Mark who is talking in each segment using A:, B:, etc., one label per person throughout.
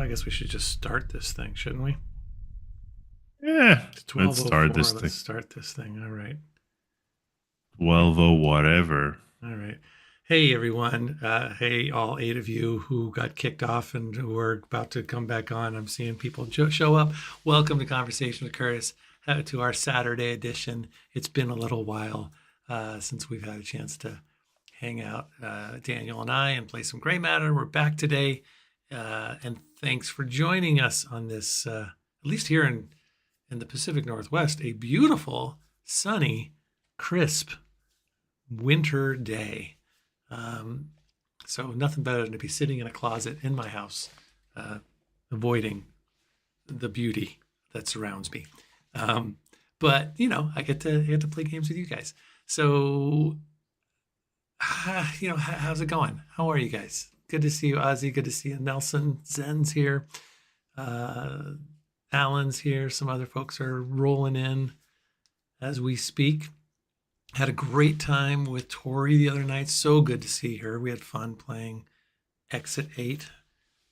A: I guess we should just start this thing, shouldn't we?
B: Yeah,
A: It's
B: let's start
A: 12:04.
B: this
A: Let's
B: thing.
A: start this thing. All right.
B: 12 or whatever.
A: All right. Hey, everyone. Hey, all eight of you who got kicked off and who are about to come back on. I'm seeing people show up. Welcome to Conversation with Curtis, to our Saturday edition. It's been a little while since we've had a chance to hang out, Daniel and I, and play some Gray Matter. We're back today. And thanks for joining us on this, at least here in the Pacific Northwest, a beautiful, sunny, crisp winter day. So nothing better than to be sitting in a closet in my house, avoiding the beauty that surrounds me. But I get to play games with you guys. So, how's it going? How are you guys? Good to see you, Ozzy. Good to see you, Nelson. Zen's here. Alan's here. Some other folks are rolling in as we speak. Had a great time with Tori the other night. So good to see her. We had fun playing Exit 8,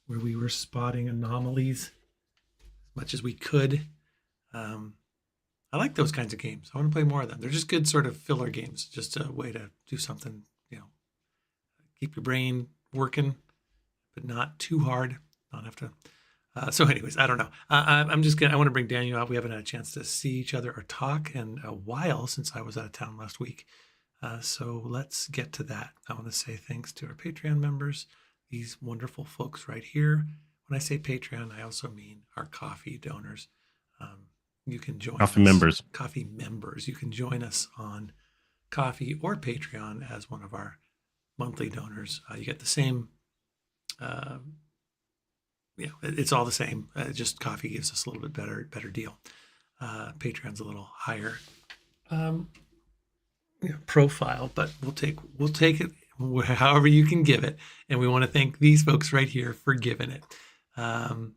A: where we were spotting anomalies as much as we could. I like those kinds of games. I want to play more of them. They're just good sort of filler games, just a way to do something, keep your brain working, but not too hard. Not have to. So anyways, I don't know. I want to bring Daniel out. We haven't had a chance to see each other or talk in a while since I was out of town last week. So let's get to that. I want to say thanks to our Patreon members, these wonderful folks right here. When I say Patreon, I also mean our coffee donors. You can join
B: Coffee
A: us.
B: members.
A: Coffee members. You can join us on Coffee or Patreon as one of our monthly donors. You get the same. It's all the same. Just coffee gives us a little bit better deal. Patreon's a little higher profile, but we'll take it however you can give it. And we want to thank these folks right here for giving it. And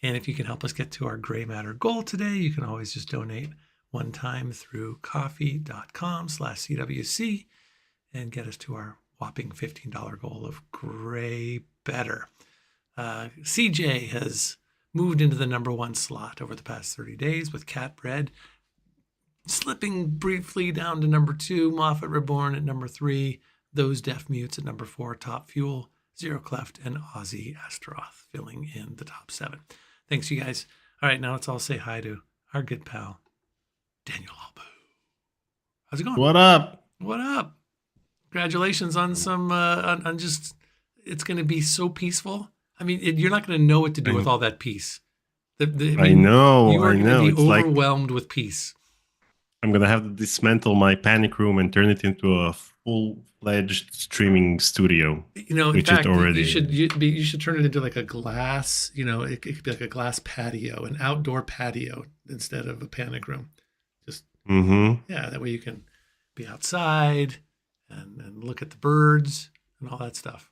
A: if you can help us get to our Gray Matter goal today, you can always just donate one time through coffee.com/CWC and get us to our whopping $15 goal of Gray Better. CJ has moved into the number one slot over the past 30 days with Cat Bread, slipping briefly down to number 2, Moffat Reborn at number 3, Those Deaf Mutes at number 4, Top Fuel, Zero Cleft, and Ozzy Astaroth filling in the top 7. Thanks, you guys. All right, now let's all say hi to our good pal, Daniel Albu. How's it going?
B: What up?
A: What up? Congratulations on some, on just, it's going to be so peaceful. I mean, you're not going to know what to do with all that peace.
B: I know.
A: You are going to be
B: It's
A: overwhelmed with peace.
B: I'm going to have to dismantle my panic room and turn it into a full-fledged streaming studio.
A: In fact, you should turn it into like a glass, it could be like a glass patio, an outdoor patio instead of a panic room. Just, that way you can be outside and look at the birds and all that stuff.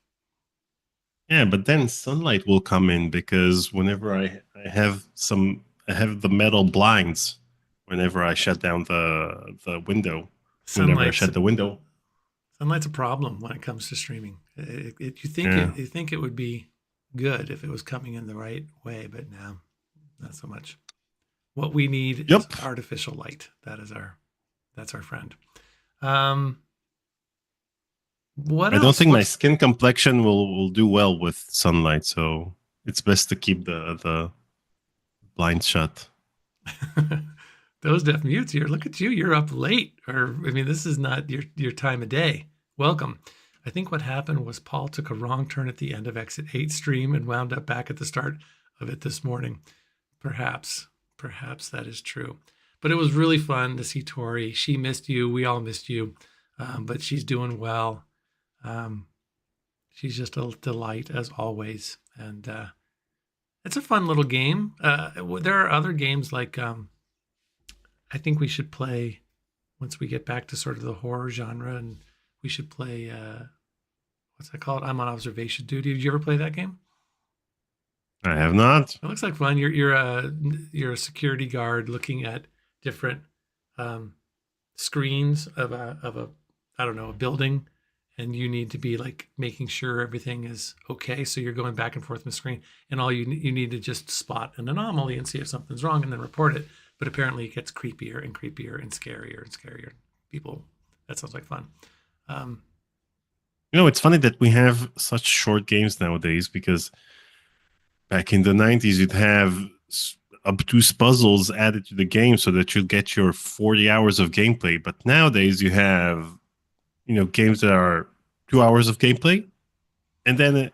B: Yeah, but then sunlight will come in because whenever I have the metal blinds whenever I shut down the window. Whenever I shut the window.
A: Sunlight's a problem when it comes to streaming. You think it would be good if it was coming in the right way, but no, not so much. What we need is artificial light. That's our friend. What
B: I
A: else?
B: don't think my skin complexion will do well with sunlight, so it's best to keep the blinds shut.
A: Those Deaf Mutes here. Look at you. You're up late. This is not your time of day. Welcome. I think what happened was Paul took a wrong turn at the end of Exit 8 stream and wound up back at the start of it this morning. Perhaps that is true. But it was really fun to see Tori. She missed you. We all missed you. But she's doing well. She's just a delight as always. And it's a fun little game. There are other games like I think we should play once we get back to sort of the horror genre, and we should play what's that called? I'm on observation duty. Did you ever play that game?
B: I have not.
A: It looks like fun. You're a security guard looking at different screens of a building, and you need to be like making sure everything is okay. So you're going back and forth on the screen, and all you need to just spot an anomaly and see if something's wrong, and then report it. But apparently, it gets creepier and creepier and scarier and scarier. People, that sounds like fun. Um,
B: It's funny that we have such short games nowadays because back in the 90s, you'd have obtuse puzzles added to the game so that you'll get your 40 hours of gameplay. But nowadays, you have, games that are 2 hours of gameplay. And then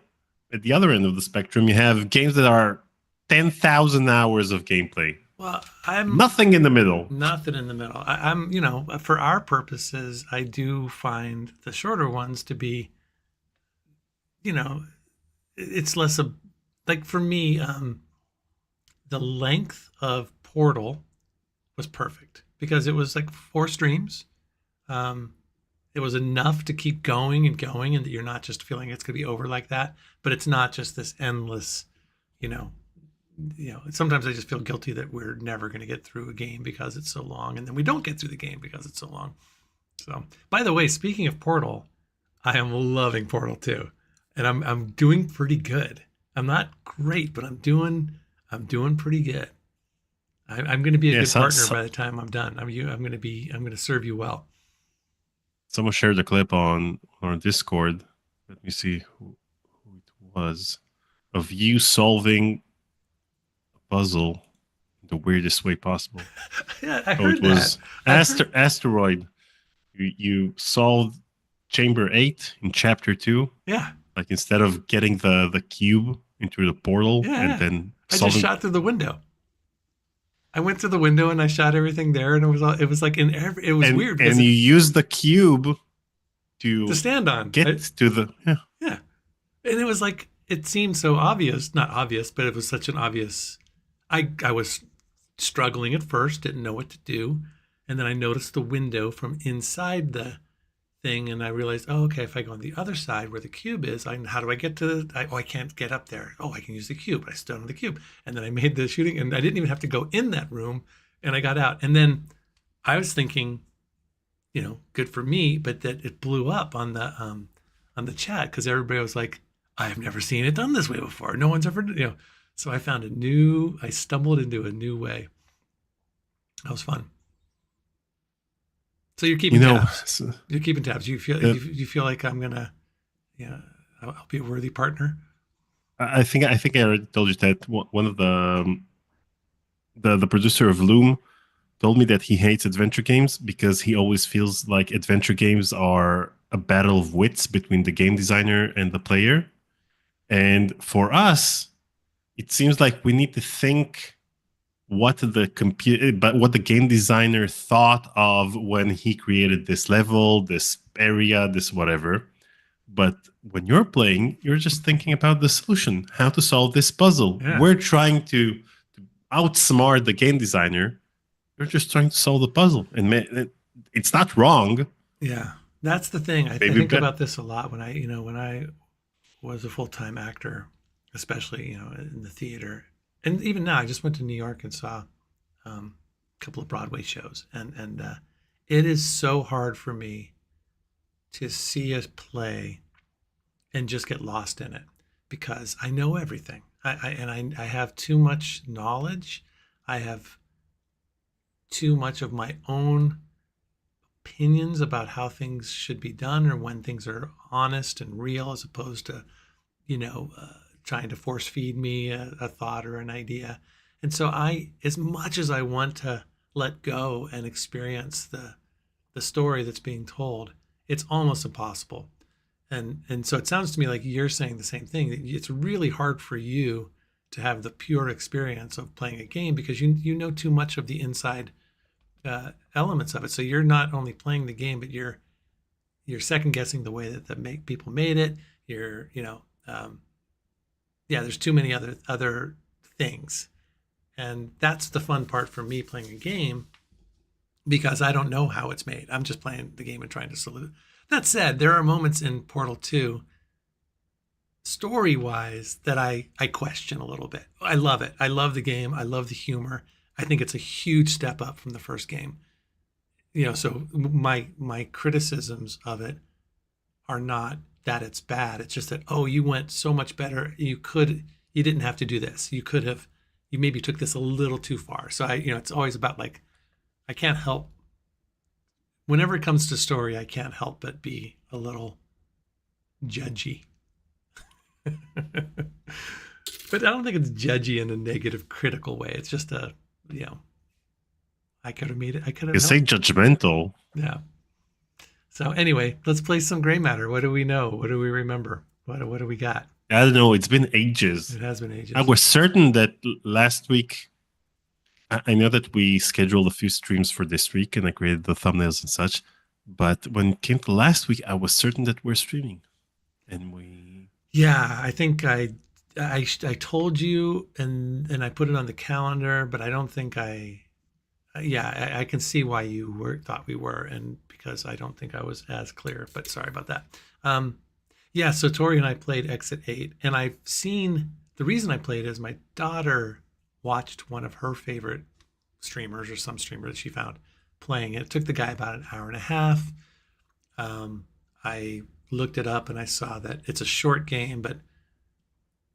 B: at the other end of the spectrum, you have games that are 10,000 hours of gameplay.
A: well, I'm
B: Nothing in the middle.
A: nothing in the middle. I'm, for our purposes, I do find the shorter ones to be, it's less of like for me, the length of Portal was perfect because it was like 4 streams. Um, it was enough to keep going and going, and that you're not just feeling it's going to be over like that. But it's not just this endless, you know. Sometimes I just feel guilty that we're never going to get through a game because it's so long, and then we don't get through the game because it's so long. So, by the way, speaking of Portal, I am loving Portal 2, and I'm doing pretty good. I'm not great, but I'm doing pretty good. I'm going to be a good partner by the time I'm done. I'm going to serve you well.
B: Someone shared a clip on our Discord. Let me see who it was, of you solving a puzzle the weirdest way possible.
A: Yeah, I heard
B: it was
A: that.
B: Asteroid. You solved Chamber 8 in Chapter 2.
A: Yeah.
B: Like instead of getting the cube into the portal and then
A: I just shot through the window. I went through the window and I shot everything there, and it was like it was weird.
B: And you used the cube
A: to stand on.
B: Get to the
A: yeah. And it was like it seemed so obvious, not obvious, but it was such an obvious. I was struggling at first, didn't know what to do, and then I noticed the window from inside the thing, and I realized, oh, okay, if I go on the other side where the cube is, how do I get to? I can't get up there. Oh, I can use the cube. I stood on the cube, and then I made the shooting, and I didn't even have to go in that room, and I got out. And then I was thinking, good for me, but that it blew up on the chat because everybody was like, I've never seen it done this way before. No one's ever, So I stumbled into a new way. That was fun. So you're keeping tabs. You're keeping tabs. You feel like I'm gonna, I'll be a worthy partner.
B: I think I already told you that one of the producer of Loom told me that he hates adventure games because he always feels like adventure games are a battle of wits between the game designer and the player. And for us, it seems like we need to think what the game designer thought of when he created this level, this area, this whatever. But when you're playing, you're just thinking about the solution, how to solve this puzzle. Yeah. We're trying to outsmart the game designer. You're just trying to solve the puzzle, and it's not wrong.
A: Yeah, that's the thing. I think about this a lot when I was a full-time actor, especially in the theater. And even now, I just went to New York and saw a couple of Broadway shows, and it is so hard for me to see a play and just get lost in it because I know everything. I have too much knowledge. I have too much of my own opinions about how things should be done or when things are honest and real, as opposed to, trying to force feed me a thought or an idea. And so as much as I want to let go and experience the story that's being told, it's almost impossible. And so it sounds to me like you're saying the same thing, that it's really hard for you to have the pure experience of playing a game because you know too much of the inside elements of it. So you're not only playing the game, but you're second guessing the way that people made it. There's too many other things. And that's the fun part for me playing a game because I don't know how it's made. I'm just playing the game and trying to solve. That said, there are moments in Portal 2, story-wise, that I question a little bit. I love it. I love the game. I love the humor. I think it's a huge step up from the first game. So my criticisms of it are not that it's bad. It's just that, oh, you went so much better. You didn't have to do this. You maybe took this a little too far. So it's always about like, I can't help, whenever it comes to story, I can't help but be a little judgy. But I don't think it's judgy in a negative, critical way. It's just I could have made it. I could have.
B: You say judgmental.
A: Yeah. So anyway, let's play some gray matter. What do we know? What do we remember? What do we got?
B: I don't know. It's been ages.
A: It has been ages.
B: I was certain that last week. I know that we scheduled a few streams for this week, and I created the thumbnails and such. But when it came to last week, I was certain that we're streaming, and we.
A: Yeah, I think I told you, and I put it on the calendar, but I don't think I. Yeah, I can see why you thought we were, and because I don't think I was as clear. But sorry about that. Yeah, so Tori and I played Exit 8, and I've seen the reason I played is my daughter watched one of her favorite streamers or some streamer that she found playing it. It took the guy about an hour and a half. I looked it up and I saw that it's a short game, but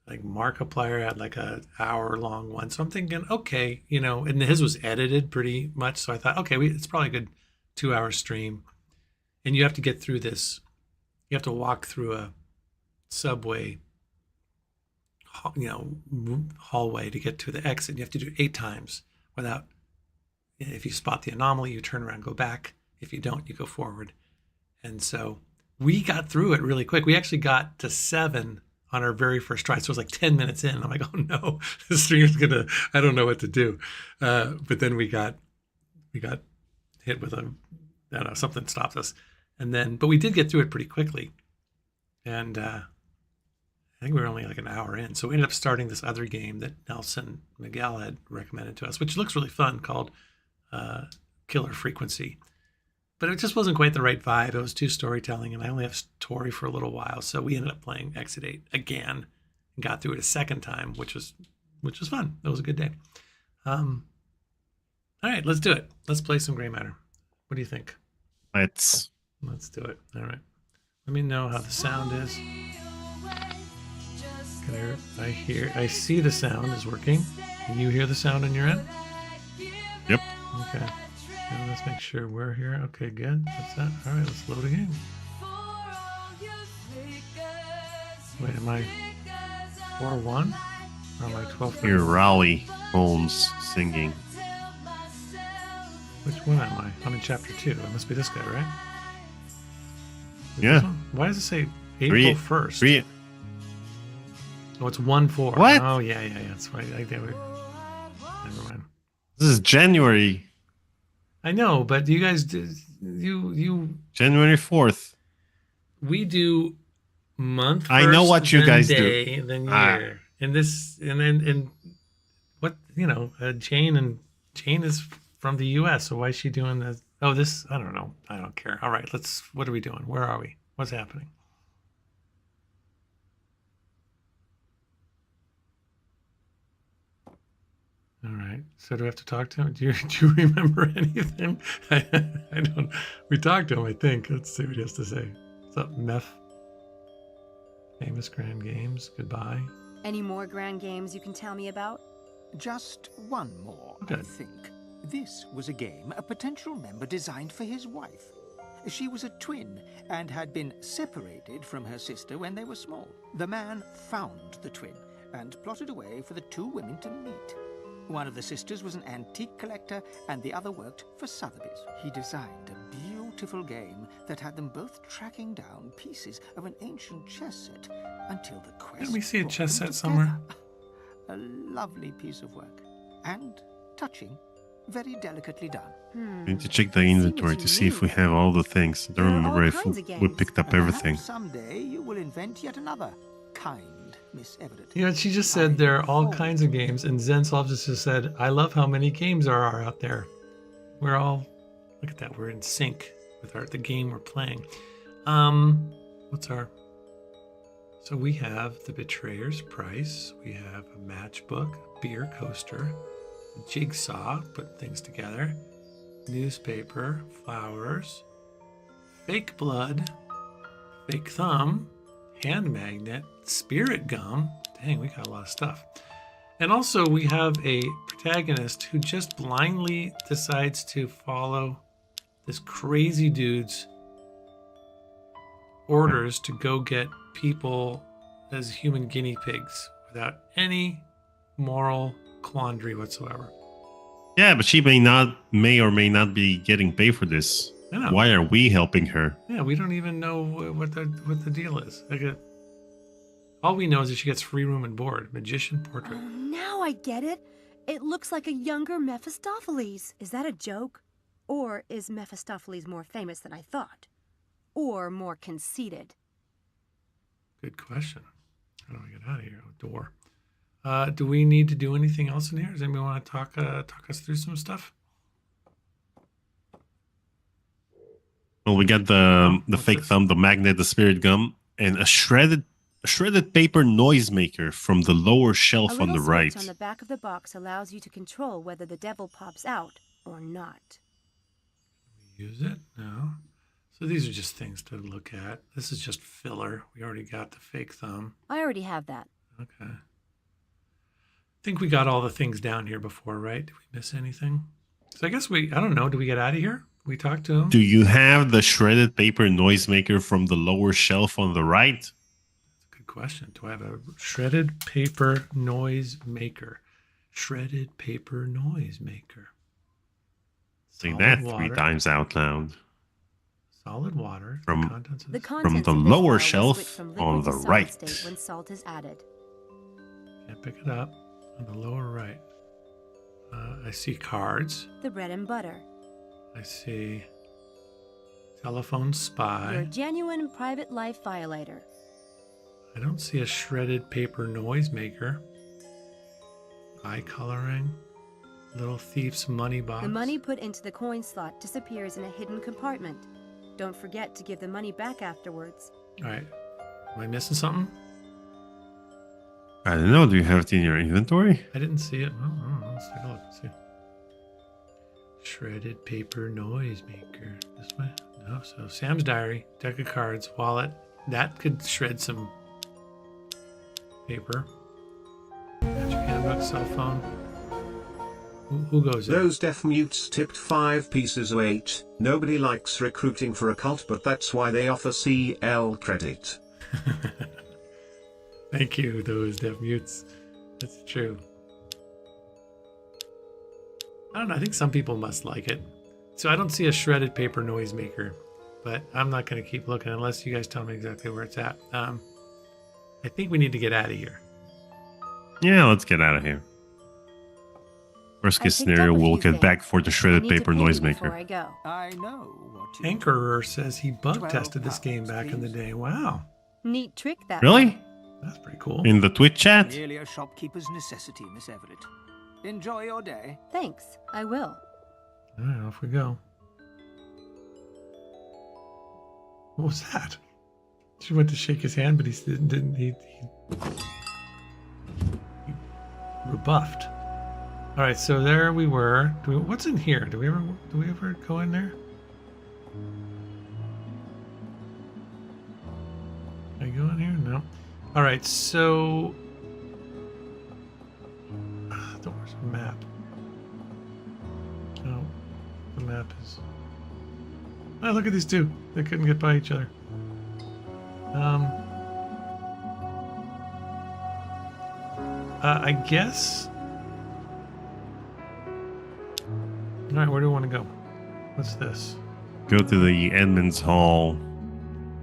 A: like Markiplier had like a hour long one. So I'm thinking, okay, and his was edited pretty much. So I thought, okay, it's probably a good 2-hour stream. And you have to get through this. You have to walk through a subway, hallway to get to the exit. You have to do it 8 times without, if you spot the anomaly, you turn around, go back. If you don't, you go forward. And so we got through it really quick. We actually got to 7 on our very first try. So it was like 10 minutes in. I'm like, oh no, the stream's I don't know what to do. But then we got hit with something stopped us. But we did get through it pretty quickly. And I think we were only like an hour in. So we ended up starting this other game that Nelson Miguel had recommended to us, which looks really fun, called Killer Frequency. But it just wasn't quite the right vibe. It was too storytelling, and I only have Tori for a little while. So we ended up playing Exit 8 again and got through it a second time, which was fun. It was a good day. All right, let's do it. Let's play some gray matter. What do you think?
B: Let's
A: do it. All right. Let me know how the sound is. I see the sound is working. Can you hear the sound on your end?
B: Yep.
A: Okay. Now let's make sure we're here. Okay, good. That's that. All right, let's load a game. Wait, am I 4-1? Or am I 12?
B: Here, Raleigh Holmes singing.
A: Which one am I? I'm in chapter 2. It must be this guy, right?
B: Yeah.
A: Why does it say April 1st? Oh, it's 1-4.
B: What?
A: Oh, yeah. That's right. Never mind.
B: This is January.
A: I know, but you guys you
B: January 4th.
A: We do month first,
B: I know what you guys
A: day,
B: do.
A: Then year. And this and what Jane is from the US, so why is she doing this? Oh, this I don't know. I don't care. All right, what are we doing? Where are we? What's happening? All right. So do we have to talk to him? Do you remember anything? I don't. We talked to him, I think. Let's see what he has to say. What's up, Meph? Famous Grand Games. Goodbye.
C: Any more grand games you can tell me about?
D: Just one more,
A: Good.
D: I think. This was a game a potential member designed for his wife. She was a twin and had been separated from her sister when they were small. The man found the twin and plotted a way for the two women to meet. One of the sisters was an antique collector, and the other worked for Sotheby's. He designed a beautiful game that had them both tracking down pieces of an ancient chess set until the quest.
A: Didn't we see a
D: brought
A: chess
D: them
A: set somewhere?
D: together. A lovely piece of work, and touching, very delicately done.
B: We need to check the inventory to see if we have all the things. I don't
C: There are
B: remember
C: all
B: if
C: kinds of
B: we
C: games.
B: picked up
D: And
B: everything.
D: perhaps someday you will invent yet another kind, Miss Everett.
A: She just said there are all kinds of games, and Zen Solvus just said, I love how many games there are out there. We're all, look at that, we're in sync with the game we're playing. So we have the Betrayer's Price, we have a matchbook, a beer coaster, a jigsaw, put things together, newspaper, flowers, fake blood, fake thumb, hand magnet, spirit gum. Dang, we got a lot of stuff. And also we have a protagonist who just blindly decides to follow this crazy dude's orders to go get people as human guinea pigs without any moral quandary whatsoever.
B: Yeah, but she may or may not be getting paid for this.
A: I know.
B: Why are we helping her?
A: Yeah, we don't even know what the deal is. All we know is that she gets free room and board. Magician portrait.
C: Oh, now I get it. It looks like a younger Mephistopheles. Is that a joke? Or is Mephistopheles more famous than I thought? Or more conceited?
A: Good question. How do I get out of here? Door. Do we need to do anything else in here? Does anybody want to talk us through some stuff?
B: Well, we got the
A: what's
B: fake
A: this?
B: thumb, the magnet, the spirit gum, and a shredded paper noisemaker from the lower shelf
C: A
B: on the
C: little
B: right.
C: switch on the back of the box allows you to control whether the devil pops out or not.
A: Use it? No. So these are just things to look at. This is just filler. We already got the fake thumb.
C: I already have that.
A: Okay. I think we got all the things down here before, right? Did we miss anything? So I guess I don't know. Do we get out of here? We talked to him?
B: Do you have the shredded paper noisemaker from the lower shelf on the right?
A: That's a good question. Do I have a shredded paper noise maker? Shredded paper noise maker.
B: Say
A: Solid
B: that
A: water.
B: 3 times out loud.
A: Solid water.
B: From-
A: The contents of
C: The
A: this.
C: contents
B: the
C: of this
B: lower
C: vial will
B: shelf
C: switch from
B: on
C: liquid
B: the
C: to solid
B: right.
C: state when salt is added.
A: Can't pick it up. On the lower right. I see cards.
C: The bread and butter.
A: I see telephone
C: Your
A: spy.
C: genuine private life violator.
A: I don't see a shredded paper noisemaker. Eye coloring. Little thief's money box.
C: The money put into the coin slot disappears in a hidden compartment. Don't forget to give the money back afterwards.
A: All right. Am I missing something?
B: I don't know. Do you have it in your inventory?
A: I didn't see it. Oh, I don't know. Let's take a look and see. Shredded paper noisemaker. This way? No. So Sam's diary, deck of cards, wallet. That could shred some paper. Magic handbook, cell phone. Who goes in?
E: Those deaf mutes tipped 5 pieces of 8. Nobody likes recruiting for a cult, but that's why they offer CL credit.
A: Thank you, those deaf mutes. That's true. I don't know. I think some people must like it. So I don't see a shredded paper noisemaker, but I'm not going to keep looking unless you guys tell me exactly where it's at. I think we need to get out of here.
B: Yeah, let's get out of here. Worst case
C: I picked
B: scenario,
C: up a
B: we'll
C: few
B: get back
C: things.
B: for the
C: I
B: shredded
C: need to
B: paper
C: pay you before
B: noisemaker.
C: I go.
D: I know what you
A: Anchorer says he bug
D: 12
A: tested this game
D: pounds,
A: back in the
D: please.
A: day. Wow.
C: Neat trick that.
B: Really?
C: one.
A: That's pretty cool.
B: In the Twitch chat?
D: Merely a shopkeeper's necessity, Miss Everett. Enjoy your day.
C: Thanks. I will.
A: All right, off we go. What was that? She went to shake his hand, but he didn't. He rebuffed. All right, so there we were. What's in here? Do we ever go in there? Can I go in here? No. All right, so where's the map? No, the map is. Oh, look at these two. They couldn't get by each other. I guess. All right, where do we want to go? What's this?
B: Go to the Edmonds Hall,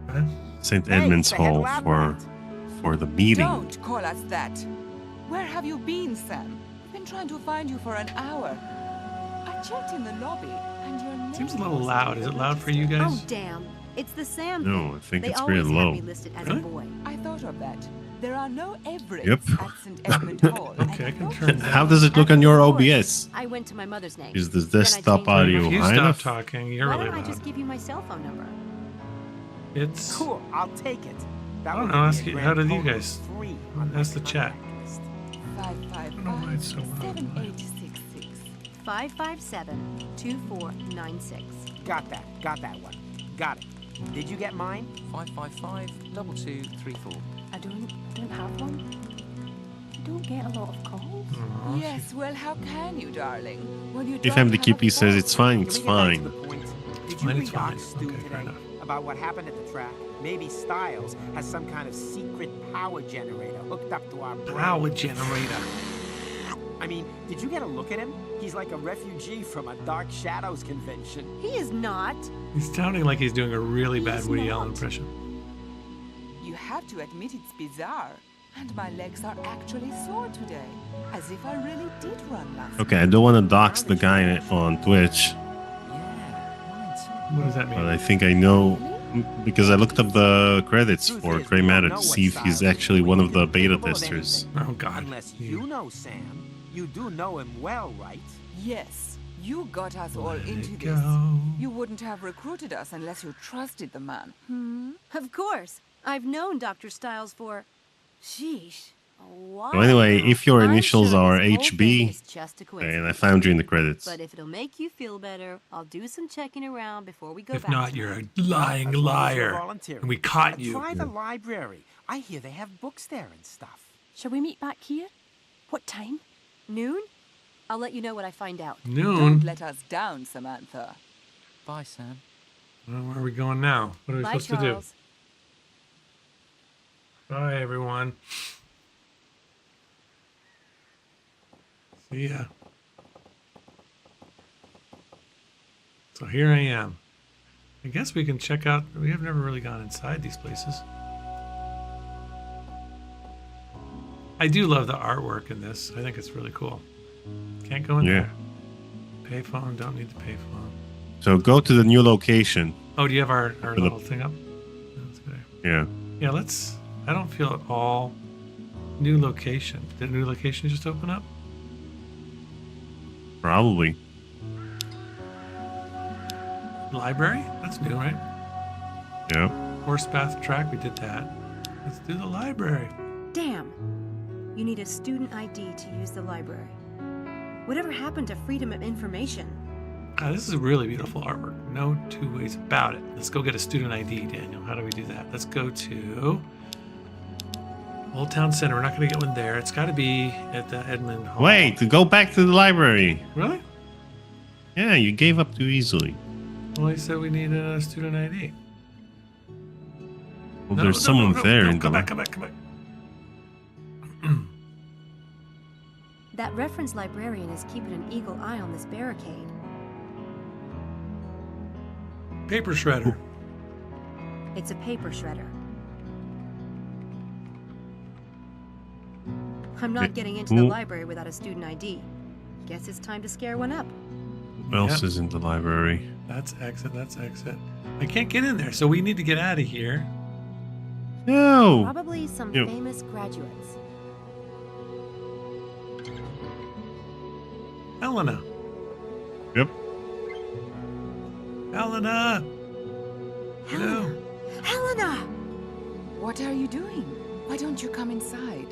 A: Okay.
B: St.
F: Hey,
B: Edmonds
F: the head
B: Hall
F: lab
B: for the meeting.
F: Don't call us that. Where have you been, Sam? I've been trying to find you for an hour. I checked in the lobby, and your name
A: Seems a little
F: wasn't
A: loud. Is it loud for you
C: Oh,
A: guys?
C: damn. It's the Sam
B: No,
C: thing.
B: I think
C: they
B: it's
C: always
B: really
C: have
B: low.
C: me listed as
A: Really?
C: a boy.
F: I thought of that. There are no Everetts
B: Yep.
F: at St. Edmund Hall. and
A: Okay, I can
F: no
A: turn that.
B: How does it look on your OBS?
C: I went to my mother's name.
B: Is the
C: Then I
B: desktop
C: changed my
B: audio
A: If you
B: high
A: stop
B: enough?
A: talking, you're
C: Why
A: really
C: don't I
A: loud.
C: just give you my cell phone number?
A: It's.
G: Cool, I'll take it. That
A: I don't
G: will
A: know,
G: give
A: ask
G: me a
A: you-
G: grand
A: how did you
G: total of
A: guys-
G: 3 on my
A: ask the chat.
G: contact list.
F: 555-7866.
C: 557-2496.
G: Got that one. Got it. Did you get mine?
F: 555-2234.
C: I don't have one. You don't get a lot of calls.
A: Aw,
F: Yes, well, how can you, darling? When you
B: If
F: don't have a
B: MDKP says
F: phone?
B: it's fine,
G: Can
B: it's
G: we get back to the
B: fine.
G: point? Did
A: fine,
G: you
A: it's
G: read
A: fine.
G: Ox Stew
A: Okay, fair
G: today
A: enough.
G: about what happened at the track? Maybe Styles has some kind of secret power generator hooked up to our brain.
A: Power generator.
G: I mean, did you get a look at him? He's like a refugee from a Dark Shadows convention.
C: He is not.
A: He's sounding like he's doing a really bad
C: He's
A: Woody Allen
C: not.
A: impression.
F: You have to admit it's bizarre. And my legs are actually sore today. As if I really did run last
B: Okay, I don't want to dox the guy on Twitch,
G: Yeah,
A: What does that
B: but
A: mean?
B: I think I know because I looked up the credits for Grey Matter to see if he's actually one of the beta testers.
A: Oh God.
G: Unless you know Sam. You do know him well, right?
F: Yes, you got us all
A: Let
F: into
A: it
F: this.
A: go.
F: You wouldn't have recruited us unless you trusted the man.
C: Of course. I've known Dr. Styles for... Sheesh. A while
B: So anyway,
C: now.
B: if your
C: I'm
B: initials
C: sure
B: are
C: this whole thing
B: HB,
C: is just a
B: and I
C: coincidence.
B: found you in the credits.
C: But if it'll make you feel better, I'll do some checking around before we go
A: If
C: back
A: not,
C: to
A: you're
C: it.
A: a lying
G: As long as you're
A: liar.
G: volunteering.
A: And we caught you.
G: Try the library. I hear they have books there and stuff.
C: Shall we meet back here? What time? Noon? I'll let you know what I find out.
F: Don't
A: Noon.
F: let us down, Samantha.
G: Bye, Sam.
A: Well, where are we going now? What are we
C: Bye,
A: supposed
C: Charles.
A: to do? Bye, everyone. See ya. So here I am. I guess we can check out. We have never really gone inside these places. I do love the artwork in this. I think it's really cool. Can't go in
B: Yeah.
A: there. Payphone. Don't need the payphone.
B: So go to the new location.
A: Oh, do you have our
B: the-
A: little thing up? That's good.
B: Yeah.
A: Yeah, let's. I don't feel at all. New location. Did new location just open up?
B: Probably.
A: Library? That's new, right?
B: Yeah.
A: Horse path track. We did that. Let's do the library.
C: Damn. You need a student ID to use the library. Whatever happened to freedom of information?
A: This is really beautiful artwork. No two ways about it. Let's go get a student ID, Daniel. How do we do that? Let's go to Old Town Center. We're not going to get one there. It's got to be at the Edmund Hall.
B: Wait, to go back to the library.
A: Really?
B: Yeah, you gave up too easily.
A: Well, he said we need a student ID.
B: Well,
A: No,
B: there's
A: no,
B: someone
A: no,
B: there
A: no,
B: in the
A: come back, come back, come back.
C: That reference librarian is keeping an eagle eye on this barricade.
A: Paper shredder.
C: It's a paper shredder. I'm not getting into the
B: Who-
C: library without a student ID. Guess it's time to scare one up.
B: Who else
A: Yep.
B: is in the library?
A: That's exit. That's exit. I can't get in there, so we need to get out of here.
B: No.
C: Probably some
B: Yep.
C: famous graduates.
A: Helena.
B: Yep.
A: Helena.
C: Helena! Helena!
F: What are you doing? Why don't you come inside?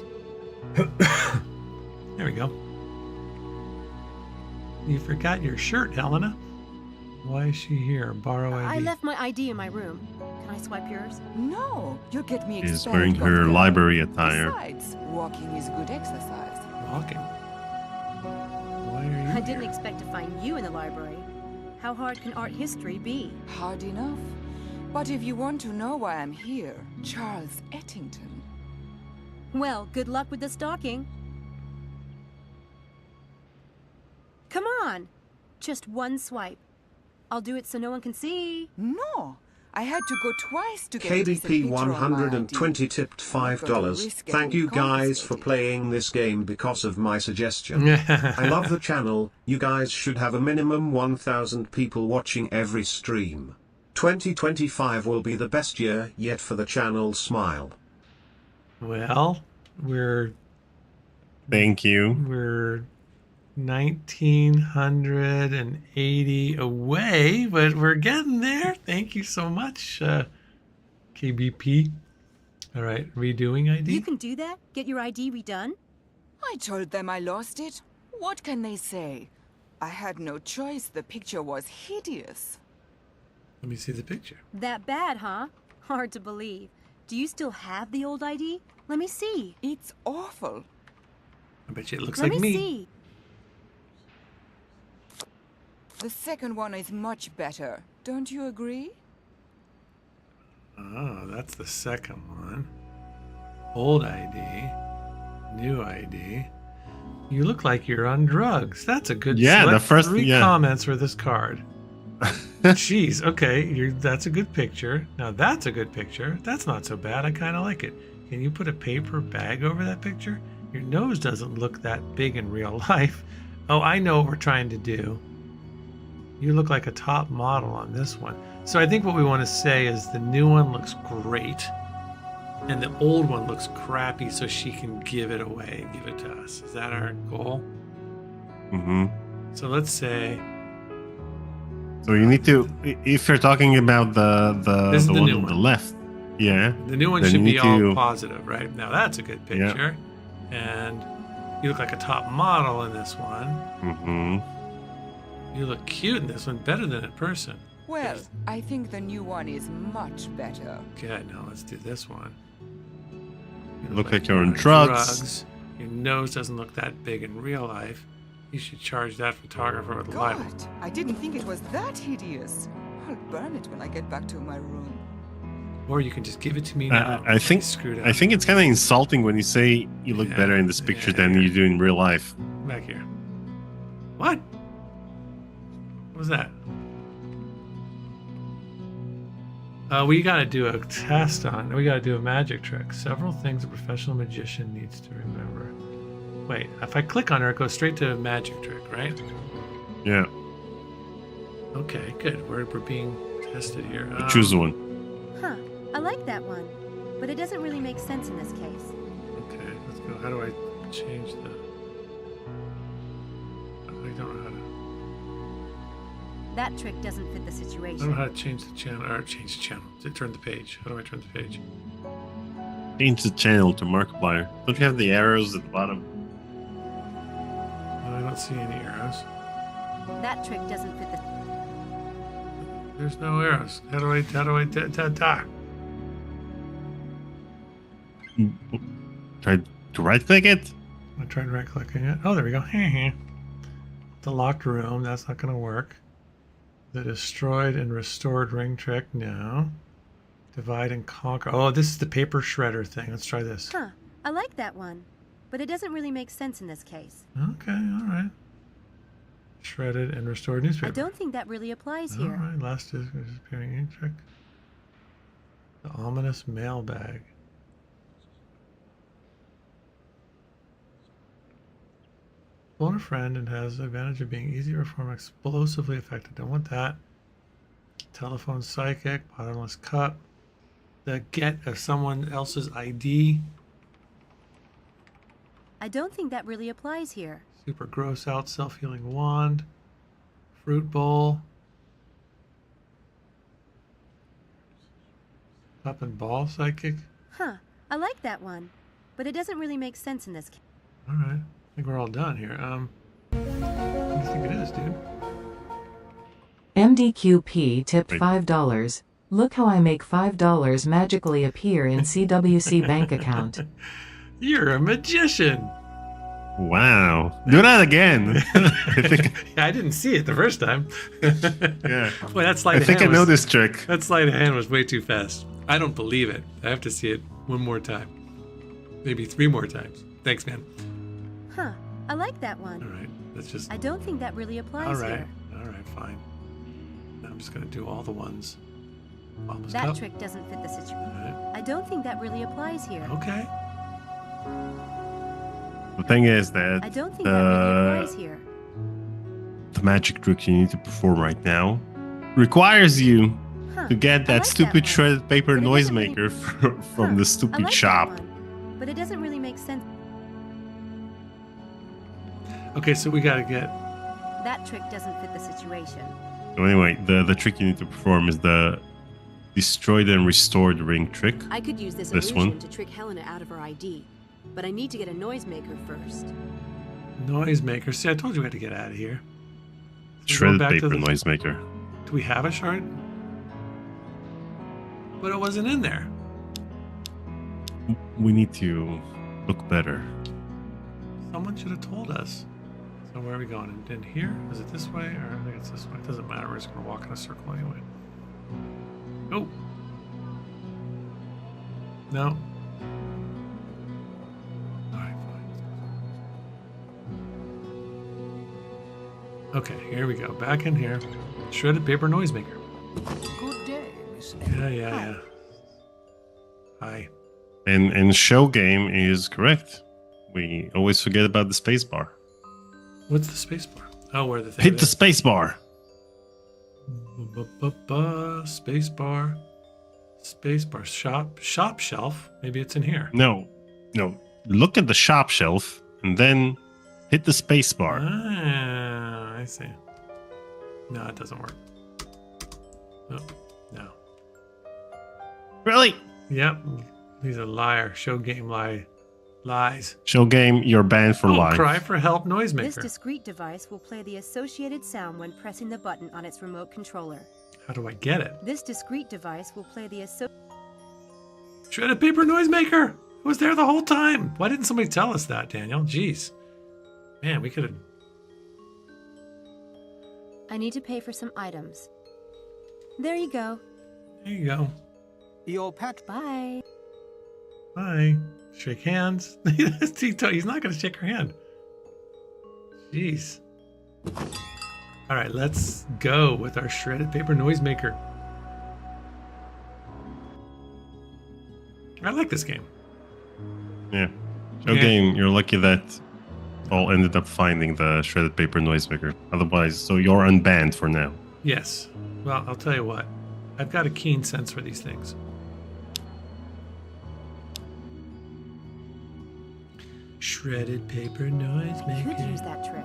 A: There we go. You forgot your shirt, Helena. Why is she here? Borrow ID.
C: I left my ID in my room. Can I swipe yours?
F: No, you'll get me
B: She's
F: expelled.
B: wearing her
F: Doctor.
B: library attire.
F: Besides, walking is good exercise.
A: Walking. Why are you
C: I didn't
A: here?
C: expect to find you in the library. How hard can art history be?
F: Hard enough. But if you want to know why I'm here, Charles Ettington.
C: Well, good luck with the stalking. Come on! Just one swipe. I'll do it so no one can see.
F: No, I had to go twice to get a decent
E: KDP
F: picture on my
E: 120
F: ID.
E: tipped
F: I'm not gonna
E: $5.
F: risk
E: Thank
F: getting
E: you guys for
F: confiscated.
E: playing this game because of my suggestion. I love the channel. You guys should have a minimum 1,000 people watching every stream. 2025 will be the best year yet for the channel. Smile.
A: Well, we're
B: Thank you.
A: 1,980 away, but we're getting there. Thank you so much, KBP. All right, redoing ID.
C: You can do that? Get your ID redone?
F: I told them I lost it. What can they say? I had no choice. The picture was hideous.
A: Let me see the picture.
C: That bad, huh? Hard to believe. Do you still have the old ID? Let me see.
F: It's awful.
A: I bet you it looks
C: Let
A: like
C: me
A: me.
C: see.
F: The second one is much better. Don't you agree?
A: Oh, that's the second one. Old ID. New ID. You look like you're on drugs. That's a good
B: Yeah,
A: so
B: the
A: that's
B: first-
A: 3
B: yeah.
A: comments for this card. Jeez, okay, that's a good picture. Now that's a good picture. That's not so bad. I kind of like it. Can you put a paper bag over that picture? Your nose doesn't look that big in real life. Oh, I know what we're trying to do. You look like a top model on this one. So I think what we want to say is the new one looks great and the old one looks crappy, so she can give it away and give it to us. Is that our goal?
B: Mm-hmm.
A: So let's say
B: So you need to, if you're talking about
A: This is
B: the
A: the
B: one
A: new
B: on the
A: one.
B: left, yeah,
A: the new one
B: then
A: should
B: you
A: be
B: need
A: all
B: to-
A: positive, right? Now that's a good
B: Yeah.
A: picture. And you look like a top model in this one.
B: mm-hmm.
A: You look cute in this one, better than in person.
F: Well, I think the new one is much better.
A: Okay, now let's do this one. You
B: Look like you're on drugs.
A: Your nose doesn't look that big in real life. You should charge that photographer with a libel.
F: God, I didn't think it was that hideous. I'll burn it when I get back to my room.
A: Or you can just give it to me now.
B: I think
A: screwed up.
B: I think it's kind of insulting when you say you look
A: Yeah,
B: better in this picture
A: yeah,
B: than
A: yeah.
B: you do in real life.
A: Back here. What? What was that? We gotta do a test on. We gotta do a magic trick. Several things a professional magician needs to remember. Wait, if I click on her, it goes straight to a magic trick, right?
B: Yeah,
A: Okay, good. We're being tested here.
B: choose one.
C: Huh. I like that one. But it doesn't really make sense in this case.
A: Okay, let's go. How do I change the? I don't know how to.
C: That trick doesn't fit the
A: I don't know
C: situation.
A: how to change the channel or change the channel. To turn the page. How do I turn the page?
B: Change the channel to Markiplier. Don't you have the arrows at the bottom?
A: I don't see any arrows.
C: That trick doesn't fit the...
A: There's no arrows. How do I ta?
B: Try to right click it.
A: I tried right clicking it. Oh, there we go. The locked room. That's not going to work. The destroyed and restored ring trick. No. Divide and conquer. Oh, this is the paper shredder thing. Let's try this.
C: Huh. I like that one. But it doesn't really make sense in this case.
A: Okay, all right. Shredded and restored newspaper.
C: I don't think that really applies
A: All
C: here.
A: right, last disappearing ink trick. The ominous mailbag. Phone a friend and has the advantage of being easy to perform, explosively effective. Don't want that. Telephone psychic, bottomless cup. The get of someone else's ID.
C: I don't think that really applies here.
A: Super gross out self-healing wand. Fruit bowl. Cup and ball psychic.
C: Huh. I like that one. But it doesn't really make sense in this case.
A: All right. I think we're all done here. What do you think it is, dude?
H: MDQP tipped
B: Wait.
H: $5. Look how I make $5 magically appear in CWC bank account.
A: You're a magician.
B: Wow, do that again. I think,
A: Yeah, I didn't see it the first time.
B: yeah.
A: Boy, that sleight
B: I
A: of
B: think I
A: hand
B: know
A: was,
B: this trick.
A: That sleight of hand was way too fast. I don't believe it. I have to see it one more time. Maybe 3 more times. Thanks, man.
C: Huh. I like that one.
A: All right. That's just
C: I don't think that really applies
A: all right.
C: here.
A: All right, fine. Now I'm just gonna do all the ones. Bottomless
C: That
A: cup.
C: trick doesn't fit the
A: All
C: situation.
A: right.
C: I don't think that really applies here.
A: Okay.
B: The thing is that
C: I don't think that really
B: Uh,
C: applies here.
B: the magic trick you need to perform right now requires you
C: Huh.
B: to get
C: I
B: that
C: like
B: stupid
C: one.
B: shredded paper
C: But it doesn't really-
B: noisemaker from
C: Huh.
B: the
C: I
B: stupid
C: like
B: shop.
C: That one. But it doesn't really make sense.
A: Okay, so we gotta get.
C: That trick doesn't fit the situation.
B: So anyway, the trick you need to perform is the destroyed and restored ring trick.
I: I could use this
B: This
I: illusion
B: one.
I: to trick Helena out of her ID, but I need to get a noisemaker first.
A: Noisemaker. See, I told you we had to get out of here. So go
B: Shredded
A: back to
B: paper
A: the-
B: noisemaker.
A: Do we have a shard? but it wasn't in there.
B: We need to look better.
A: Someone should have told us. So where are we going? In here? Is it this way? Or I think it's this way. It doesn't matter. We're just going to walk in a circle anyway. Oh. No. Alright, fine. Okay, here we go. Back in here. Shredded paper noisemaker.
D: Good day, Miss
A: Yeah. Hi.
B: And show game is correct. We always forget about the space bar.
A: What's the space bar? Oh, where the thing
B: Hit the
A: is.
B: space bar.
A: Space bar. Space bar. Shop shelf. Maybe it's in here.
B: No. Look at the shop shelf and then hit the space bar.
A: Ah, I see. No, it doesn't work. Oh, no.
B: Really?
A: Yep. He's a liar. Show game lies.
B: Show game, you're banned for life.
A: Cry for help
C: This
A: noisemaker.
C: discreet device will play the associated sound when pressing the button on its remote controller.
A: How do I get it?
C: This discrete device will play the
A: Shredded paper noisemaker. It was there the whole time. Why didn't somebody tell us that, Daniel? Jeez. Man, we could have.
C: I need to pay for some items. There you go.
A: There you go.
D: Your pet.
C: Bye.
A: Bye. Shake hands. He's not going to shake her hand. Jeez. All right, let's go with our shredded paper noisemaker. I like this game.
B: Yeah. Show game, you're lucky that all ended up finding the shredded paper noisemaker. Otherwise, so you're unbanned for now.
A: Yes. Well, I'll tell you what. I've got a keen sense for these things. Shredded paper
C: I could
A: noisemaker.
C: use that trick,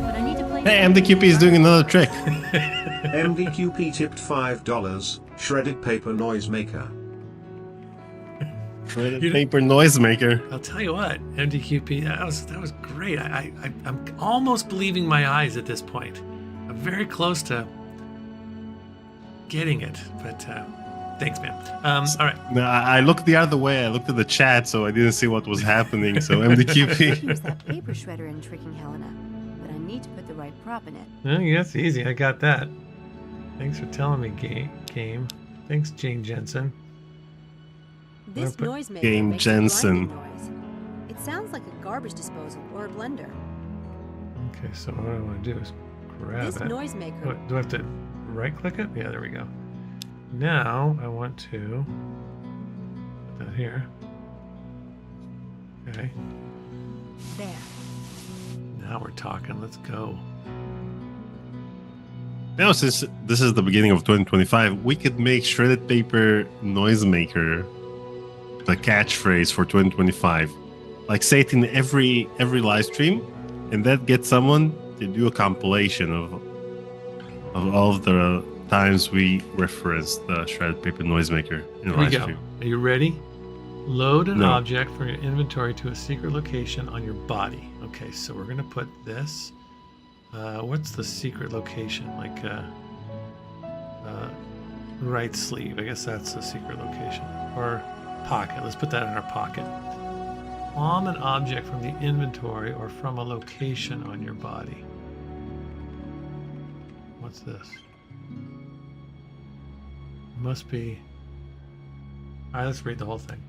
C: but I need to play.
B: Hey, MDQP is doing another trick.
E: MDQP tipped $5. Shredded paper noisemaker.
B: Shredded paper noisemaker.
A: I'll tell you what, MDQP, that was great. I'm almost believing my eyes at this point. I'm very close to getting it, but thanks, man. All right.
B: No, I looked the other way. I looked at the chat, so I didn't see what was happening. So MDQP.
C: Use that paper shredder in tricking Helena, but I need to put the right prop in it.
A: Oh, yeah, that's easy. I got that. Thanks for telling me, game. Thanks, Jane Jensen.
C: This
A: put
C: noisemaker
B: Game
C: makes
B: Jensen.
C: a grinding noise. It sounds like a garbage disposal or a blender.
A: Okay, so what I want to do is grab
C: This
A: it.
C: noisemaker.
A: What, do I have to right-click it? Yeah, there we go. Now I want to put that here. Okay.
C: There.
A: Now we're talking. Let's go.
B: Now, since this is the beginning of 2025, we could make shredded paper noisemaker the catchphrase for 2025. Like say it in every live stream, and that gets someone to do a compilation of all of the times we reference the shredded paper noisemaker in
A: Here we
B: live
A: go.
B: stream.
A: Are you ready? Load an
B: No.
A: object from your inventory to a secret location on your body. Okay, so we're gonna put this. What's the secret location? Like right sleeve. I guess that's the secret location. Or pocket. Let's put that in our pocket. Palm an object from the inventory or from a location on your body. What's this? Must be. All right, let's read the whole thing.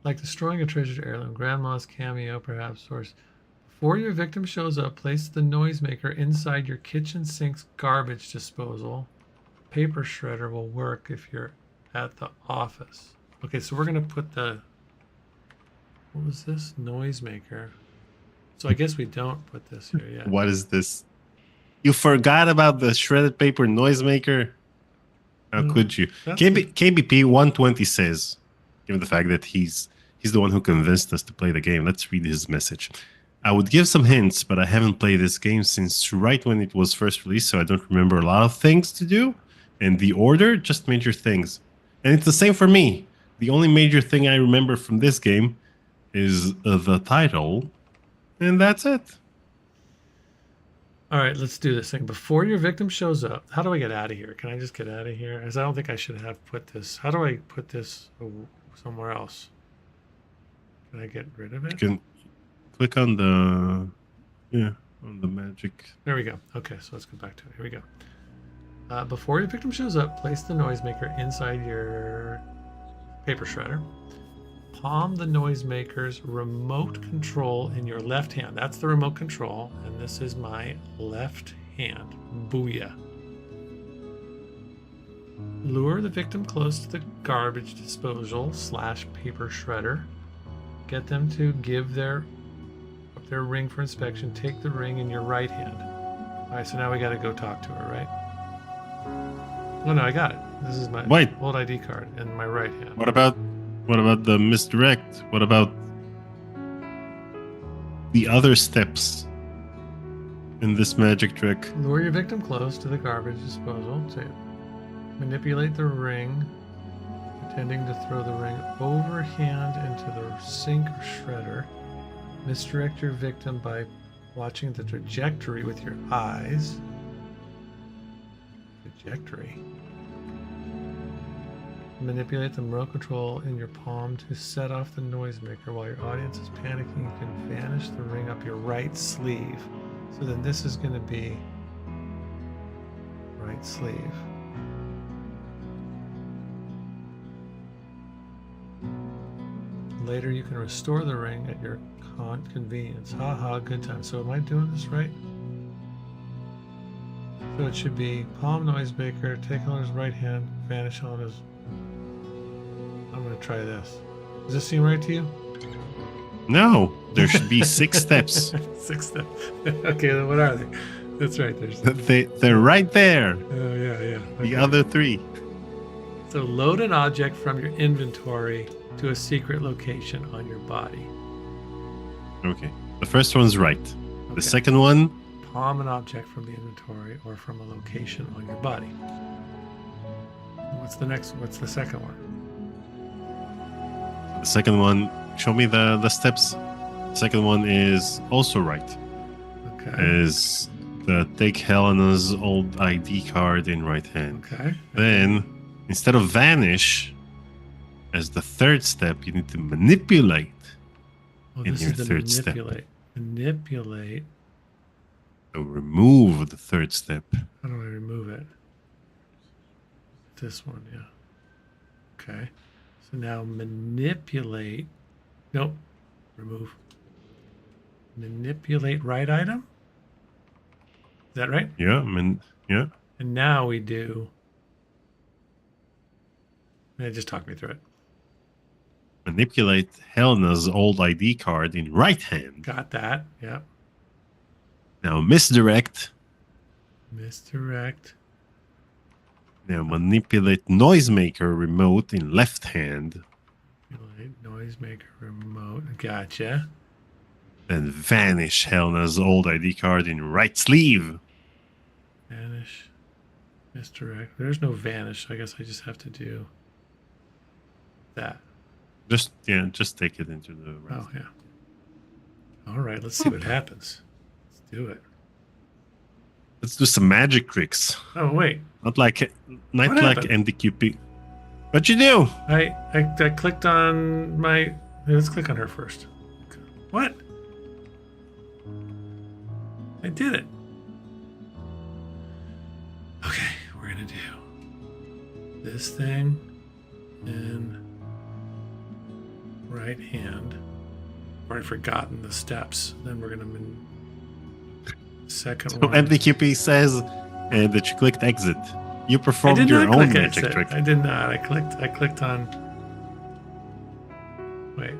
A: Like destroying a treasured heirloom, grandma's cameo, perhaps source. Before your victim shows up, place the noisemaker inside your kitchen sink's garbage disposal. Paper shredder will work if you're at the office. Okay, so we're gonna put the. What was this? Noisemaker. So I guess we don't put this here yet.
B: What is this? You forgot about the shredded paper noisemaker? How could you?
A: That's
B: KBP 120 says, given the fact that he's the one who convinced us to play the game, let's read his message. I would give some hints, but I haven't played this game since right when it was first released, so I don't remember a lot of things to do. And the order, just major things. And it's the same for me. The only major thing I remember from this game is the title, and that's it.
A: All right, let's do this thing. Before your victim shows up, how do I get out of here? Can I just get out of here? As I don't think I should have put this. How do I put this somewhere else? Can I get rid of
B: You
A: it?
B: can click on the on the magic.
A: There we go. Okay, so let's go back to it. Here we go. Before your victim shows up, place the noisemaker inside your paper shredder. Palm the noisemaker's remote control in your left hand. That's the remote control, and this is my left hand. Booyah. Lure the victim close to the garbage disposal / paper shredder. Get them to give their ring for inspection. Take the ring in your right hand. All right, so now we got to go talk to her, right? Oh no, I got it. This is my old ID card in my right hand.
B: What about the misdirect? What about the other steps in this magic trick?
A: Lure your victim close to the garbage disposal. Manipulate the ring, pretending to throw the ring overhand into the sink or shredder. Misdirect your victim by watching the trajectory with your eyes. Trajectory. Manipulate the remote control in your palm to set off the noisemaker. While your audience is panicking, you can vanish the ring up your right sleeve. So then this is going to be right sleeve. Later you can restore the ring at your convenience. Haha, good time. So am I doing this right? So it should be palm noisemaker, take on his right hand, vanish on his... I'm going to try this. Does this seem right to you?
B: No, there should be 6 steps.
A: 6 steps. Okay, then what are they? That's right.
B: They're right there.
A: Oh, yeah. Okay.
B: The other 3.
A: So load an object from your inventory to a secret location on your body.
B: Okay. The first one's right.
A: Okay.
B: The second one?
A: Palm an object from the inventory or from a location on your body. What's the second one?
B: The second one, show me the steps. The second one is also right.
A: Okay.
B: Is the take Helena's old ID card in right hand.
A: Okay.
B: Then, instead of vanish, as the third step, you need to manipulate in your third step.
A: Manipulate.
B: So remove the third step.
A: How do I remove it? This one, yeah. Okay. So now manipulate. Nope. Remove. Manipulate right item? Is that right?
B: Yeah, yeah.
A: And now we do... just talk me through it.
B: Manipulate Helena's old ID card in right hand.
A: Got that. Yep.
B: Now misdirect.
A: Misdirect.
B: Now manipulate noisemaker remote in left hand.
A: Manipulate noisemaker remote. Gotcha.
B: Then vanish Helena's old ID card in right sleeve.
A: Vanish. Misdirect. There's no vanish, so I guess I just have to do that.
B: Just take it into the right.
A: Oh, yeah. All right, let's see what happens. Let's do it.
B: Let's do some magic tricks.
A: Oh, wait.
B: Not like NDQP. What'd you do?
A: I clicked on my... Let's click on her first. What? I did it. Okay, we're going to do this thing and right hand. I've already forgotten the steps. Then we're going to... Second one.
B: NDQP says that you clicked exit. You performed your own magic trick.
A: I did not. I clicked on... Wait.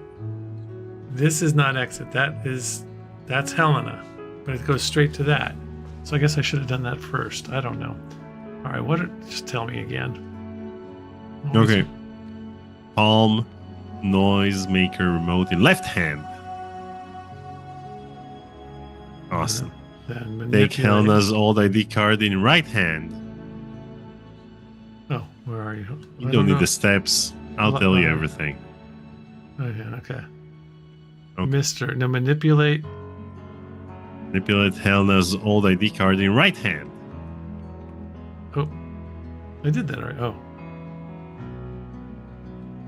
A: This is not exit. That's Helena. But it goes straight to that. So I guess I should have done that first. I don't know. All right, just tell me again.
B: Okay. Palm noisemaker remote in left hand. Awesome. Take Helena's old ID card in right hand.
A: Oh, where are you?
B: You don't need the steps. I'll tell you everything.
A: Oh, yeah, okay. Manipulate
B: Manipulate Helena's old ID card in right hand.
A: Oh, I did that already. Oh.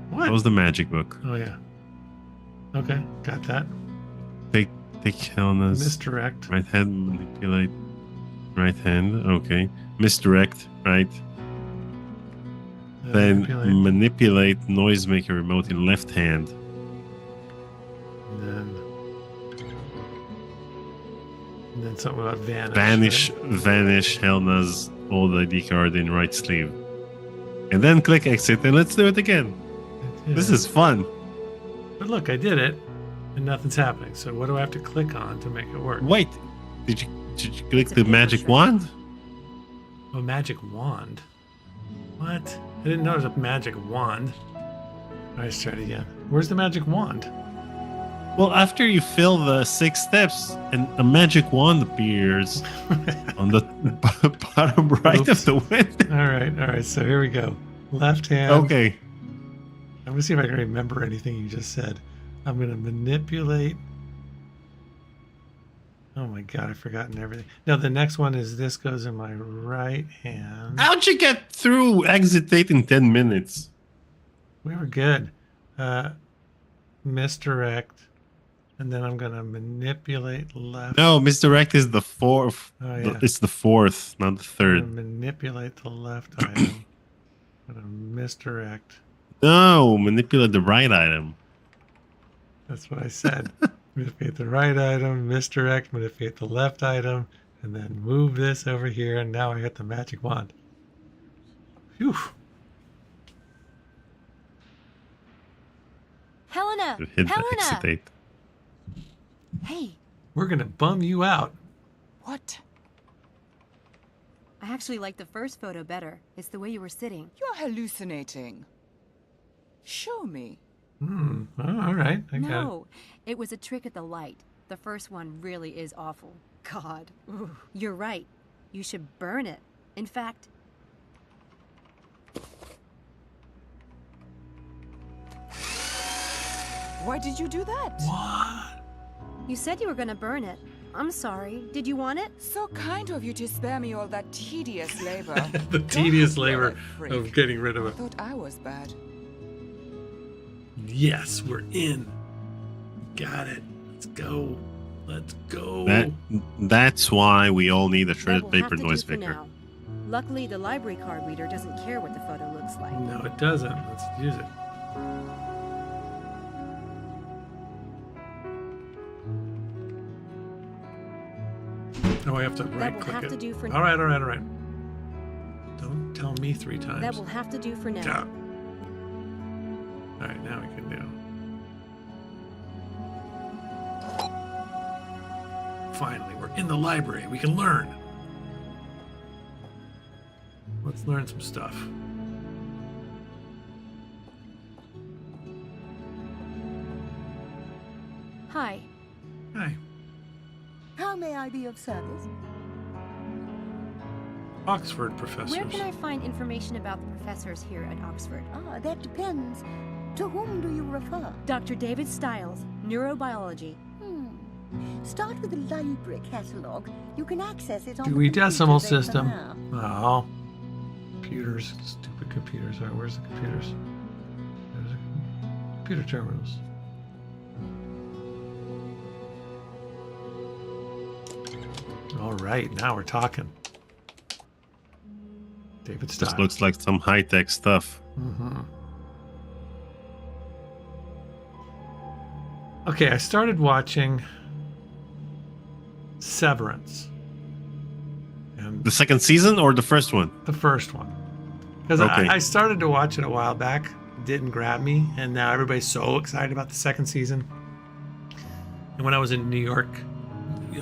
A: What?
B: That was the magic book.
A: Oh, yeah. Okay, got that.
B: Take Helena's
A: Misdirect.
B: right hand, manipulate right hand. Okay. Misdirect, right. Then manipulate noisemaker remote in left hand.
A: And then something about vanish.
B: Vanish Helena's old ID card in right sleeve. And then click exit and let's do it again. This is fun.
A: But look, I did it and nothing's happening. So what do I have to click on to make it work?
B: Wait, did you click the magic wand?
A: Oh, magic wand. What? I didn't know there was a magic wand. All right, let's try it again. Where's the magic wand?
B: Well, after you fill the 6 steps, and a magic wand appears on the bottom right of the window.
A: All right. So here we go. Left hand.
B: Okay.
A: I'm gonna see if I can remember anything you just said. I'm gonna manipulate. Oh my god, I've forgotten everything. No, the next one is this goes in my right hand.
B: How'd you get through exit 8 in 10 minutes?
A: We were good. Misdirect. And then I'm going to manipulate left.
B: No, misdirect is the 4th.
A: Oh, yeah.
B: It's the 4th, not the 3rd.
A: Manipulate the left item. I'm going to misdirect.
B: No, manipulate the right item.
A: That's what I said. Manipulate the right item, misdirect, manipulate the left item, and then move this over here, and now I got the magic wand. Phew.
C: Helena!
B: Hit the
C: Helena!
B: exit 8.
C: Hey,
A: We're going to bum you out.
F: What?
I: I actually like the first photo better. It's the way you were sitting.
F: You're hallucinating. Show me.
A: Oh, all right. I got it.
I: No, it was a trick at the light. The first one really is awful. God. Ooh. You're right. You should burn it. In fact...
F: Why did you do that?
A: What?
I: You said you were gonna burn it. I'm sorry. Did you want it?
F: So kind of you to spare me all that tedious labor.
A: The tedious labor of getting rid of
F: I
A: it.
F: thought I was bad.
A: Yes, we're in. Got it. Let's go. Let's go.
B: That's why we all need a
I: That
B: shredded
I: will
B: paper
I: have to do for
B: noisemaker.
I: now. Luckily, the library card reader doesn't care what the photo looks like.
A: No, it doesn't. Let's use it. Oh, I have to right
I: will
A: click
I: have
A: it.
I: to do for now.
A: All right. Don't tell me 3 times.
I: That will have to do for now.
A: Yeah. All right, now we can do. Finally, we're in the library. We can learn. Let's learn some stuff.
C: hi.
A: Hi.
J: How may I be of service?
A: Oxford professors.
I: Where can I find information about the professors here at Oxford?
J: Ah, that depends. To whom do you refer?
I: Dr. David Stiles, neurobiology.
J: Start with the library catalog. You can access it on
A: Dewey
J: the
A: Decimal
J: computer
A: System.
J: there.
A: Oh. Computers. Stupid computers. All right, where's the computers? There's the computer terminals. All right, now we're talking. David Stiles.
B: This looks like some high-tech stuff.
A: Mm-hmm. Okay, I started watching Severance. And
B: The second season or the first one?
A: the first one. Because
B: Okay.
A: I started to watch it a while back, didn't grab me, and now everybody's so excited about the second season. And when I was in New York,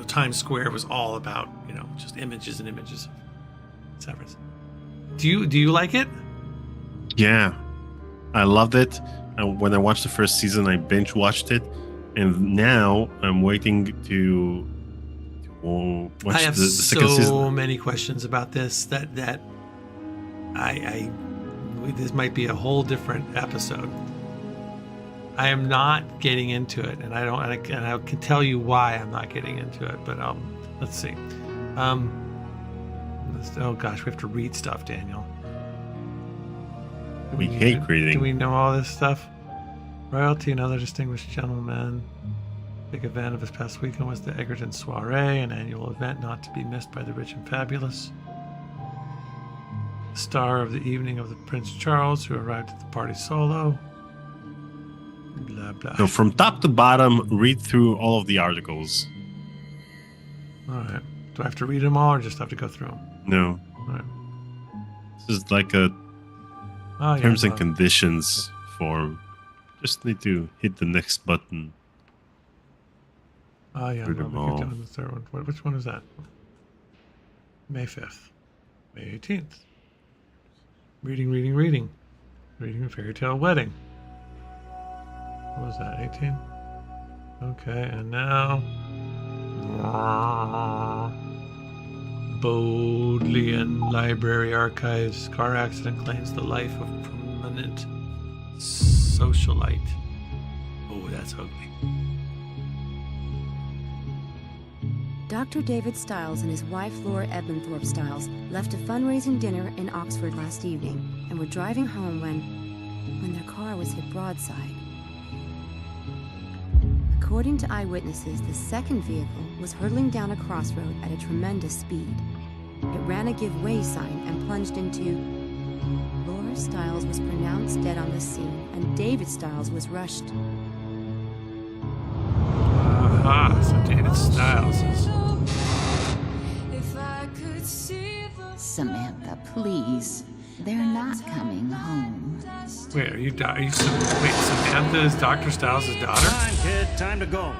A: Times Square was all about, just images and images of Severance. Do you like it?
B: Yeah, I loved it. And when I watched the first season, I binge watched it, and now I'm waiting to watch
A: I have
B: the second
A: so
B: season.
A: many questions about this that I this might be a whole different episode. I am not getting into it, and I can tell you why I'm not getting into it. But let's see. Oh gosh, we have to read stuff, Daniel.
B: We hate reading.
A: Do we know all this stuff? Royalty and other distinguished gentlemen. Big event of this past weekend was the Egerton Soiree, an annual event not to be missed by the rich and fabulous. The star of the evening of the Prince Charles, who arrived at the party solo. Blah, blah.
B: So from top to bottom, read through all of the articles.
A: All right. Do I have to read them all or just have to go through them?
B: No.
A: All right.
B: This is like a terms and conditions form. Just need to hit the next button.
A: Oh, yeah.
B: Read them all.
A: The third one. Which one is that? May 5th. May 18th. Reading. Reading a fairy tale wedding. What was that? 18? Okay, and now. Bodleian Library Archives. Car accident claims the life of prominent socialite. Oh, that's ugly.
C: Dr. David Stiles and his wife Laura Edmonthorpe Stiles left a fundraising dinner in Oxford last evening and were driving home when their car was hit broadside. According to eyewitnesses, the second vehicle was hurtling down a crossroad at a tremendous speed. It ran a give way sign and plunged into. Laura Stiles was pronounced dead on the scene, and David Stiles was rushed.
A: Aha, so David Stiles is.
K: Samantha, please. They're not coming home.
A: Wait, wait, Samantha is Dr. Stiles' daughter?
L: Come on, kid. Time to go.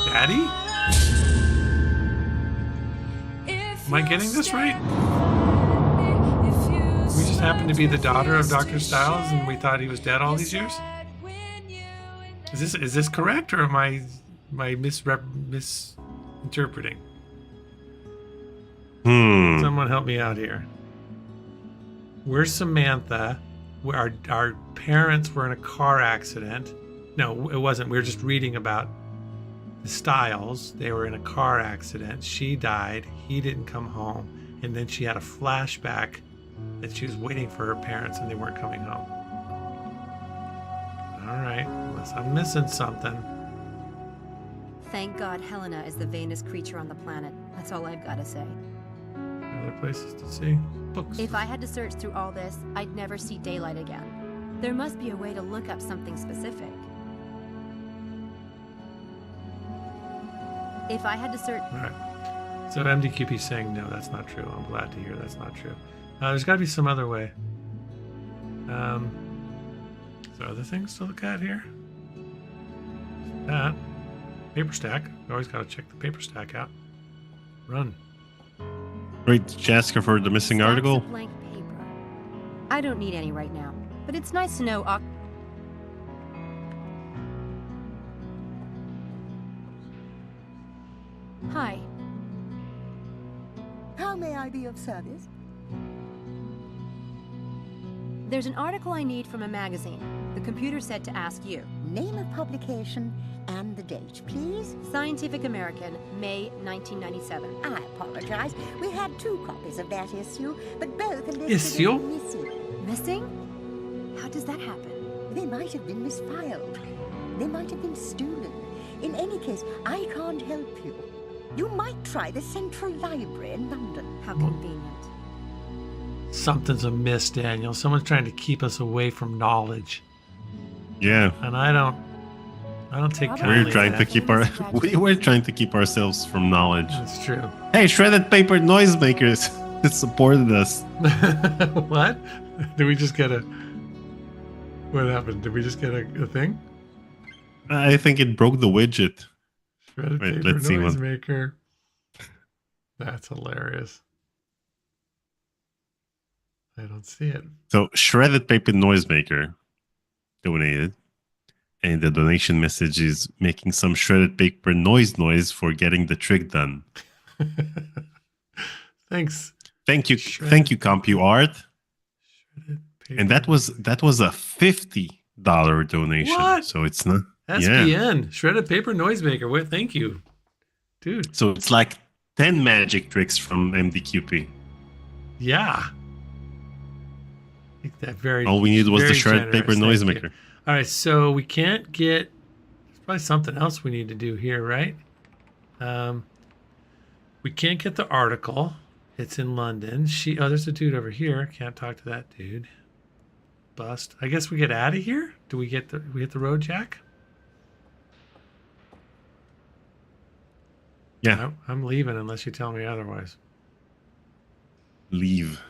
A: Daddy? Am I getting this right? We just happened to be the daughter of Dr. Stiles and we thought he was dead all these years? Is this correct or am I misinterpreting? Someone help me out here. We're Samantha. Our parents were in a car accident. No, it wasn't. We were just reading about the Stiles. They were in a car accident. She died. He didn't come home. And then she had a flashback that she was waiting for her parents and they weren't coming home. All right. Unless I'm missing something.
I: Thank God Helena is the vainest creature on the planet. That's all I've got to say.
A: Other places to see? Books.
I: If I had to search through all this, I'd never see daylight again. There must be a way to look up something specific. If I had to search...
A: All right. So MDQP saying, no, that's not true. I'm glad to hear that's not true. There's got to be some other way. So other things to look at here? That. Paper stack. You always got to check the paper stack out. Run.
B: Wait, did you ask her for the missing
I: Stacks
B: article?
I: of blank paper. I don't need any right now, but it's nice to know... Hi.
J: How may I be of service?
I: There's an article I need from a magazine. The computer said to ask you.
J: Name of publication and the date, please.
I: Scientific American, May 1997.
J: I apologize. We had 2 copies of that issue, but both are listed
A: Issue?
J: as missing.
I: Missing? How does that happen?
J: They might have been misfiled. They might have been stolen. In any case, I can't help you. You might try the Central Library in London.
I: How convenient.
A: Something's amiss, Daniel. Someone's trying to keep us away from knowledge.
B: Yeah.
A: And I don't take kindly
B: We're
A: to
B: trying
A: that.
B: to keep we're trying to keep ourselves from knowledge.
A: That's true.
B: Hey, shredded paper noisemakers supported us.
A: What? Did we just get a... What happened? Did we just get a thing?
B: I think it broke the widget.
A: Shredded
B: Wait,
A: paper
B: let's see one.
A: noisemaker. That's hilarious. I don't see it.
B: So shredded paper noisemaker donated, and the donation message is making some shredded paper noise for getting the trick done.
A: Thanks.
B: Thank you,
A: Shredded
B: thank you, CompuArt.
A: Shredded paper.
B: And that was a $50 donation.
A: What?
B: So it's not.
A: SPN, shredded paper noisemaker. What? Thank you, dude.
B: So it's like 10 magic tricks from MDQP.
A: Yeah. I think that very.
B: All we needed was the
A: very
B: shredded paper
A: generous. Thank
B: noisemaker.
A: you. All right, so we can't get. There's probably something else we need to do here, right? We can't get the article. It's in London. There's a dude over here. Can't talk to that dude. Bust. I guess we get out of here. Do we get the road, Jack?
B: Yeah.
A: I'm leaving unless you tell me otherwise.
B: Leave.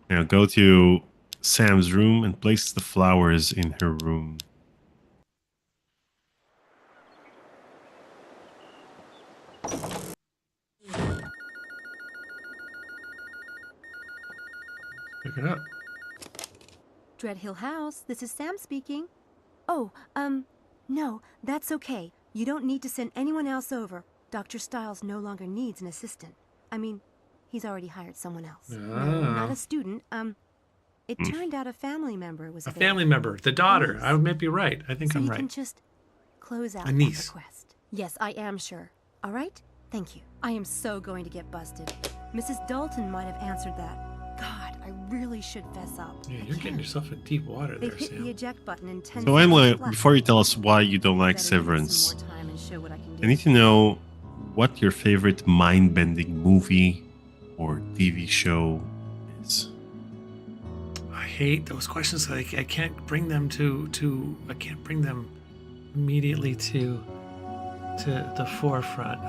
B: Now go to Sam's room and place the flowers in her room.
A: Pick it up.
I: Dreadhill House, this is Sam speaking. Oh, no, that's okay. You don't need to send anyone else over. Dr. Stiles no longer needs an assistant. I mean, he's already hired someone else. No, not a student. It turned out a family member was
A: a family member, the daughter. I may be right. I think
I: so
A: I'm
I: you
A: right.
I: can just close out
A: a niece.
I: that request. Yes, I am sure. All right? Thank you. I am so going to get busted. Mrs. Dalton might have answered that. God, I really should fess up.
A: Yeah, you're getting yourself in deep water
I: They've
A: there,
I: hit
A: Sam.
I: the eject button in 10
B: So anyway,
I: seconds flat.
B: before you tell us why you don't like
I: Better give me some
B: Severance,
I: more time and show what I can do.
B: I need to know what your favorite mind-bending movie or TV show is.
A: I hate those questions. I can't bring them I can't bring them immediately to the forefront.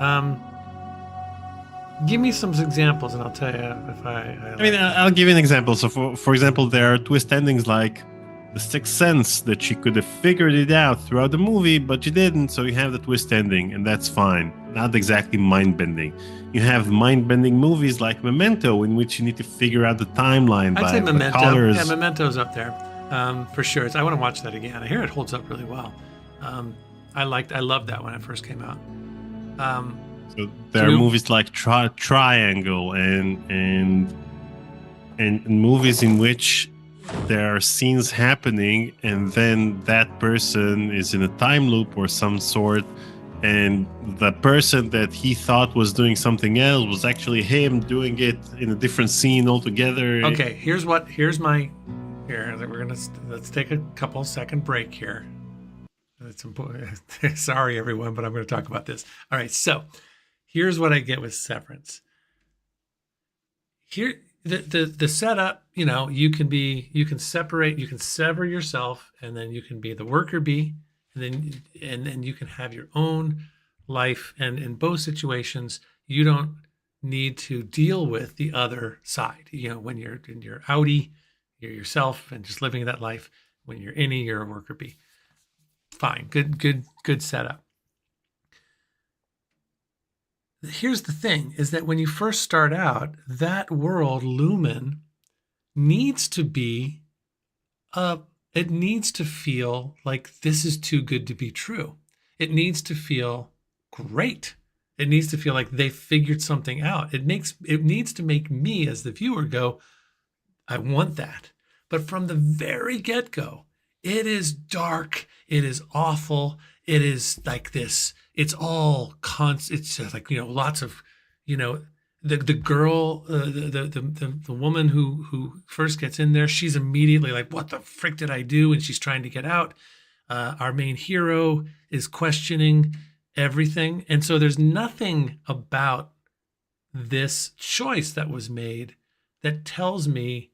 A: Give me some examples, and I'll tell you if I
B: I mean, I'll give you an example. So, for example, there are twist endings like The Sixth Sense that she could have figured it out throughout the movie, but she didn't. So you have the twist ending, and that's fine. Not exactly mind-bending. You have mind-bending movies like Memento, in which you need to figure out the timeline
A: I'd
B: by
A: say
B: the
A: Memento.
B: colors.
A: Yeah, Memento's up there for sure. I want to watch that again. I hear it holds up really well. I loved that when it first came out.
B: So there are movies like Triangle and movies in which there are scenes happening and then that person is in a time loop or some sort, and the person that he thought was doing something else was actually him doing it in a different scene altogether.
A: Okay, let's take a couple second break here. It's important. Sorry everyone, but I'm going to talk about this. All right, so here's what I get with Severance. Here, the setup, you can sever yourself, and then you can be the worker bee, and then you can have your own life. And in both situations, you don't need to deal with the other side. When you're outie, you're yourself and just living that life. When you're innie, you're a worker bee. Fine, good setup. Here's the thing, is that when you first start out, that world, Lumen, needs to be it needs to feel like this is too good to be true. It needs to feel great. It needs to feel like they figured something out. It needs to make me as the viewer go, I want that. But from the very get-go, it is dark. It is awful. It is like this. It's all it's like, lots of, the girl, the woman who first gets in there, she's immediately like, what the frick did I do? And she's trying to get out. Our main hero is questioning everything. And so there's nothing about this choice that was made that tells me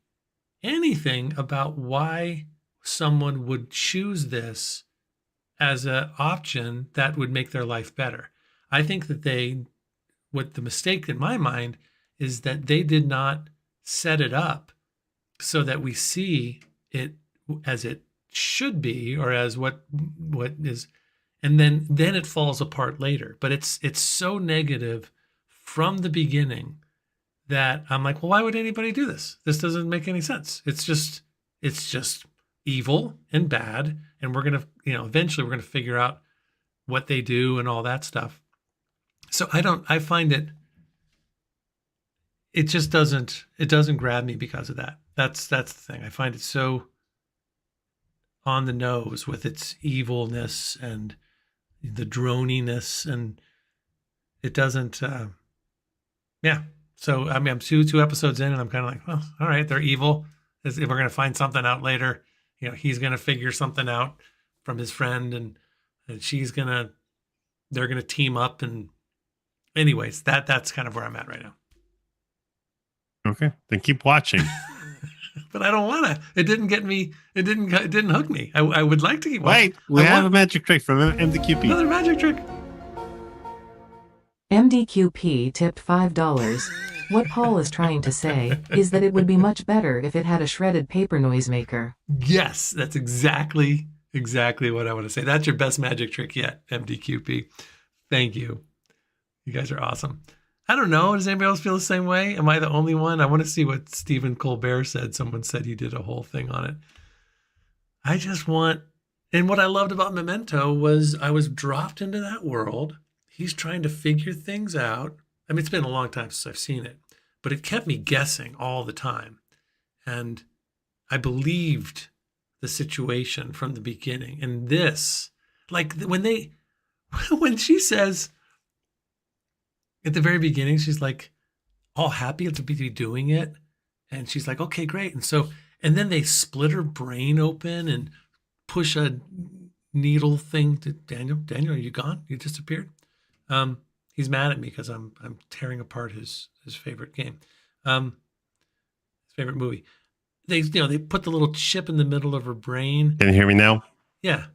A: anything about why someone would choose this as an option that would make their life better. I think that what the mistake in my mind is that they did not set it up so that we see it as it should be, or as what is, and then it falls apart later. But it's so negative from the beginning that I'm like, well, why would anybody do this? This doesn't make any sense. It's just evil and bad, and we're gonna, eventually we're gonna figure out what they do and all that stuff. So I find it just doesn't grab me because of that. That's the thing. I find it so on the nose with its evilness and the droniness, and it doesn't. Yeah. So I mean, I'm two episodes in, and I'm kind of like, well, all right, they're evil. If we're gonna find something out later, he's gonna figure something out from his friend, and they're gonna team up, and anyways, that's kind of where I'm at right now.
B: Okay, then keep watching.
A: But I don't want to. It didn't get me. It didn't hook me. I would like to keep watching.
B: Wait, we have a magic trick from MDQP.
A: Another magic trick.
H: MDQP tipped $5. What Paul is trying to say is that it would be much better if it had a shredded paper noisemaker.
A: Yes, that's exactly what I want to say. That's your best magic trick yet, MDQP. Thank you. You guys are awesome. I don't know. Does anybody else feel the same way? Am I the only one? I want to see what Stephen Colbert said. Someone said he did a whole thing on it. I just want, and what I loved about Memento was I was dropped into that world. He's trying to figure things out. I mean, it's been a long time since I've seen it, but it kept me guessing all the time. And I believed the situation from the beginning. And this, like when she says, at the very beginning, she's like all happy to be doing it. And she's like, okay, great. And then they split her brain open and push a needle thing to Daniel. Daniel, are you gone? You disappeared? He's mad at me because I'm tearing apart his favorite game. His favorite movie. They put the little chip in the middle of her brain.
B: Can you hear me now?
A: Yeah.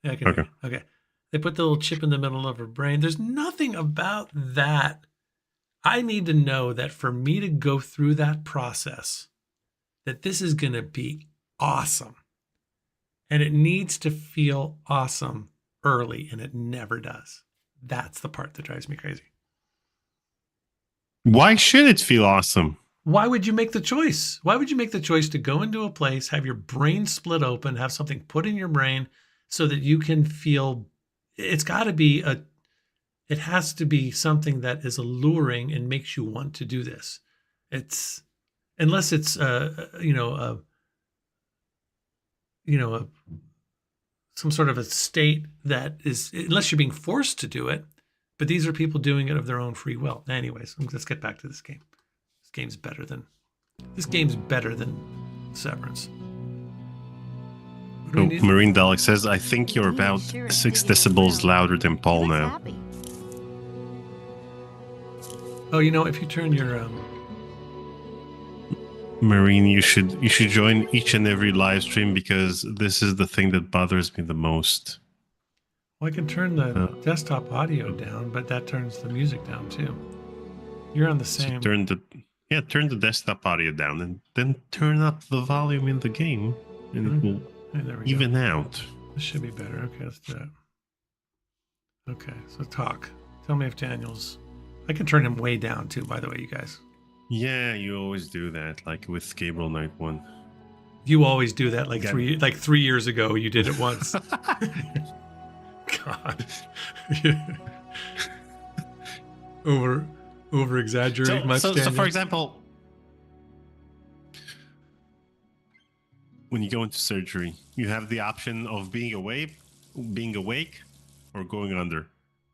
A: I can hear you. Okay. They put the little chip in the middle of her brain. There's nothing about that. I need to know that for me to go through that process, that this is going to be awesome. And it needs to feel awesome early, and it never does. That's the part that drives me crazy.
B: Why should it feel awesome?
A: Why would you make the choice? Why would you make the choice to go into a place, have your brain split open, have something put in your brain so that you can feel? It's got to be it has to be something that is alluring and makes you want to do this. Unless it's some sort of a state that is, unless you're being forced to do it, but these are people doing it of their own free will. Anyways, let's get back to this game. This game's better than Severance.
B: Oh, Marine Dalek says, I think you're about 6 decibels louder than Paul now.
A: Oh, if you turn your
B: Marine, you should join each and every live stream, because this is the thing that bothers me the most.
A: Well, I can turn the desktop audio down, but that turns the music down too. You're on the same.
B: So turn the desktop audio down, and then turn up the volume in the game, and it will even out.
A: This should be better. Okay, let's do that. Okay, so talk. Tell me if Daniel's. I can turn him way down too, by the way, you guys.
B: Yeah, you always do that, like with Gabriel Knight 1.
A: You always do that, like 3 years ago. You did it once. God. Over exaggerate much.
B: So for example, when you go into surgery, you have the option of being awake, or going under.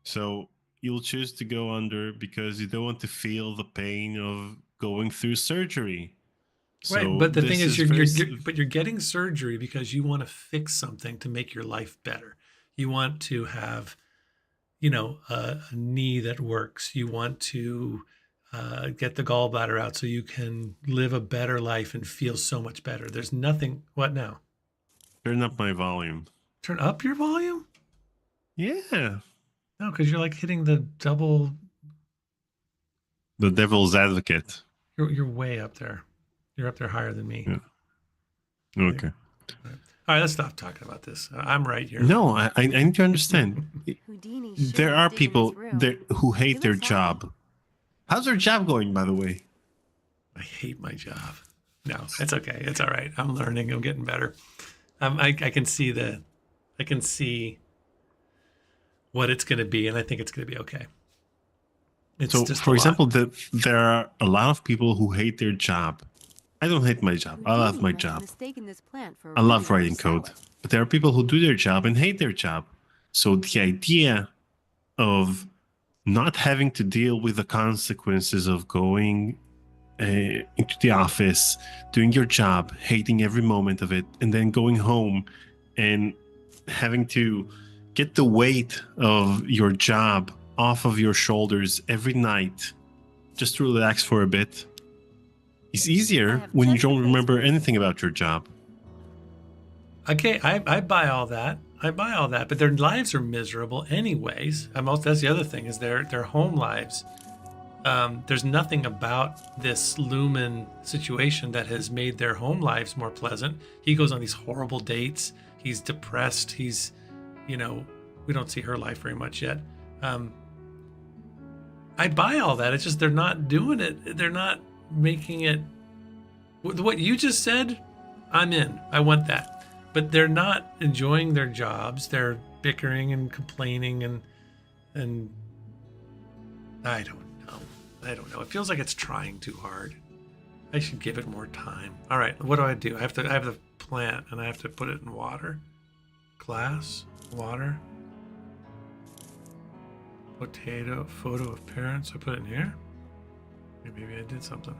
B: So you'll choose to go under because you don't want to feel the pain of going through surgery.
A: Right,
B: So
A: but the thing is, you're getting surgery because you want to fix something to make your life better. You want to have, a knee that works. You want to get the gallbladder out so you can live a better life and feel so much better. There's nothing. What now?
B: Turn up my volume.
A: Turn up your volume?
B: Yeah.
A: No, because you're like hitting the double.
B: The devil's advocate.
A: You're way up there. You're up there higher than me.
B: Yeah. Okay.
A: All right, let's stop talking about this. I'm right here.
B: No, I need to understand. There are people there who hate their job. How's their job going, by the way?
A: I hate my job. No, it's okay. It's all right. I'm learning. I'm getting better. I can see what it's going to be, and I think it's going to be okay. It's
B: so,
A: just
B: for example, there are a lot of people who hate their job, I don't hate my job. I love my
I: Houdini must have
B: job.
I: mistaken this plant for a
B: I love
I: really
B: writing
I: large
B: code.
I: salad.
B: But there are people who do their job and hate their job. So the idea of not having to deal with the consequences of going into the office, doing your job, hating every moment of it, and then going home and having to get the weight of your job off of your shoulders every night just to relax for a bit is easier when you don't remember anything about your job.
A: Okay, I buy all that. I buy all that, but their lives are miserable anyways. That's the other thing is their home lives. There's nothing about this Lumen situation that has made their home lives more pleasant. He goes on these horrible dates. He's depressed. He's, we don't see her life very much yet. I buy all that. It's just they're not doing it. They're not making it. What you just said, I'm in. I want that. But they're not enjoying their jobs. They're bickering and complaining and I don't know. It feels like it's trying too hard. I should give it more time. All right, what do? I have the plant and I have to put it in water. Glass, water. Potato, photo of parents. I put it in here. Maybe I did something.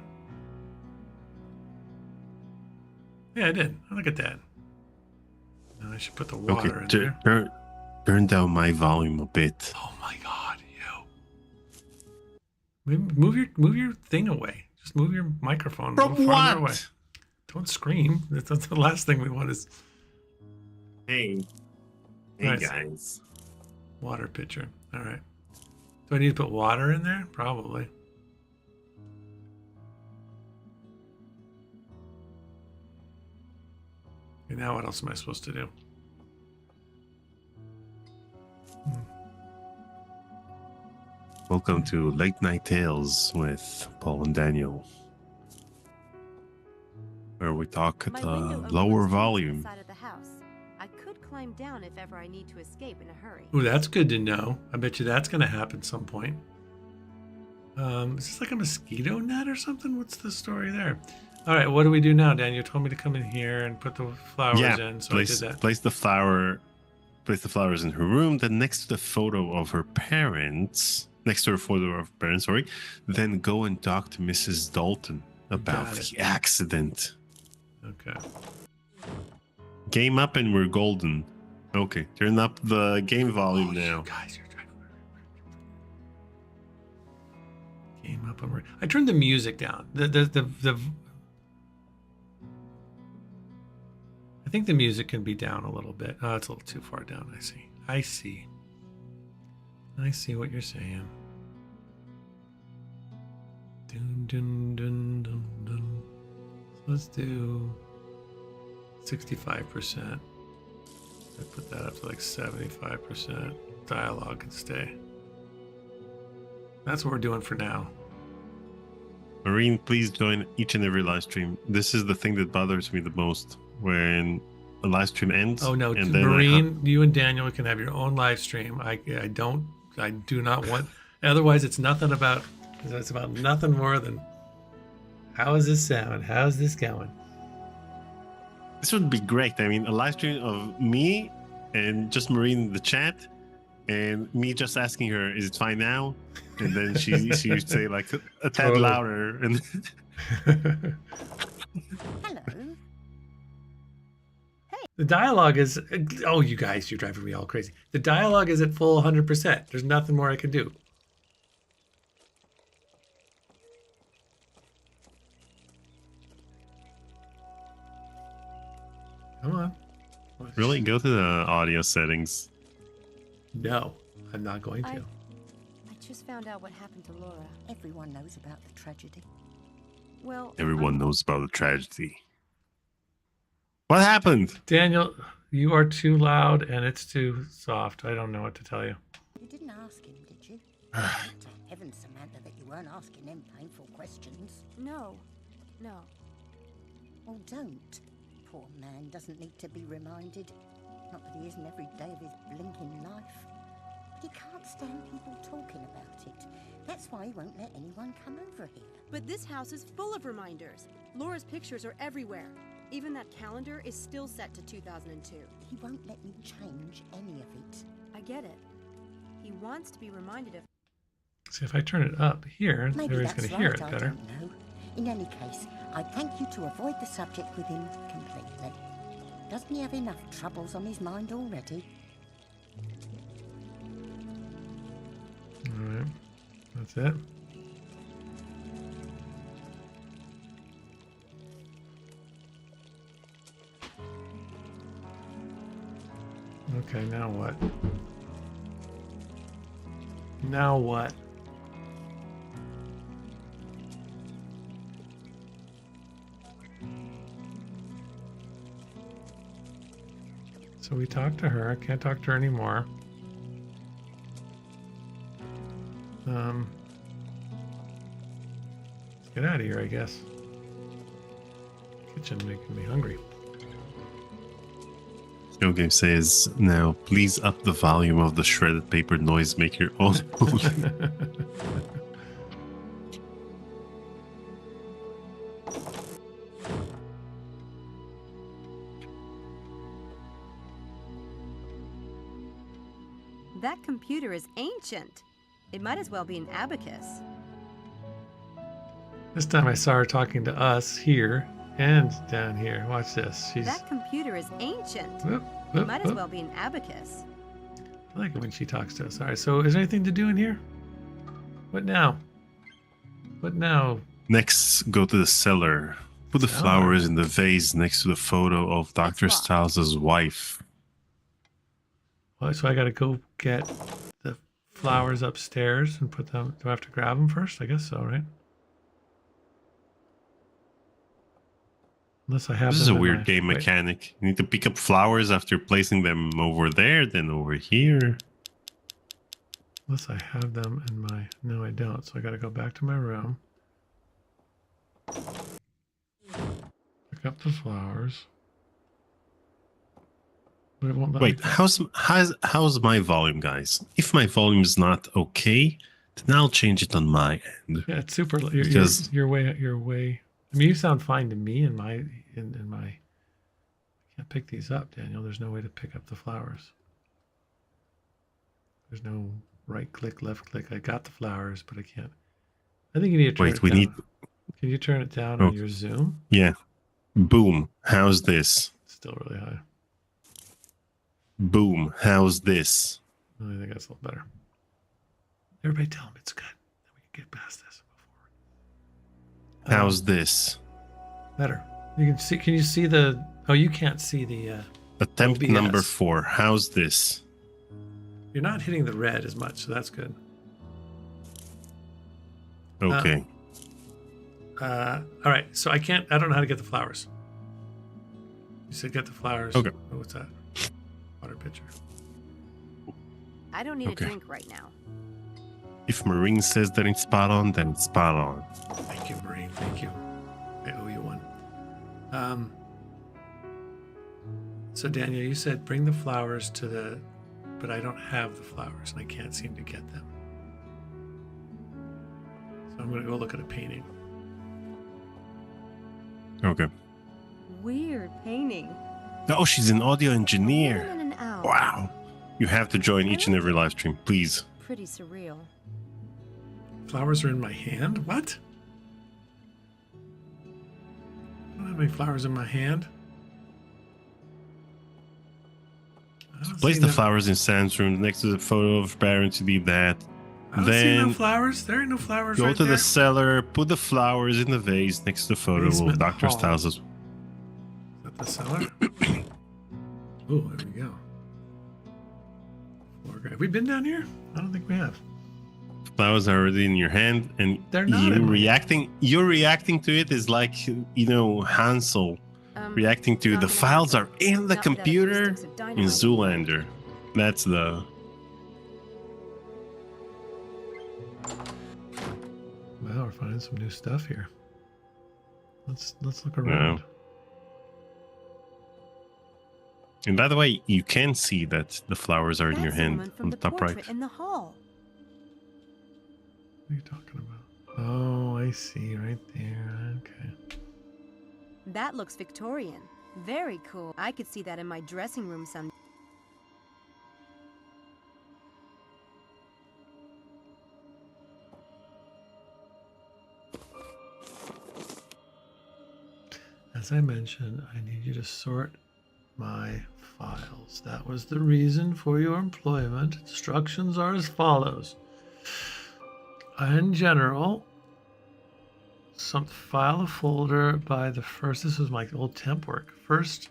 A: Yeah, I did. Look at that. Now I should put the water in there.
B: Turn down my volume a bit.
A: Oh my God, move your thing away. Just move your microphone.
B: From what?
A: Away. Don't scream. That's the last thing we want is.
B: Hey
A: right.
B: Guys.
A: Water pitcher. All right. Do I need to put water in there? Probably. Okay, now what else am I supposed to do?
B: Welcome to Late Night Tales with Paul and Daniel, where we talk at a lower volume.
I: Side of the house. I could climb down if ever I need to escape in a hurry.
A: Ooh, that's good to know. I bet you that's going to happen some point. Is this like a mosquito net or something? What's the story there? All right, what do we do now, Dan? You told me to come in here and put the flowers in, so I did that.
B: Place the flowers in her room, then next to the photo of her parents, then go and talk to Mrs. Dalton about the accident.
A: Okay.
B: Game up and we're golden. Okay, turn up the game volume now.
A: You guys, you're trying to game up and I turned the music down. I think the music can be down a little bit. Oh, it's a little too far down. I see what you're saying. Dun, dun, dun, dun, dun. So let's do 65%. I put that up to like 75%. Dialogue can stay. That's what we're doing for now.
B: Marine, please join each and every live stream. This is the thing that bothers me the most. When a live stream ends.
A: Oh no, Marine, you and Daniel can have your own live stream. I do not want. Otherwise, it's about nothing more than how is this sound? How's this going?
B: This would be great. I mean, a live stream of me and just Marine in the chat, and me just asking her, "Is it fine now?" And then she would say like a tad louder. And
J: Hello.
A: The dialogue is, oh, you guys, you're driving me all crazy. The dialogue is at full 100%. There's nothing more I can do. Come on.
B: Really? Go to the audio settings.
A: No, I'm not going to.
I: I just found out what happened to Laura.
J: Everyone knows about the tragedy.
I: Well,
B: Everyone knows about the tragedy. What happened?
A: Daniel, you are too loud and it's too soft. I don't know what to tell you.
J: You didn't ask him, did you? Thank heaven, Samantha, that you weren't asking him painful questions.
I: No.
J: Well, don't. Poor man doesn't need to be reminded. Not that he isn't every day of his blinking life. But he can't stand people talking about it. That's why he won't let anyone come over here.
I: But this house is full of reminders. Laura's pictures are everywhere. Even that calendar is still set to 2002.
J: He won't let me change any of it.
I: I get it. He wants to be reminded of...
A: See, if I turn it up here,
J: Maybe
A: everybody's
J: that's
A: going to hear
J: right,
A: it
J: I
A: better.
J: don't know. In any case, I thank you to avoid the subject with him completely. Doesn't he have enough troubles on his mind already?
A: All right. That's it. Okay, now what? Now what? So we talked to her. I can't talk to her anymore. Let's get out of here, I guess. Kitchen making me hungry.
B: Snow Game says, now please up the volume of the shredded paper noisemaker. Oh,
I: That computer is ancient. It might as well be an abacus.
A: This time I saw her talking to us here and down here. Watch this. She's.
I: That computer is ancient.
A: Whoop,
I: It
A: whoop,
I: might as
A: whoop.
I: well be an abacus.
A: I like it when she talks to us. All right, so is there anything to do in here? What now? What now?
B: next, go to the cellar. Put the
A: Cellar?
B: flowers in the vase next to the photo of Dr.
I: That's locked.
B: Stiles' wife.
A: Well, so I got to go get the flowers upstairs and put them. Do I have to grab them first? I guess so, right? Unless I have
B: This
A: them
B: is a
A: in
B: weird
A: my-
B: game
A: wait.
B: mechanic. You need to pick up flowers after placing them over there, then over here.
A: Unless I have them in my... No, I don't. So I got to go back to my room. Pick up the flowers. But it won't let me
B: Wait, how's my volume, guys? If my volume is not okay, then I'll change it on my end.
A: Yeah, it's super. You're,
B: Because-
A: you're way. I mean, you sound fine to me in my. I can't pick these up, Daniel. There's no way to pick up the flowers. There's no right click, left click. I got the flowers, but I can't. I think you need to turn
B: Wait,
A: it
B: we
A: down.
B: need.
A: Can you turn it down
B: Oh.
A: on your Zoom?
B: Yeah. Boom. How's this?
A: It's still really high.
B: Boom. How's this?
A: I think that's a little better. Everybody tell them it's good. Then we can get past this before.
B: How's this?
A: Better. You can see. Can you see the? Oh, you can't see the.
B: Attempt
A: OBS.
B: number 4. How's this?
A: You're not hitting the red as much, so that's good.
B: Okay.
A: All right. So I don't know how to get the flowers. You said get the flowers.
B: Okay.
A: Oh, what's that? Water pitcher.
I: I don't need
B: Okay.
I: a drink right now.
B: If Marine says that it's spot on, then it's spot on.
A: Thank you, Marine. Thank you. I owe you one. So Daniel, you said bring the flowers to the, but I don't have the flowers and I can't seem to get them. So I'm going to go look at a painting.
B: Okay.
I: Weird painting.
B: Oh, she's an audio
I: More
B: engineer.
I: than an owl.
B: Wow. You have to join each and every live stream, please.
I: Pretty surreal.
A: Flowers are in my hand? What? I don't have any flowers in my hand. I don't
B: Place
A: see
B: the
A: no-
B: flowers in Sam's room next to the photo of Baron to leave that.
A: I don't see no
B: Then
A: flowers. There ain't no flowers
B: go
A: right
B: to
A: there.
B: the cellar, put the flowers in the vase next to the photo
A: Basement
B: of Dr.
A: hall.
B: Stiles.
A: Is that the cellar? Oh, there we go. Floor gra- Have we been down here? I don't think we have.
B: Flowers are already in your hand, and
A: They're not in my-
B: You're reacting to it is like, Hansel reacting to
I: not
B: the
I: gonna
B: files
I: happen.
B: are in the
I: Not without a few
B: computer
I: sticks of
B: in
I: dynamite.
B: Zoolander. That's the.
A: Wow, we're finding some new stuff here. Let's look around.
B: And by the way, you can see that the flowers are in your
I: That's the woman
B: hand
I: from
B: on the top
I: portrait
B: right.
I: in the hall.
A: What are you talking about? Oh, I see, right there. Okay.
I: That looks Victorian. Very cool. I could see that in my dressing room someday.
A: As I mentioned, I need you to sort my files. That was the reason for your employment. Instructions are as follows. In general, file a folder by the first, this was my old temp work, first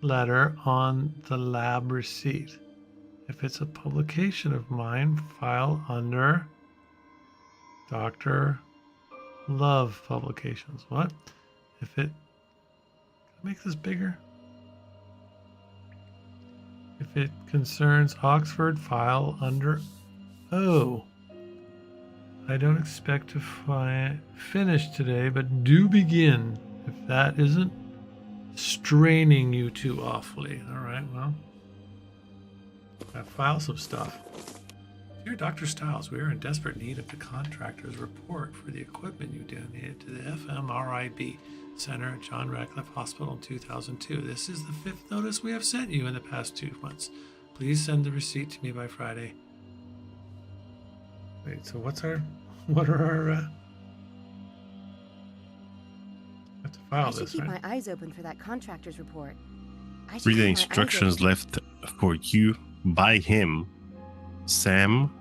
A: letter on the lab receipt. If it's a publication of mine, file under Dr. Love Publications. What? If it, can I make this bigger? If it concerns Oxford, file under O. I don't expect to finish today, but do begin if that isn't straining you too awfully. All right, well, I file some stuff. Dear Dr. Stiles, we are in desperate need of the contractor's report for the equipment you donated to the FMRIB Center at John Radcliffe Hospital in 2002. This is the 5th notice we have sent you in the past 2 months. Please send the receipt to me by Friday. Wait, so what are our, I have to file
I: I should
A: this,
I: keep
A: right?
I: my eyes open for that contractor's report. I should
B: Read the
I: keep my eyes
B: instructions
I: open.
B: left for you by him. Sam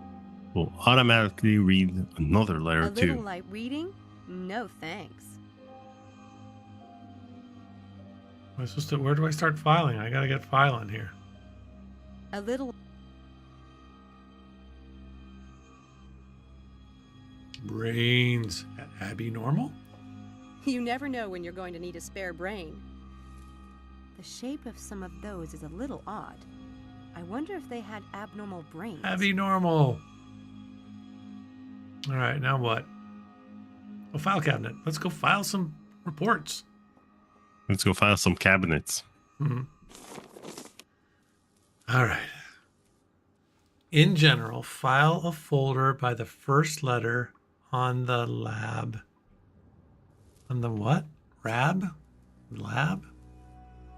B: will automatically read another letter
I: A little
B: too.
I: light reading? No thanks.
A: Am I supposed to, where do I start filing? I gotta get filing here.
I: A little...
A: Brains. Abby normal?
I: You never know when you're going to need a spare brain. The shape of some of those is a little odd. I wonder if they had abnormal brains.
A: Abby normal. All right, now what? Oh, file cabinet. Let's go file some reports.
B: Let's go file some cabinets.
A: Mm-hmm. All right. In general, file a folder by the first letter on the lab. On the what? Rab? Lab?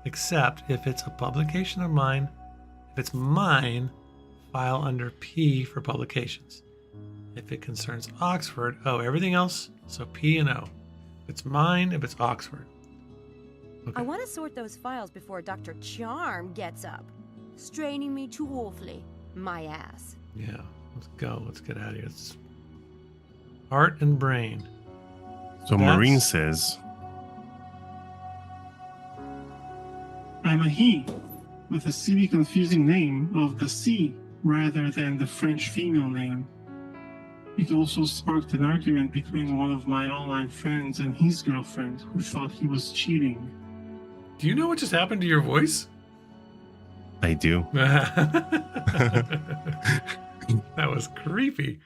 A: Except if it's a publication of mine. If it's mine, file under P for publications. If it concerns Oxford, O. Everything else, so P and O. If it's mine, if it's Oxford. Okay.
I: I want to sort those files before Dr. Charm gets up. Straining me too awfully. My ass.
A: Yeah, let's go. Let's get out of here. It's heart and brain.
B: So Maureen says,
L: I'm a he, with a silly confusing name of the C rather than the French female name. It also sparked an argument between one of my online friends and his girlfriend, who thought he was cheating.
A: Do you know what just happened to your voice?
B: I do.
A: That was creepy.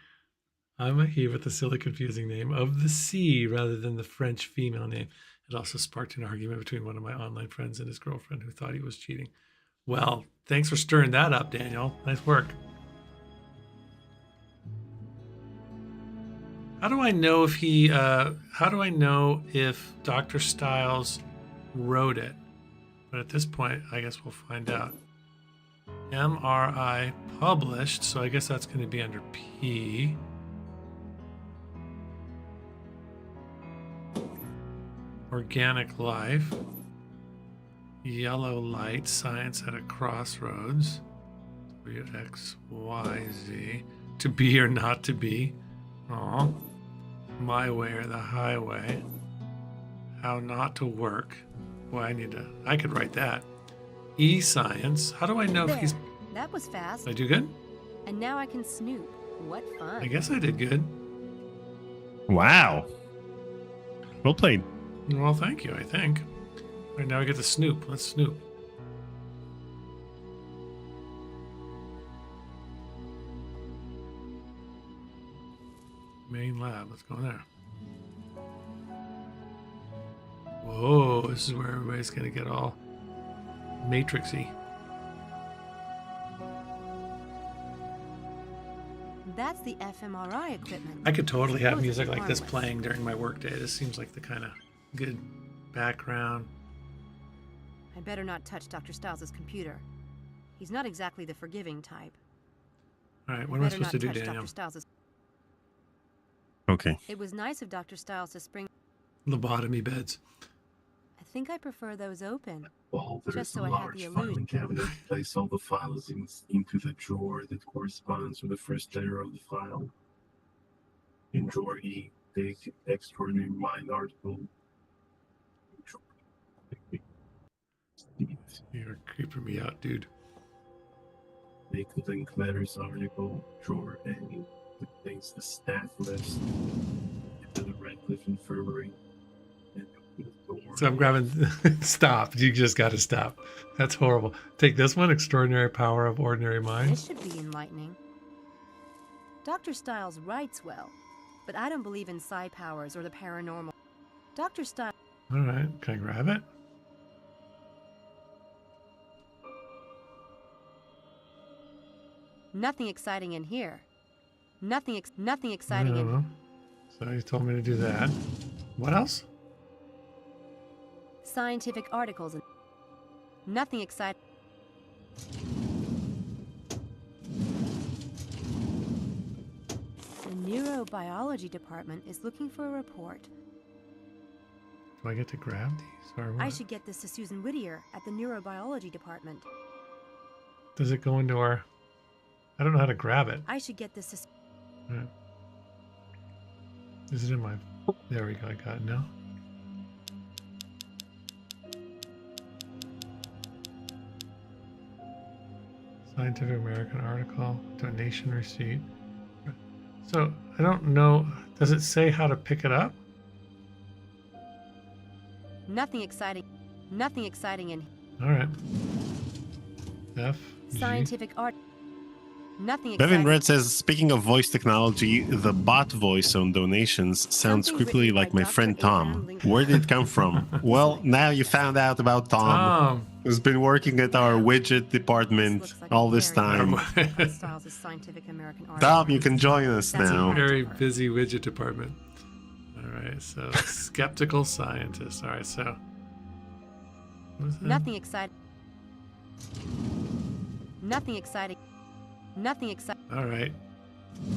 A: I'm a he with a silly confusing name of the C rather than the French female name. It also sparked an argument between one of my online friends and his girlfriend who thought he was cheating. Well, thanks for stirring that up, Daniel. Nice work. How do I know if if Dr. Stiles wrote it? But at this point, I guess we'll find out. MRI published, so I guess that's going to be under P. Organic life. Yellow light, science at a crossroads. WXYZ. To be or not to be. Aw. My way or the highway. How not to work. Well, I could write that. E-science. How do I know if he's...
I: That was fast.
A: Did I do good?
I: And now I can snoop. What fun.
A: I guess I did good.
B: wow. Well played.
A: Well, thank you, I think. All right, now we get to snoop. Let's snoop. Main lab. Let's go in there. Whoa, this is where everybody's going to get all matrixy.
I: That's the fMRI equipment.
A: I could totally have
I: Supposedly
A: music like this
I: harmless.
A: playing during my workday. This seems like the kind of good background.
I: I better not touch Dr. Stiles' computer. He's not exactly the forgiving type.
A: All right, what am I supposed to do, Daniel?
B: Okay.
I: It was nice of Dr. Stiles to spring.
A: Lobotomy beds.
I: I think I prefer those open.
L: Well, there's
I: Just so
L: a
I: I have
L: large
I: the
L: filing
I: illusion.
L: cabinet. Place all the files into the drawer that corresponds with the first letter of the file. In drawer E, take extraordinary mind article.
A: You're creeping me out, dude.
L: Take the link letters article. Drawer A contains the staff list into the Radcliffe Infirmary. And open the door.
A: So I'm grabbing. Stop. You just got to stop. That's horrible. Take this one. Extraordinary power of ordinary mind.
I: This should be enlightening. Dr. Stiles writes well, but I don't believe in psi powers or the paranormal. Dr. Stiles.
A: All right. Can I grab it?
I: Nothing exciting in here. Nothing
A: I
I: exciting
A: don't
I: in.
A: know. So you told me to do that. What else?
I: Scientific articles and. Nothing exciting. The neurobiology department is looking for a report.
A: Do I get to grab these or what?
I: I should get this to Susan Whittier at the neurobiology department.
A: Does it go into our? I don't know how to grab it.
I: I should get this to.
A: All right. Is it in my? There we go. I got it now. Scientific American article, donation receipt. So I don't know. Does it say how to pick it up?
I: Nothing exciting. Nothing exciting in.
A: All right. F. G.
I: Scientific art. Nothing
B: Bevan
I: exciting.
B: Red says, speaking of voice technology, the bot voice on donations sounds
I: Something
B: creepily
I: written by
B: like my
I: Dr.
B: friend Tom.
I: Abraham Lincoln.
B: Where did it come from? Well, now you found out about Tom, who's been working at our widget department
I: Looks like
B: all
I: a
B: this
I: very
B: time.
I: Dr. Stiles' Scientific American article.
B: Tom, you can join us
I: That's
B: now.
I: a
A: Very busy widget department. All right. So skeptical scientist. All right. So. What is that?
I: Nothing exciting. Nothing exciting. Nothing exciting.
A: All right.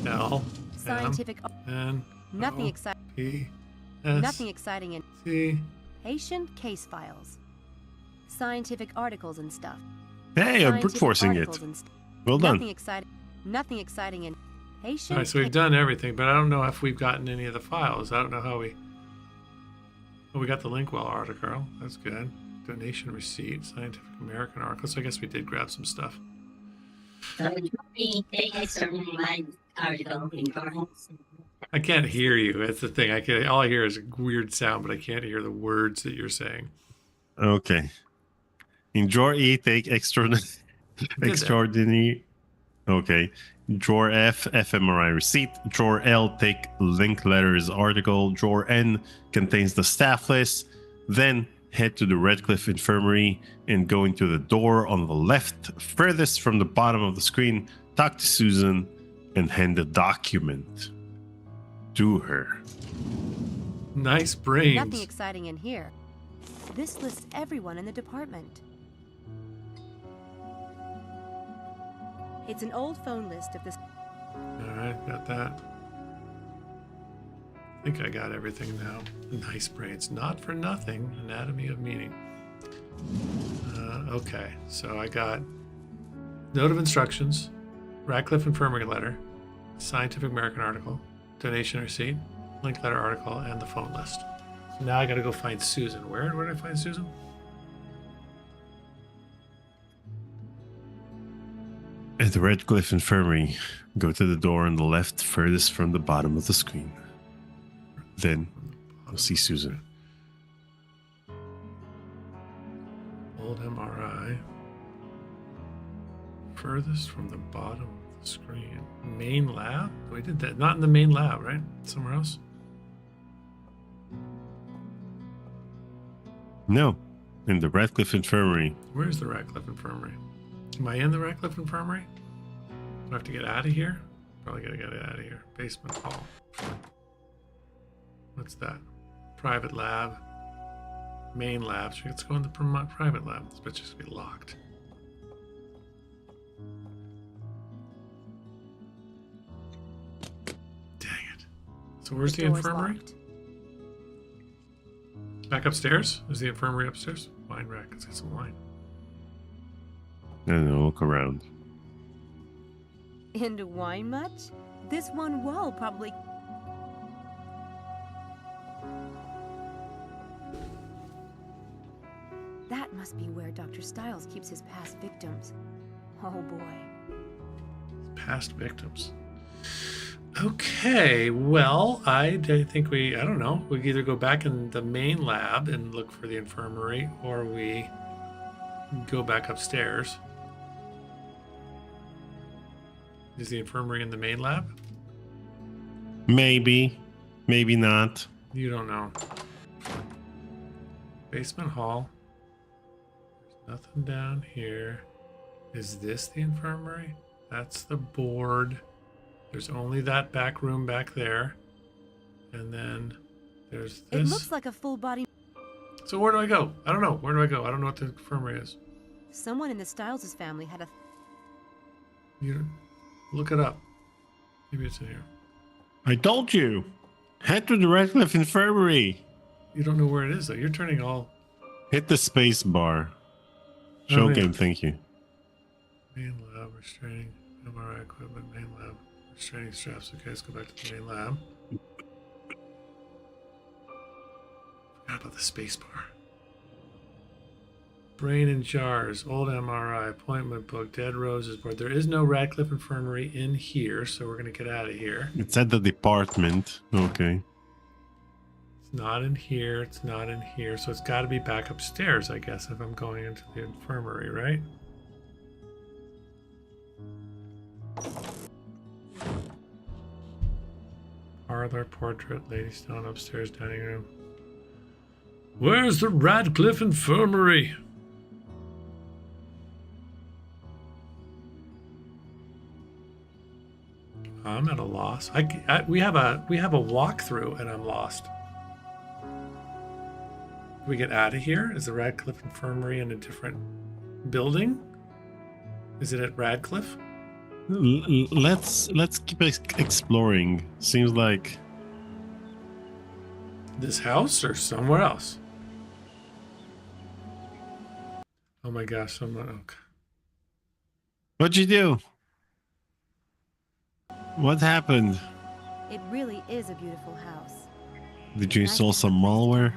A: L.
I: Scientific.
A: N.
I: Nothing
A: O,
I: exciting.
A: P. S.
I: Nothing exciting in.
A: C.
I: Patient case files. Scientific articles and stuff.
B: Hey, I'm brute
I: Scientific
B: forcing it.
I: articles and
B: Well
I: Nothing
B: done.
I: exciting. Nothing exciting in. Patient.
A: All right. So we've done everything, but I don't know if we've gotten any of the files. I don't know how we. Oh, we got the Linkwell article. That's good. Donation receipt, Scientific American article. So I guess we did grab some stuff. I can't hear you. That's the thing. All I hear is a weird sound, but I can't hear the words that you're saying.
B: Okay. In drawer E, take extraordinary. Okay. Drawer F, fMRI receipt. Drawer L, take link letters article. Drawer N contains the staff list. Then head to the Radcliffe Infirmary and go into the door on the left, furthest from the bottom of the screen. Talk to Susan and hand the document to her.
A: Nice brains.
I: Nothing exciting in here. This lists everyone in the department. It's an old phone list of this.
A: All right, got that. I think I got everything now. Nice brains. Not for nothing. Anatomy of meaning. Okay, so I got note of instructions, Radcliffe Infirmary letter, Scientific American article, donation receipt, link letter article, and the phone list. So now I got to go find Susan. Where did I find Susan?
B: At the Radcliffe Infirmary, go to the door on the left, furthest from the bottom of the screen. Then you'll see Susan.
A: Old MRI. Furthest from the bottom of the screen. Main lab? We did that. Not in the main lab, right? Somewhere else?
B: No, in the Radcliffe Infirmary.
A: Where's the Radcliffe Infirmary? Am I in the Radcliffe Infirmary? Do I have to get out of here? Probably gotta get out of here. Basement hall. What's that? Private lab. main lab. So let's go in the private lab. This bitch is gonna be locked. Dang it. So where's the infirmary?
I: Locked.
A: Back upstairs? Is the infirmary upstairs? Wine rack. Let's get some wine.
B: I don't know, look around.
I: Into wine much? This one wall probably... That must be where Dr. Stiles keeps his past victims. Oh boy.
A: Past victims. Okay, well, I think I don't know. We either go back in the main lab and look for the infirmary, or we go back upstairs. Is the infirmary in the main lab?
B: Maybe. Maybe not.
A: You don't know. Basement hall. There's nothing down here. Is this the infirmary? That's the board. There's only that back room back there. And then there's this.
I: It looks like a full body...
A: So where do I go? I don't know. Where do I go? I don't know what the infirmary is.
I: Someone in the Stiles' family had a...
A: You look it up. Maybe it's in here.
B: I told you. Head to the Radcliffe Infirmary.
A: You don't know where it is, though. You're turning all...
B: Hit the space bar. Show game, thank you.
A: Main lab, restraining, MRI equipment, main lab, restraining straps. Okay, let's go back to the main lab. Forgot about the space bar. Brain in jars, old MRI, appointment book, dead roses board. There is no Radcliffe Infirmary in here, so we're going to get out of here.
B: It's at the department. Okay.
A: It's not in here. It's not in here. So it's got to be back upstairs, I guess, if I'm going into the infirmary, right? Parlor, portrait, Lady Stone, upstairs, dining room. Where's the Radcliffe Infirmary? I'm at a loss. We have a walkthrough and I'm lost. Do we get out of here? Is the Radcliffe Infirmary in a different building? Is it at Radcliffe?
B: Let's keep exploring. Seems like
A: this house or somewhere else. Oh my gosh! Okay.
B: What'd you do? What happened?
I: It really is a beautiful house.
B: Did you install some malware?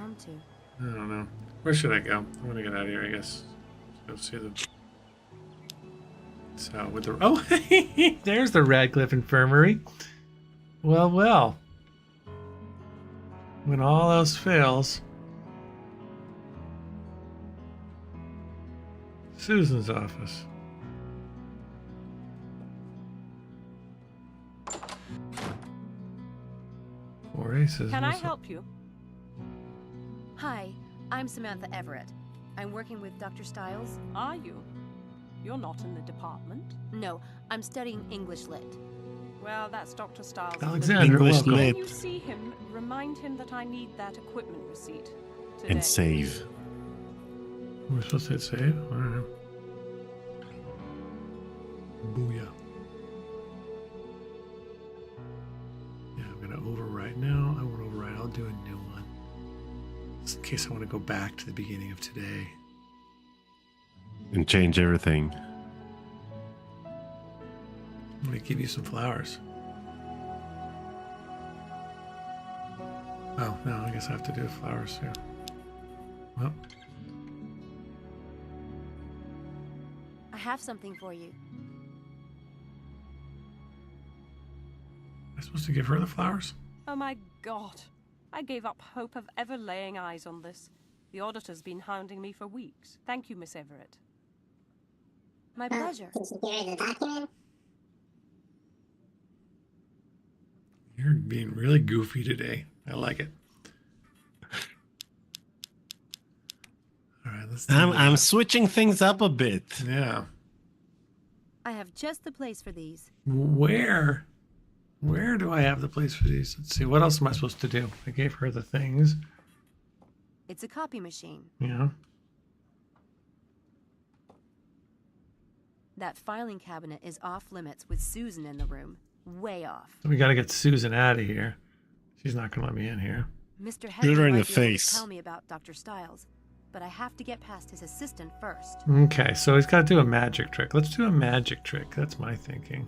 A: I don't know. Where should I go? I want to get out of here, I guess. Let's go see the... So with the... Oh, there's the Radcliffe Infirmary. Well, well. When all else fails... Susan's office. Four aces.
M: Can I help you?
I: Hi, I'm Samantha Everett. I'm working with Dr. Stiles.
M: Are you? You're not in the department.
I: No, I'm studying English Lit.
M: Well, that's Dr. Stiles.
A: Alexander, welcome.
M: When you see him, remind him that I need that equipment receipt today.
B: And save.
A: We're supposed to hit save? I don't know. Booyah. Yeah, I'm going to overwrite now. I won't overwrite. I'll do a new one. Just in case I want to go back to the beginning of today.
B: And change everything.
A: Let me give you some flowers. Oh, no, I guess I have to do flowers too. Well.
I: I have something for you.
A: Am I supposed to give her the flowers?
M: Oh my God. I gave up hope of ever laying eyes on this. The auditor's been hounding me for weeks. Thank you, Miss Everett.
I: My pleasure.
A: You're being really goofy today. I like it. All right, let's.
B: I'm switching things up a bit.
A: Yeah.
I: I have just the place for these.
A: Where do I have the place for these? Let's see. What else am I supposed to do? I gave her the things.
I: It's a copy machine.
A: Yeah.
I: That filing cabinet is off limits with Susan in the room. Way off.
A: We got to get Susan out of here. She's not going to let me in here.
I: Mr.
B: Shoot
I: Headley
B: her in
I: might
B: the
I: be able to
B: face.
I: tell me about Dr. Stiles, but I have to get past his assistant first.
A: Okay, so he's got to do a magic trick. Let's do a magic trick. That's my thinking.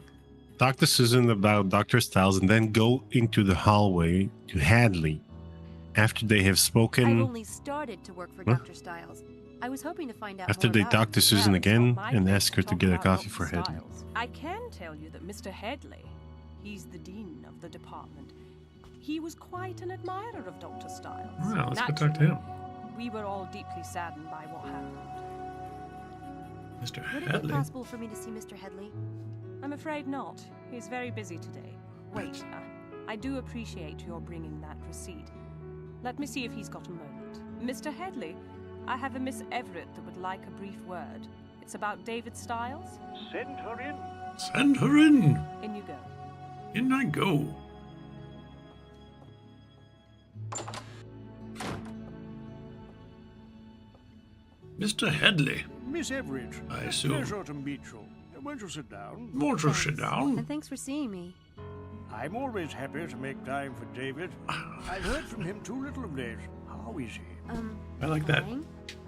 B: Talk to Susan about Dr. Stiles and then go into the hallway to Hadley. After they have
I: I've
B: spoken,
I: only started to work for Dr. Stiles. I was hoping to find out
B: after
I: more
B: they
I: about
B: talk
I: him.
B: to Susan
M: Well, it's
B: again
M: not my
B: and
M: place
B: ask her to
M: talk
B: get a
M: about
B: coffee
M: Dr.
B: for Hadley.
M: Stiles. I can tell you that Mr. Headley, he's the dean of the department. He was quite an admirer of Dr. Stiles.
A: Well, let's go talk to him.
M: We were all deeply saddened by what happened.
A: Mr.
I: Would it be
A: Hadley.
I: possible for me to see Mr. Headley?
M: I'm afraid not. He's very busy today. Wait, I do appreciate your bringing that receipt. Let me see if he's got a moment. Mr. Headley, I have a Miss Everett that would like a brief word. It's about David Stiles.
N: Send her in.
A: Send her in.
M: In you go.
A: In I go. Mr. Headley.
N: Miss Everett.
A: I
N: a
A: assume.
N: Pleasure to meet you. Won't you sit down?
A: Won't you sit down?
I: And thanks for seeing me.
N: I'm always happy to make time for David. I've heard from him too little of late. How is he?
A: I like that.
I: fine.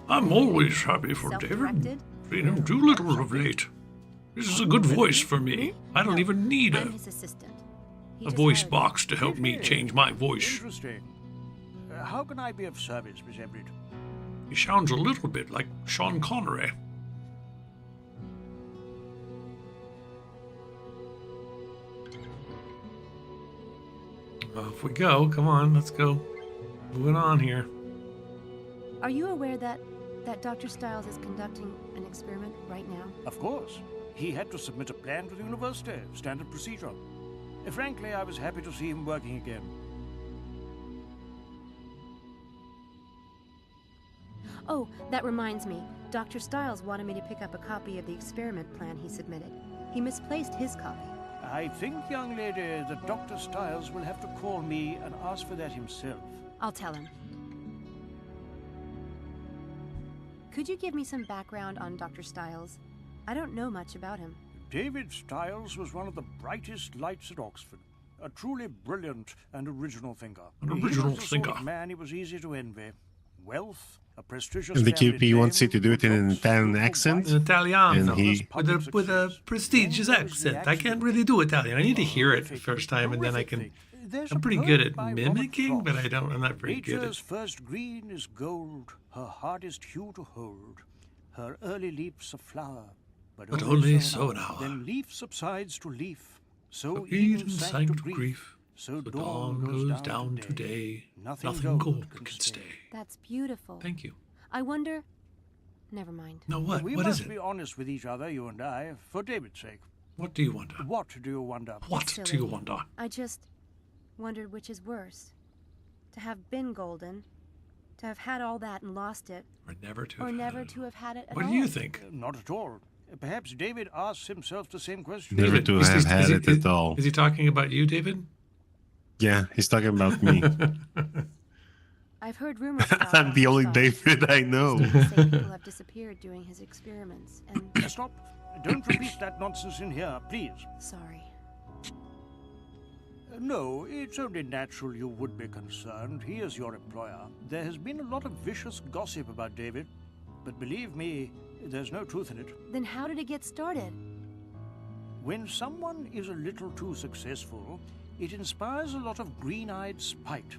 A: I'm always happy for David.
I: Self-directed?
A: Seen him too little of late. This is a good voice for me. I don't even need
I: I'm
A: a
I: his assistant. He
A: a
I: just
A: voice
I: hired me.
A: box to help me change my voice.
N: Interesting. How can I be of service, Miss Everett?
A: He sounds a little bit like Sean Connery. Off we go. Come on, let's go. Moving on here.
I: Are you aware that Dr. Stiles is conducting an experiment right now?
N: Of course. He had to submit a plan to the university, standard procedure. Frankly, I was happy to see him working again.
I: Oh, that reminds me. Dr. Stiles wanted me to pick up a copy of the experiment plan he submitted. He misplaced his copy.
N: I think, young lady, that Dr. Stiles will have to call me and ask for that himself.
I: I'll tell him. Could you give me some background on Dr. Stiles? I don't know much about him.
N: David Stiles was one of the brightest lights at Oxford. A truly brilliant and original thinker.
A: An
N: He
A: original
N: was the sort
A: thinker.
N: of man it was easy to envy. Wealth, a prestigious
B: And the
N: family
B: QP wants you
N: name,
B: to do it in an
N: good
B: Italian
N: looks,
B: accent.
N: beautiful
A: Italiano.
B: And he-
A: With a prestigious accent. I can't really do Italian. I need to hear it the first time, and then I can.
N: There's
A: I'm
N: a
A: pretty
N: poem
A: good at
N: by Robert
A: mimicking, but
N: Frost.
A: I'm not very good
N: Nature's
A: at.
N: first green is gold, her hardest hue to hold. Her early leaps a flower,
A: But only
N: so
A: an hour.
N: Then leaf subsides to leaf. So
A: Eden
N: Eden
A: sank
N: sank
A: to grief.
N: So
A: The dawn goes down today. Nothing gold can stay.
I: That's beautiful.
A: Thank you.
I: I wonder... Never mind.
A: No, what?
N: We
A: What
N: must
A: is it?
N: be honest with each other, you and I, for David's sake.
A: What do you wonder?
N: What do you wonder?
A: What
I: Silly.
A: do you wonder?
I: I just wondered which is worse. To have been golden, to have had all that and lost it,
A: Or never to
I: or
A: have
I: never
A: had
I: to have had it at
A: What
I: all.
A: do you think?
N: Not at all. Perhaps David asks himself the same question.
B: Never to
A: is-
B: have
A: is-
B: had
A: is he-
B: it at all.
A: Is he talking about you, David?
B: Yeah, he's talking about me.
I: I've heard rumors about
B: I'm the
I: Dr.
B: only
I: Stiles.
B: David I know.
I: Students say people have disappeared during his experiments, and...
N: Stop. Don't repeat that nonsense in here, please.
I: Sorry.
N: No, it's only natural you would be concerned. He is your employer. There has been a lot of vicious gossip about David, but believe me, there's no truth in it.
I: Then how did it get started?
N: When someone is a little too successful, it inspires a lot of green-eyed spite.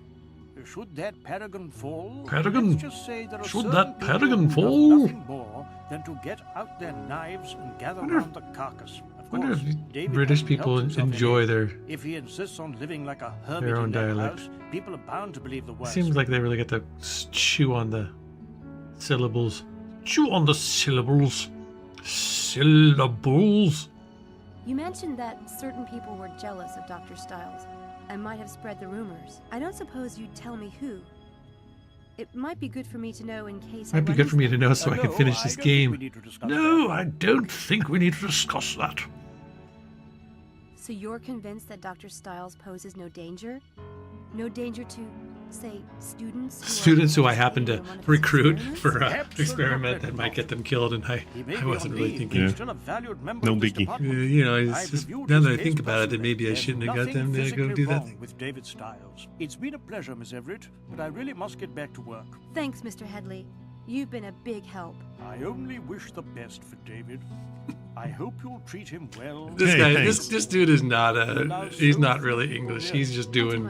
N: Should that paragon fall,
A: Paragon?
N: let's just say there are
A: Should
N: certain
A: that
N: people
A: paragon
N: who love
A: fall?
N: nothing more than to get out their knives and gather
A: Wonder if-
N: round the carcass. Of
A: wonder
N: course,
A: if
N: David
A: British
N: hasn't
A: people
N: helped himself
A: enjoy
N: any.
A: their
N: If he insists on living like a hermit
A: own
N: in that
A: dialect.
N: house, people are bound to believe the worst.
A: Seems like they really get to chew on the syllables. Chew on the syllables. Syllables.
I: You mentioned that certain people were jealous of Dr. Stiles and might have spread the rumors. I don't suppose you'd tell me who. It might be good for me to know in case I
A: Might be
I: run
A: good for me
I: into
A: to
I: them.
A: know so I can
N: No,
A: finish
N: I
A: this
N: don't think we
A: game.
N: need to discuss
A: No,
N: that.
A: I don't think we need to discuss that.
I: So you're convinced that Dr. Stiles poses no danger? No danger to say, students
A: Students who I happen to recruit for an
N: Absolutely
A: experiment that
N: not.
A: might get them killed, and I
N: He may
A: I
N: be
A: wasn't
N: on
A: really
N: leave,
A: thinking.
N: but he's still a valued member
B: No
N: of this
B: biggie.
N: department.
A: You know, it's
N: I've
A: just
N: reviewed
A: now
N: his
A: that I
N: case
A: think about it, then
N: personally.
A: maybe I
N: There's
A: shouldn't have got
N: nothing
A: them to go
N: physically
A: do that
N: wrong
A: thing.
N: with David Stiles. It's been a pleasure, Miss Everett, but I really must get back to work.
I: Thanks, Mr. Headley. You've been a big help.
N: I only wish the best for David. I hope you'll treat him well.
A: This
B: Hey,
A: guy,
B: thanks.
A: this dude is not he's not really English. He's just doing.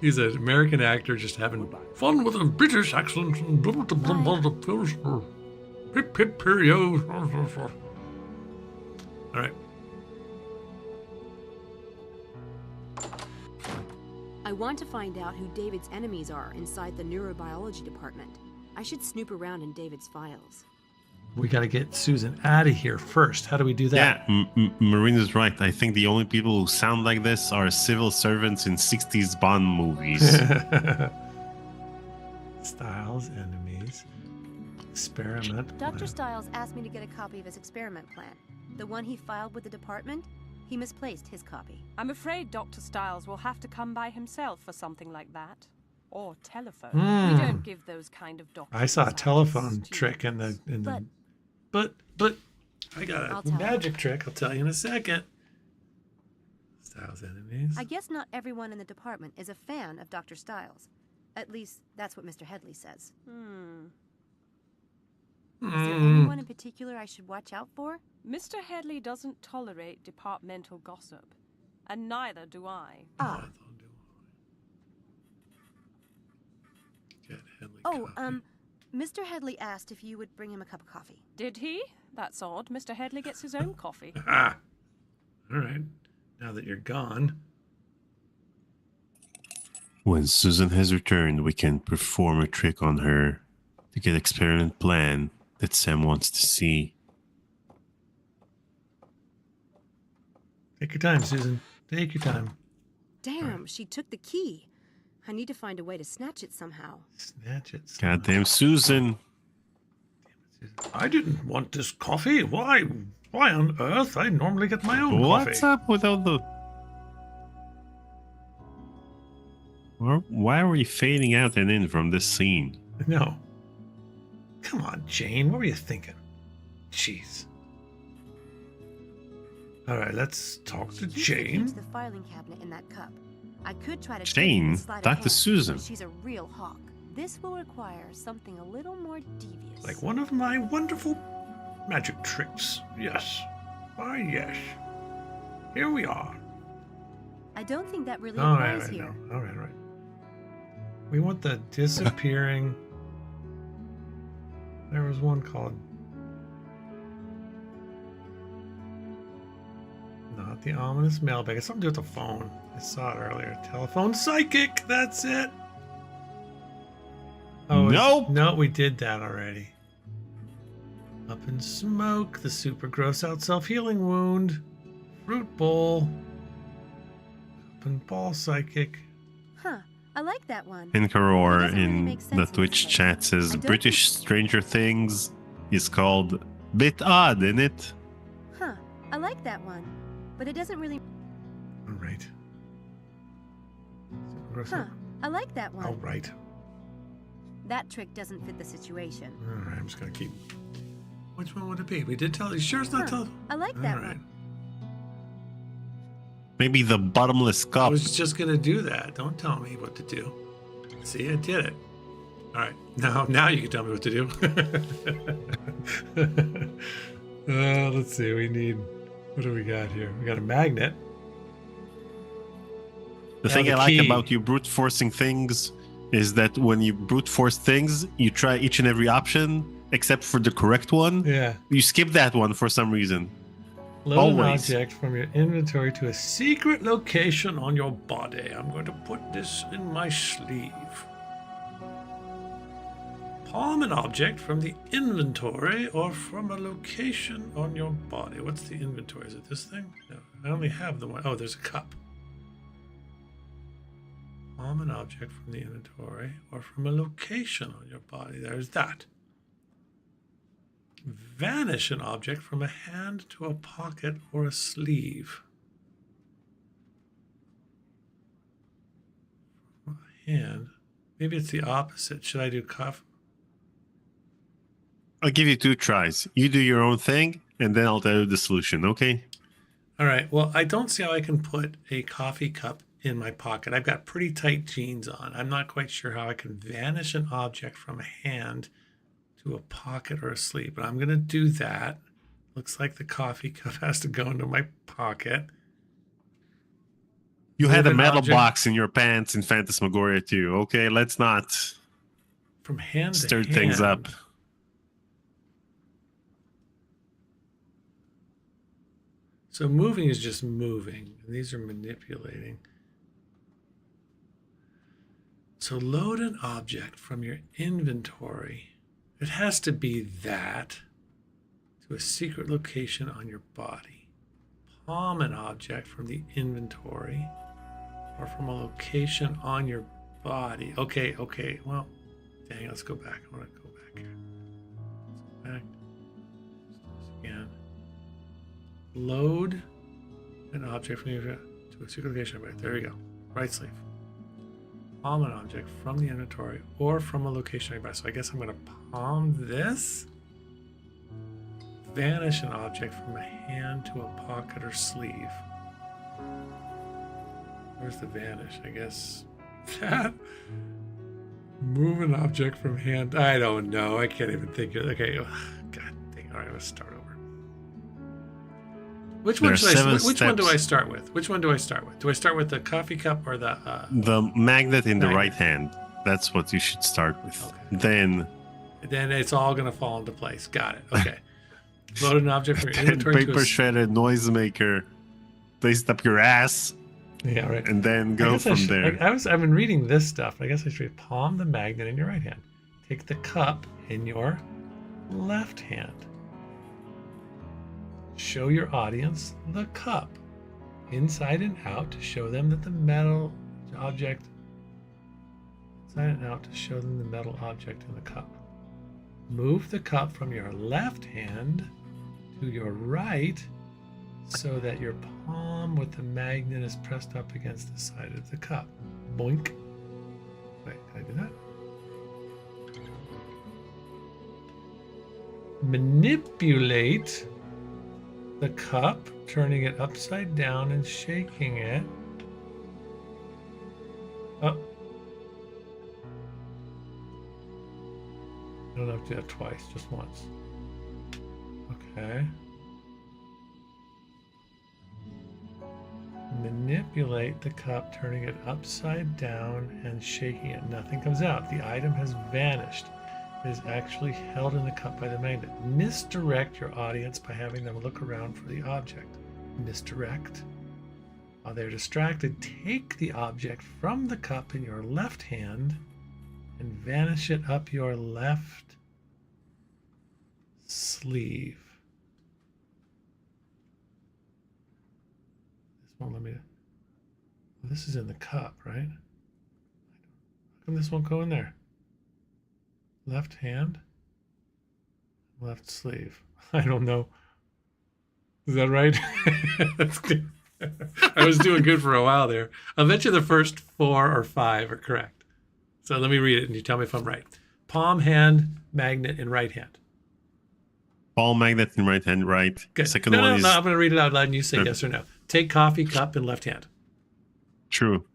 A: He's an American actor just having fun with a British accent. And blah, blah, blah, blah, blah, blah. Hip, hip, perio. All right.
C: I want to find out who David's enemies are inside the neurobiology department. I should snoop around in David's files.
A: We got to get Susan out of here first. How do we do that?
B: Yeah, Marina's right. I think the only people who sound like this are civil servants in 60s Bond movies.
A: Styles, enemies, experiment.
I: Dr.
A: plan.
I: Stiles asked me to get a copy of his experiment plan. The one he filed with the department, he misplaced his copy.
M: I'm afraid Dr. Stiles will have to come by himself for something like that. Or telephone.
A: Hmm.
M: We don't give those kind of documents.
A: I saw a
M: out to
A: telephone
M: students.
A: trick in the but I got
I: I'll
A: a
I: tell
A: magic trick. I'll tell you in a second. Styles, enemies.
I: I guess not everyone in the department is a fan of Dr. Stiles. At least, that's what Mr. Headley says. Is there anyone in particular I should watch out for?
M: Mr. Headley doesn't tolerate departmental gossip. And neither do I.
I: Ah.
A: Get Headley
I: Oh,
A: copy.
I: Mr. Headley asked if you would bring him a cup of coffee.
M: Did he? That's odd. Mr. Headley gets his own coffee.
A: Ah. All right. Now that you're gone.
B: When Susan has returned, we can perform a trick on her to get experiment plan that Sam wants to see.
A: Take your time, Susan. Take your time.
C: Damn, she took the key. I need to find a way to snatch it somehow.
A: Snatch it.
B: Goddamn Susan.
A: I didn't want this coffee. Why on earth? I normally get my own
B: What's
A: coffee.
B: up with all the... Why are we fading out and in from this scene?
A: No. Come on, Jane. What were you thinking? Jeez. All right, let's talk to
I: She used to
A: Jane.
I: keep the filing cabinet in that cup. I could try to
B: Jane?
I: sleight of
B: Dr.
I: hand,
B: Susan.
I: but she's a real hawk. This will require something a little more devious.
A: Like one of my wonderful magic tricks. Yes. Why, yes. Here we are.
I: I don't think that really
A: All right,
I: applies
A: right,
I: here.
A: no. All right, right. We want the disappearing. There was one called. Not the ominous mailbag. It's something to do with the phone. I saw it earlier. Telephone psychic. That's it.
B: Nope.
A: No, we did that already. Up in smoke. The super gross out self-healing wound. Fruit bowl. Up in ball psychic.
I: Huh. I like that one.
B: Inkaror
I: It doesn't really
B: in
I: make sense
B: the
I: in this
B: Twitch
I: way.
B: chat says
I: I don't
B: British Stranger Things is called Bit Odd, isn't it?
I: Huh. I like that one. But it doesn't really...
A: All right. Super gross
I: Huh.
A: out.
I: I like that one.
A: All right.
I: That trick doesn't fit the situation.
A: All right. I'm just gonna keep. Which one would it be? We did tell you. Sure, it's not
I: Huh.
A: tell.
I: I like
A: All
I: that
A: right.
I: one.
B: Maybe the bottomless
A: I
B: cup.
A: was just gonna do that. Don't tell me what to do. See, I did it. All right. Now you can tell me what to do. Let's see. We need. What do we got here? We got a magnet.
B: The
A: Now
B: thing
A: the
B: I like
A: key.
B: about you brute forcing things is that when you brute force things, you try each and every option except for the correct one.
A: Yeah.
B: You skip that one for some reason.
A: Load an
B: Always.
A: object from your inventory to a secret location on your body. I'm going to put this in my sleeve. Palm an object from the inventory or from a location on your body. What's the inventory? Is it this thing? No, I only have the one. Oh, there's a cup. Palm an object from the inventory or from a location on your body. There's that. Vanish an object from a hand to a pocket or a sleeve. From a hand Maybe it's the opposite. Should I do coffee?
B: I'll give you 2 tries. You do your own thing, and then I'll tell you the solution, okay?
A: All right. Well, I don't see how I can put a coffee cup in my pocket. I've got pretty tight jeans on. I'm not quite sure how I can vanish an object from a hand to a pocket or a sleeve, but I'm going to do that. Looks like the coffee cup has to go into my pocket.
B: You had a metal
A: object
B: box in your pants in Phantasmagoria too. Okay, let's not
A: from hand
B: stir
A: to
B: things
A: hand.
B: up.
A: So moving is just moving. And these are manipulating. So load an object from your inventory. It has to be that to a secret location on your body. Palm an object from the inventory or from a location on your body. Okay. Well, dang, let's go back. I want to go back here. Let's go back. Let's do this again. Load an object from your to a secret location. Right there you go. Right sleeve. Palm an object from the inventory or from a location nearby. So I guess I'm going to palm this. Vanish an object from a hand to a pocket or sleeve. Where's the vanish? I guess that. Move an object from hand. I don't know. I can't even think of it. Okay. God dang. All right, let's start over. Which one do I start with? Which one do I start with? Do I start with the coffee cup or the
B: magnet in the
A: magnet?
B: right hand? That's what you should start with.
A: Okay. Then it's all going to fall into place. Got it. Okay. Load an object from your inventory
B: Paper shredder, noisemaker, place it up your ass.
A: Yeah, right.
B: And then go from there.
A: I've been reading this stuff. I guess I should palm the magnet in your right hand. Take the cup in your left hand. Show your audience the cup inside and out to show them that the metal object inside and out to show them the metal object in the cup. Move the cup from your left hand to your right so that your palm with the magnet is pressed up against the side of the cup. Boink. Wait, can I do that? Manipulate the cup, turning it upside down and shaking it. Oh. I don't have to do that twice, just once. Okay. Manipulate the cup, turning it upside down and shaking it. Nothing comes out. The item has vanished. It is actually held in the cup by the magnet. Misdirect your audience by having them look around for the object. Misdirect. While they're distracted, take the object from the cup in your left hand and vanish it up your left sleeve. This won't let me. This is in the cup, right? How come this won't go in there? Left hand, left sleeve. I don't know. Is that right? That's good. I was doing good for a while there. I'll bet you the first 4 or 5 are correct. So let me read it and you tell me if I'm right. Palm, hand, magnet in right hand.
B: Palm, magnet in right hand, right.
A: Good.
B: Second
A: No,
B: one is...
A: No, I'm going to read it out loud and you say yes or no. Take coffee cup in left hand.
B: True.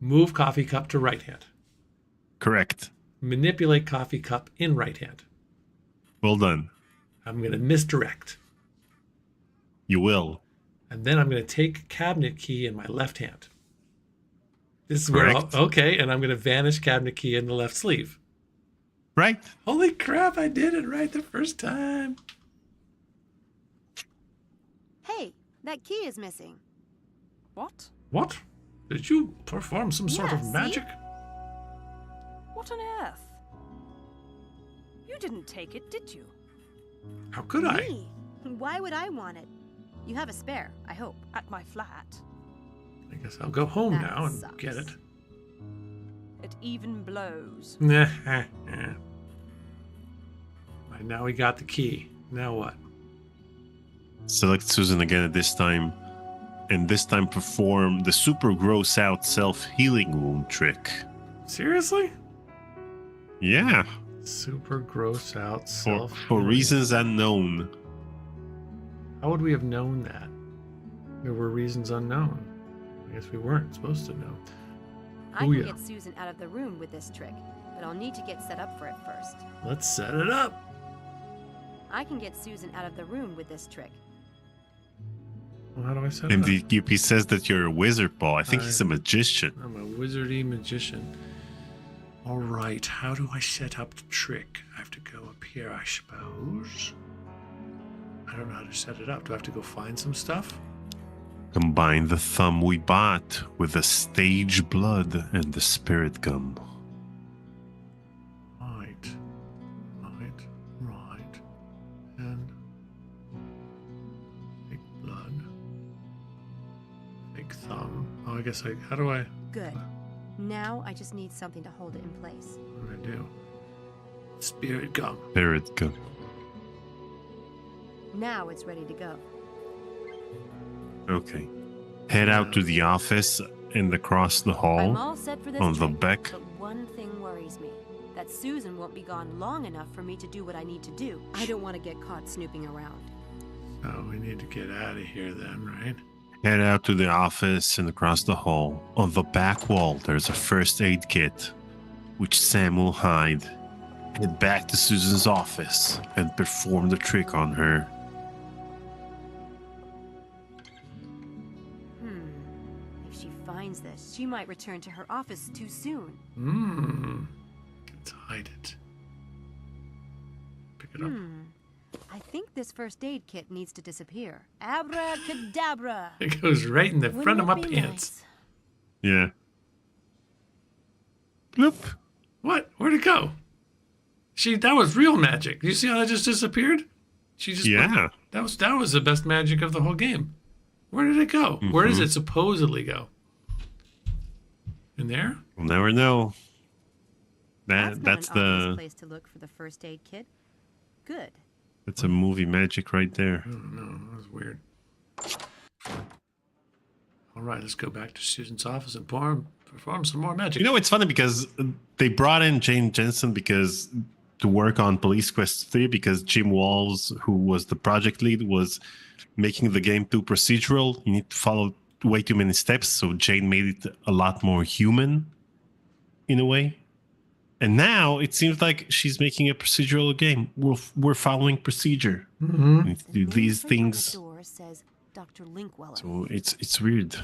A: Move coffee cup to right hand.
B: Correct.
A: Manipulate coffee cup in right hand.
B: Well done.
A: I'm going to misdirect.
B: You will.
A: And then I'm going to take cabinet key in my left hand. This is
B: Correct.
A: where okay, and I'm going to vanish cabinet key in the left sleeve.
B: Right.
A: Holy crap, I did it right the first time.
I: Hey, that key is missing.
M: What?
A: What? Did you perform some sort of
I: see?
A: magic?
M: What on earth? You didn't take it, did you?
A: How could I?
I: Me? Why would I want it? You have a spare, I hope.
M: At my flat.
A: I guess I'll go home
I: That
A: now and
I: sucks.
A: get it.
M: It even blows.
A: Right, now we got the key. Now what?
B: Select Susan again at this time. And this time perform the super gross out self-healing wound trick.
A: Seriously?
B: Yeah.
A: Super gross out
B: For
A: self.
B: reasons unknown.
A: How would we have known that? There were reasons unknown. I guess we weren't supposed to know.
I: I can get Susan out of the room with this trick, but I'll need to get set up for it first.
A: Let's set it up.
I: I can get Susan out of the room with this trick.
A: Well, how do I set it up?
B: MDQP says that you're a wizard, Paul. I think he's a magician.
A: I'm a wizardy magician. All right, how do I set up the trick? I have to go up here, I suppose. I don't know how to set it up. Do I have to go find some stuff?
B: Combine the thumb we bought with the stage blood and the spirit gum.
A: Right. And fake blood. Fake thumb. Oh, I guess how do I?
I: Good. Now I just need something to hold it in place.
A: What do I do? Spirit gum.
B: Spirit gum.
I: Now it's ready to go.
B: Okay. Head out to the office and across the hall.
I: I'm all set for this
B: on the
I: trick,
B: back.
I: but one thing worries me. That Susan won't be gone long enough for me to do what I need to do. I don't want to get caught snooping around.
A: So we need to get out of here then, right?
B: Head out to the office and across the hall. On the back wall, there's a first aid kit, which Sam will hide. Head back to Susan's office and perform the trick on her.
I: If she finds this, she might return to her office too soon.
A: Let's hide it. Pick it up.
I: I think this first aid kit needs to disappear. Abracadabra!
A: It goes right in the front of my
I: Wouldn't it be
A: pants.
B: Yeah. Bloop.
A: What? Where'd it go? That was real magic. You see how that just disappeared? She just
B: Yeah.
A: That was the best magic of the whole game. Where did it go? Where does it supposedly go? In there?
B: We'll never know. That's
I: not an obvious
B: the
I: place to look for the first aid kit. Good.
B: that's a movie magic right there.
A: I don't know. That was weird. All right, let's go back to Susan's office and perform some more magic.
B: You know, it's funny because they brought in Jane Jensen to work on Police Quest 3 because Jim Walls, who was the project lead, was making the game too procedural. You need to follow way too many steps, so Jane made it a lot more human in a way. And now it seems like she's making a procedural game. We're following procedure. We need to do these things.
I: The door says Dr. Linkweller.
B: So it's weird.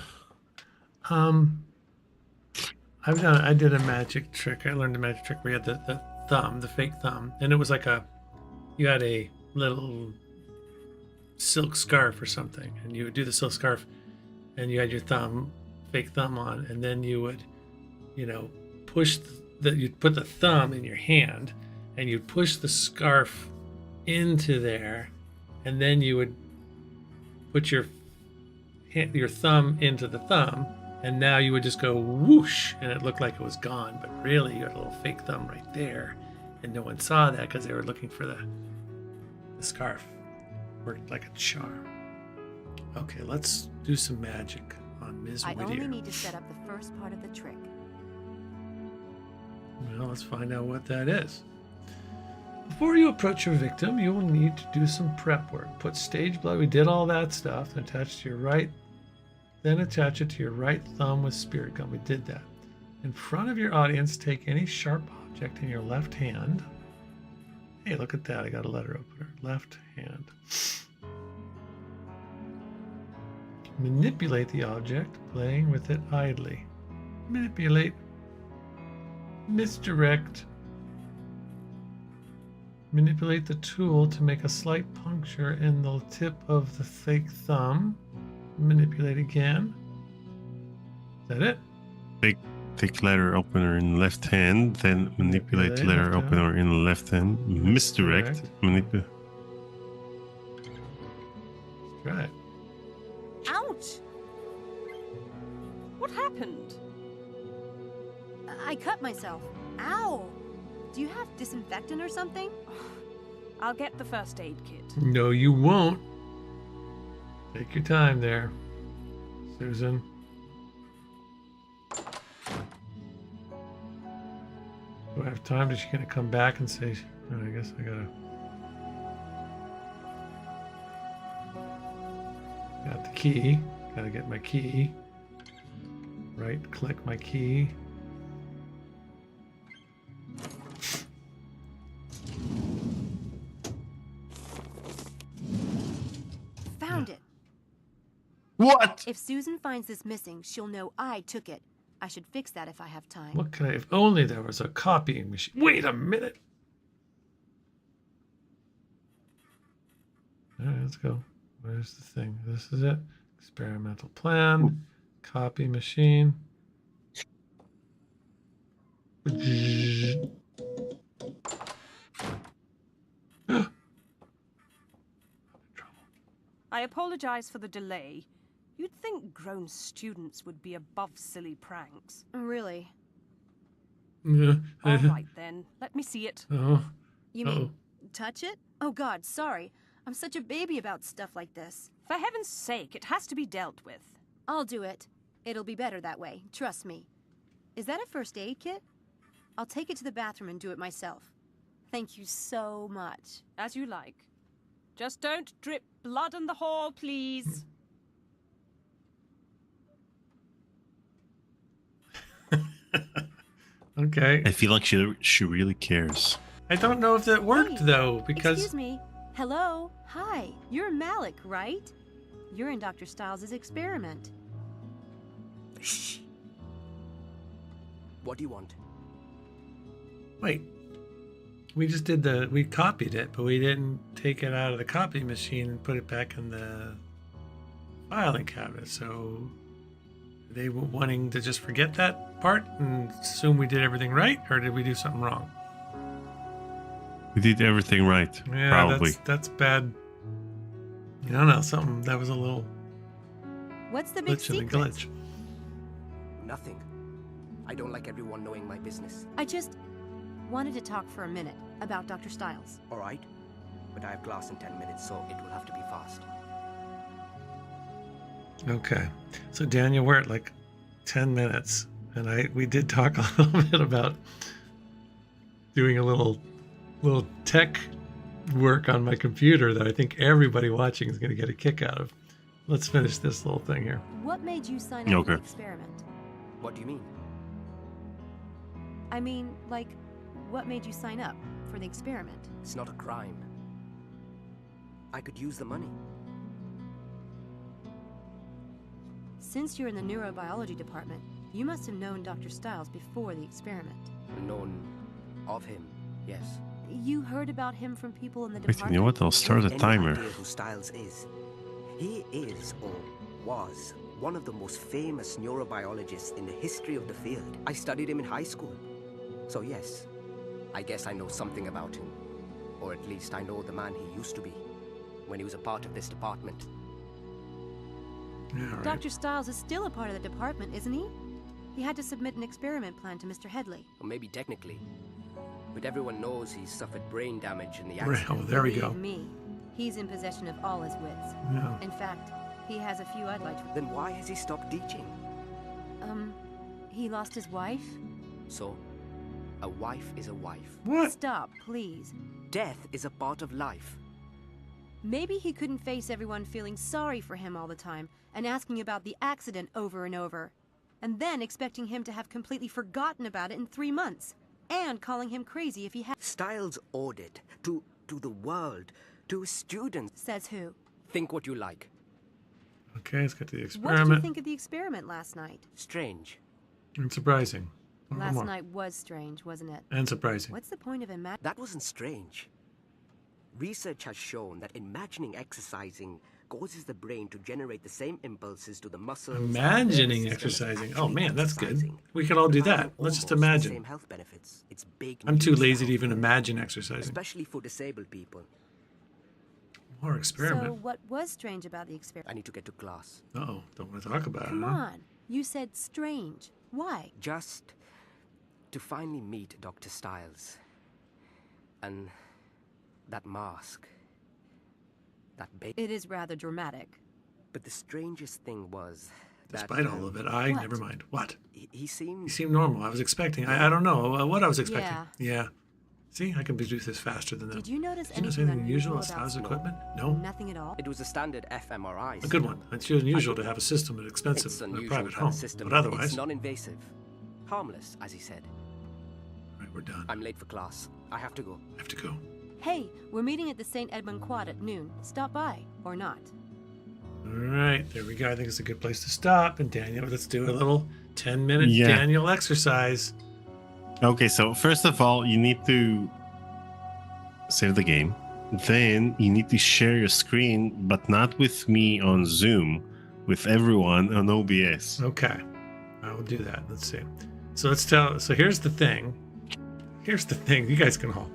A: I did a magic trick. I learned a magic trick where you had the thumb, the fake thumb, and it was like you had a little silk scarf or something, and you would do the silk scarf, and you had your fake thumb on, and then you would, push you'd put the thumb in your hand, and you'd push the scarf into there, and then you would put your thumb into the thumb, and now you would just go whoosh, and it looked like it was gone, but really you had a little fake thumb right there, and no one saw that because they were looking for the scarf. Worked like a charm. Okay, let's do some magic on Ms.
I: I
A: Whittier.
I: only need to set up the first part of the trick.
A: Well, let's find out what that is. Before you approach your victim, you will need to do some prep work. Put stage blood. We did all that stuff. Attach it to your right thumb with spirit gum. We did that. In front of your audience, take any sharp object in your left hand. Hey, look at that. I got a letter opener. Left hand. Manipulate the object, playing with it idly. Manipulate. Misdirect. Manipulate the tool to make a slight puncture in the tip of the fake thumb. Manipulate again. Is that it?
B: Take letter opener in left hand, then manipulate letter opener in left hand. Misdirect. Manipulate.
A: Try it.
M: Ouch! What happened?
I: I cut myself. Ow! Do you have disinfectant or something?
M: I'll get the first aid kit.
A: No, you won't. Take your time there, Susan. Do I have time? Is she gonna come back and say? Oh, I guess I gotta. Got the key. Gotta get my key. Right click my key.
I: Found it.
B: What?
I: If Susan finds this missing, she'll know I took it. I should fix that if I have time.
A: What can I? If only there was a copying machine. Wait a minute. All right, let's go. Where's the thing? This is it. Experimental plan. Copy machine.
M: I apologize for the delay. You'd think grown students would be above silly pranks.
I: Really?
A: Yeah.
M: All right then, let me see it.
A: Oh.
I: You mean touch it? Oh God, sorry. I'm such a baby about stuff like this.
M: For heaven's sake, it has to be dealt with.
I: I'll do it. It'll be better that way, trust me. Is that a first aid kit? I'll take it to the bathroom and do it myself. Thank you so much.
M: As you like. Just don't drip blood in the hall, please.
A: Okay.
B: I feel like she really cares.
A: I don't know if that worked
I: Hey,
A: though, because
I: Excuse me. Hello? Hi. You're Malik, right? You're in Dr. Stiles' experiment.
O: Shh. What do you want?
A: wait. We just we copied it, but we didn't take it out of the copy machine and put it back in the filing cabinet. So they were wanting to just forget that part and assume we did everything right, or did we do something wrong?
B: We did everything right,
A: Yeah,
B: probably.
A: that's bad. I don't know, something that was a little
I: What's the big
A: glitch in the
I: secret?
A: glitch.
O: Nothing. I don't like everyone knowing my business.
I: I just wanted to talk for a minute about Dr. Stiles.
O: All right, but I have class in 10 minutes, so it will have to be fast.
A: Okay, so Daniel, we're at like 10 minutes, and we did talk a little bit about doing a little tech work on my computer that I think everybody watching is going to get a kick out of. Let's finish this little thing here.
I: What made you sign up for the experiment?
O: What do you mean?
I: I mean, like, what made you sign up for the experiment?
O: It's not a crime. I could use the money.
I: Since you're in the neurobiology department, you must have known Dr. Stiles before the experiment.
O: Known of him, yes.
I: You heard about him from people in the
B: Wait,
I: department?
B: you know what? I'll start a
O: Any
B: timer.
O: idea who Stiles is? He is, or was, one of the most famous neurobiologists in the history of the field. I studied him in high school. So yes, I guess I know something about him. Or at least I know the man he used to be, when he was a part of this department.
A: Yeah, right.
I: Dr. Stiles is still a part of the department, isn't he? He had to submit an experiment plan to Mr. Headley.
O: Or maybe technically. But everyone knows he suffered brain damage in the
A: Right,
O: accident.
A: oh, there we go.
I: Believe me, he's in possession of all his wits.
A: Yeah.
I: In fact, he has a few I'd like to...
O: Then why has he stopped teaching?
I: He lost his wife?
O: So, a wife is a wife.
A: What?
I: Stop, please.
O: Death is a part of life.
I: Maybe he couldn't face everyone feeling sorry for him all the time and asking about the accident over and over, and then expecting him to have completely forgotten about it in 3 months, and calling him crazy if he had...
O: Stiles owed it to the world, to his students.
I: Says who?
O: Think what you like.
A: Okay, let's get to the
I: What
A: experiment.
I: did you think of the experiment last night?
O: Strange.
A: And surprising.
I: Last
A: More.
I: night was strange, wasn't it?
A: And surprising.
I: What's the point of imagining?
O: That wasn't strange. Research has shown that imagining exercising causes the brain to generate the same impulses to the muscles.
A: Imagining
O: and nervous system as
A: exercising. Oh
O: actually
A: man, that's good.
O: exercising.
A: We could all do
O: Having
A: that. Let's just
O: almost the
A: imagine.
O: same health benefits. It's big
A: I'm too
O: news
A: lazy
O: now,
A: to even imagine exercising.
O: especially for disabled people.
A: More
I: So
A: experiment.
I: what was strange about the experiment?
O: I need to get to class.
A: Oh, don't want to talk about it.
I: Come
A: Huh?
I: on. You said strange. Why?
O: Just to finally meet Dr. Stiles. And that mask. That bait.
I: It is rather dramatic.
O: But the strangest thing was
A: Despite all of it, never mind. What?
O: He seemed...
A: He seemed normal. I was expecting. I don't know what I was expecting.
I: Yeah.
A: See, I can do this faster than them.
I: Did you notice
A: Did you notice
I: anything
A: anything unusual
I: unusual
A: as
I: about
A: equipment? No.
I: Nothing at all?
O: It was a standard fMRI.
A: A good one. It's unusual to have a system that's expensive
O: It's
A: in a
O: unusual
A: private
O: to have a
A: home.
O: system.
A: But otherwise...
O: It's non-invasive. Harmless, as he said.
A: Right, we're done.
O: I'm late for class. I have to go.
A: I have to go.
I: Hey, we're meeting at the St. Edmund Quad at noon. Stop by, or not.
A: All right, there we go. I think it's a good place to stop. And Daniel, let's do a little 10-minute Daniel exercise.
B: Okay, so first of all, you need to save the game. Then you need to share your screen, but not with me on Zoom, with everyone on OBS.
A: Okay, I will do that. Let's see. So here's the thing. Here's the thing. You guys can all.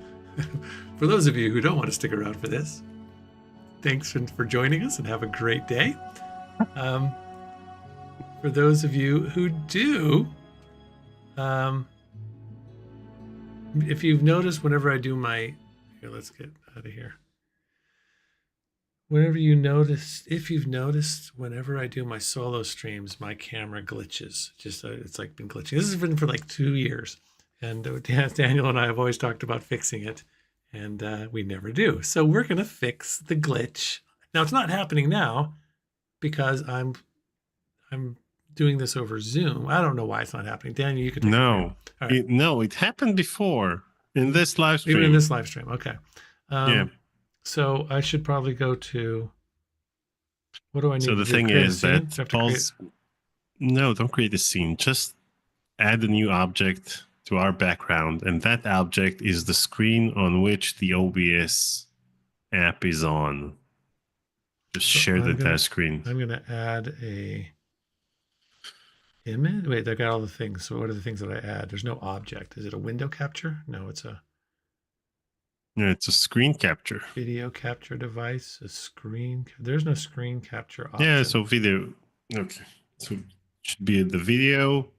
A: For those of you who don't want to stick around for this, thanks for joining us and have a great day. For those of you who do, if you've noticed, whenever I do my... Here, let's get out of here. If you've noticed, whenever I do my solo streams, my camera glitches. It's like been glitching. This has been for like 2 years. And Daniel and I have always talked about fixing it. And we never do. So we're going to fix the glitch. Now, it's not happening now because I'm doing this over Zoom. I don't know why it's not happening. Daniel, you could take it.
B: No, it happened before in this live stream.
A: Even in this live stream. Okay.
B: Yeah.
A: So I should probably go to... What do I need to do?
B: So the thing is that No, don't create a scene. Just add a new object to our background, and that object is the screen on which the OBS app is on. Just share the entire screen.
A: I'm going to add a image. Wait, I got all the things. So what are the things that I add? There's no object. Is it a window capture? No, it's a...
B: Yeah, it's a screen capture.
A: Video capture device, a screen. There's no screen capture option.
B: Yeah, so video. Okay. So it should be the video,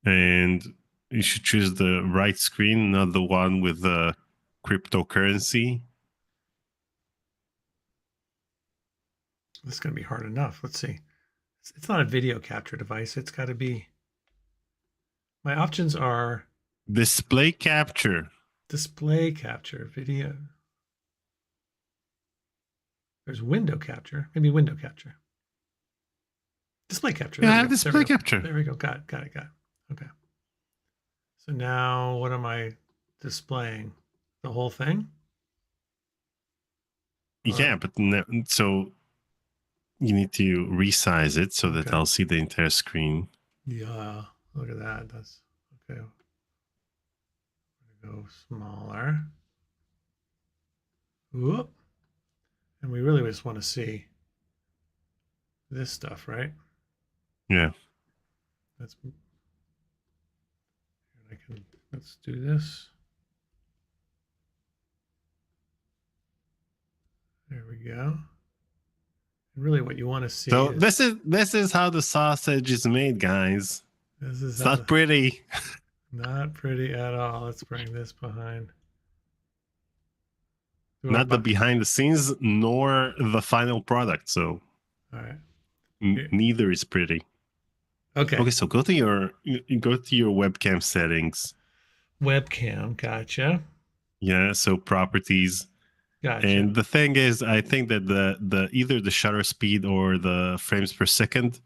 B: and you should choose the right screen, not the one with the cryptocurrency.
A: This is going to be hard enough. Let's see. It's not a video capture device. It's got to be... My options are...
B: Display capture.
A: Display capture, video. There's window capture. Maybe window capture. Display capture.
B: Yeah, display capture.
A: There we go. Got it. Okay. So now what am I displaying? The whole thing?
B: Yeah, but so you need to resize it so that I'll see the entire screen.
A: Yeah, look at that. That's okay. Go smaller. Whoop. And we really just want to see this stuff, right?
B: Yeah.
A: Let's do this. There we go. And really what you want to see
B: this is how the sausage is made, guys. It's not pretty.
A: Not pretty at all. Let's bring this behind.
B: Not the behind the scenes, nor the final product. So,
A: all right,
B: neither is pretty.
A: Okay.
B: So go to your webcam settings.
A: Webcam, gotcha.
B: Yeah. So properties.
A: Gotcha.
B: And the thing is, I think that the either the shutter speed or the frames per second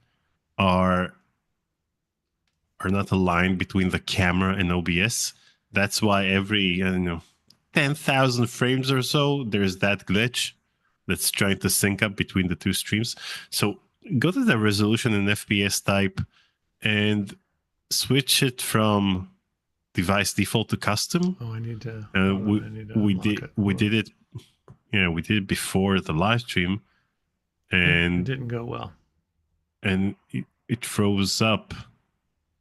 B: are not aligned between the camera and OBS. That's why every 10,000 frames or so, there's that glitch that's trying to sync up between the two streams. So go to the resolution and FPS type and switch it from device default to custom.
A: Oh, I need to.
B: We did it. Yeah, we did it before the live stream, and
A: it didn't go well.
B: And it froze up.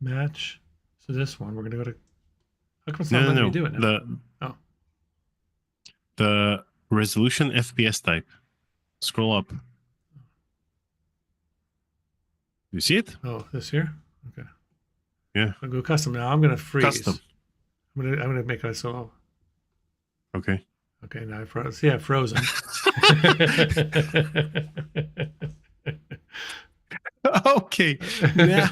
A: Match. So this one, we're gonna go to. How come it's not letting me do it now?
B: The resolution FPS type. Scroll up. You see it?
A: Oh, this here. Okay.
B: Yeah.
A: I'll go custom now. I'm gonna freeze.
B: Custom.
A: I'm gonna make it so.
B: Okay.
A: Okay, now I froze. Yeah, frozen.
B: Okay, now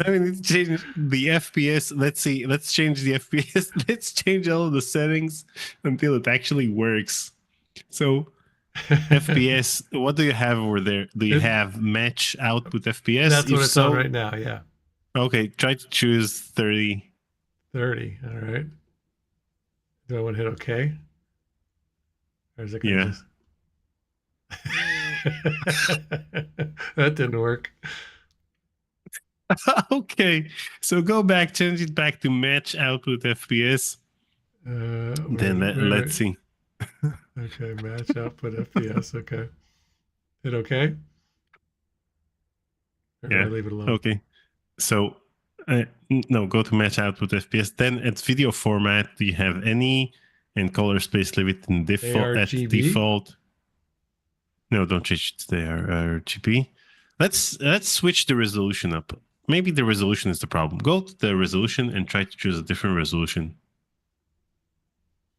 B: we need to change the FPS. Let's see. Let's change the FPS. Let's change all of the settings until it actually works. So, FPS. What do you have over there? Do you have match output FPS?
A: That's what
B: If
A: it's
B: so,
A: on right now. Yeah.
B: Okay, try to choose 30.
A: 30. All right. Do I want to hit OK? Or is it going to
B: Yeah.
A: just... That didn't work.
B: Okay, so go back, change it back to match output FPS. Then let's see.
A: Okay, match output FPS. Okay. Hit OK? Or do I leave it alone?
B: Okay. So, no, go to match output FPS. Then at video format, do you have any? And color space, leave it in default at
A: ARGB?
B: default. No, don't change it to the RGB. Let's switch the resolution up. Maybe the resolution is the problem. Go to the resolution and try to choose a different resolution.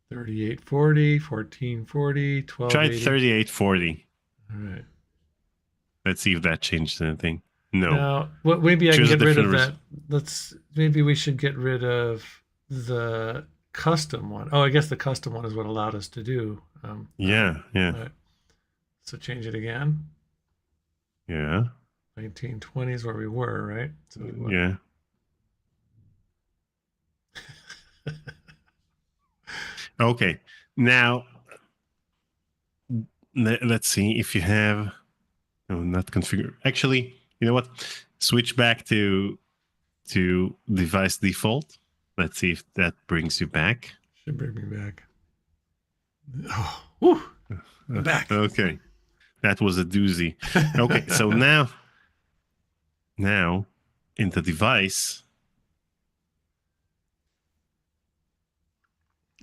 A: 3840, 1440, 1280.
B: Try 3840.
A: All right.
B: Let's see if that changes anything. No.
A: Now, maybe I can
B: Choose a
A: get rid of
B: different
A: that. Maybe we should get rid of the custom one. Oh, I guess the custom one is what allowed us to do.
B: Yeah.
A: Right. So change it again.
B: Yeah.
A: 1920 is where we were, right? So
B: yeah. Okay. Now, let's see if you have... No, not configure. Actually, you know what? Switch back to device default. Let's see if that brings you back.
A: Should bring me back. Oh, whew, I'm back.
B: Okay. That was a doozy. Okay, so now in the device...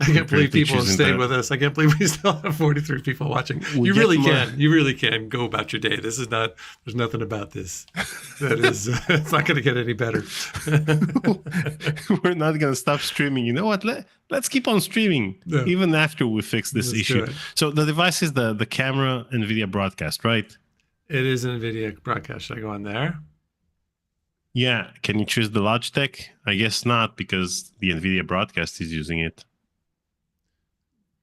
A: I can't believe people have stayed with us. I can't believe we still have 43 people watching. You really can. You really can go about your day. This is not, there's nothing about this that is, it's not going to get any better.
B: We're not going to stop streaming. You know what? Let's keep on streaming even after we fix this issue. So the device is the camera NVIDIA broadcast, right?
A: It is NVIDIA broadcast. Should I go on there?
B: Yeah. Can you choose the Logitech? I guess not, because the NVIDIA broadcast is using it.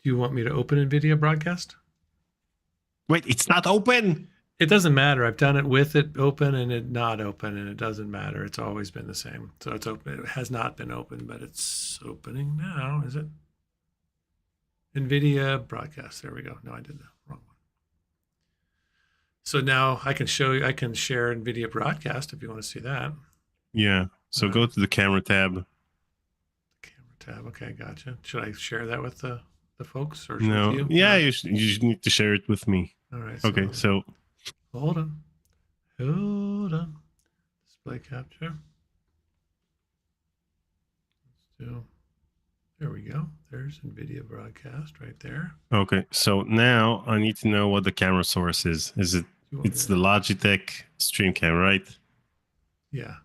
A: Do you want me to open NVIDIA broadcast?
B: Wait, it's not open.
A: It doesn't matter. I've done it with it open and it not open, and it doesn't matter. It's always been the same. So it's open. It has not been open, but it's opening now. Is it? NVIDIA broadcast. There we go. No, I did the wrong one. So now I can show you. I can share NVIDIA broadcast if you want to see that.
B: Yeah. So go to the camera tab.
A: Camera tab. Okay, gotcha. Should I share that with the folks or
B: No?
A: with you?
B: Yeah, you just need to share it with me.
A: All right.
B: Okay, so
A: hold on. Display capture. Let's do. There we go. There's NVIDIA broadcast right there.
B: Okay, so now I need to know what the camera source is. Is it? It's the Logitech Stream Cam, right?
A: Yeah.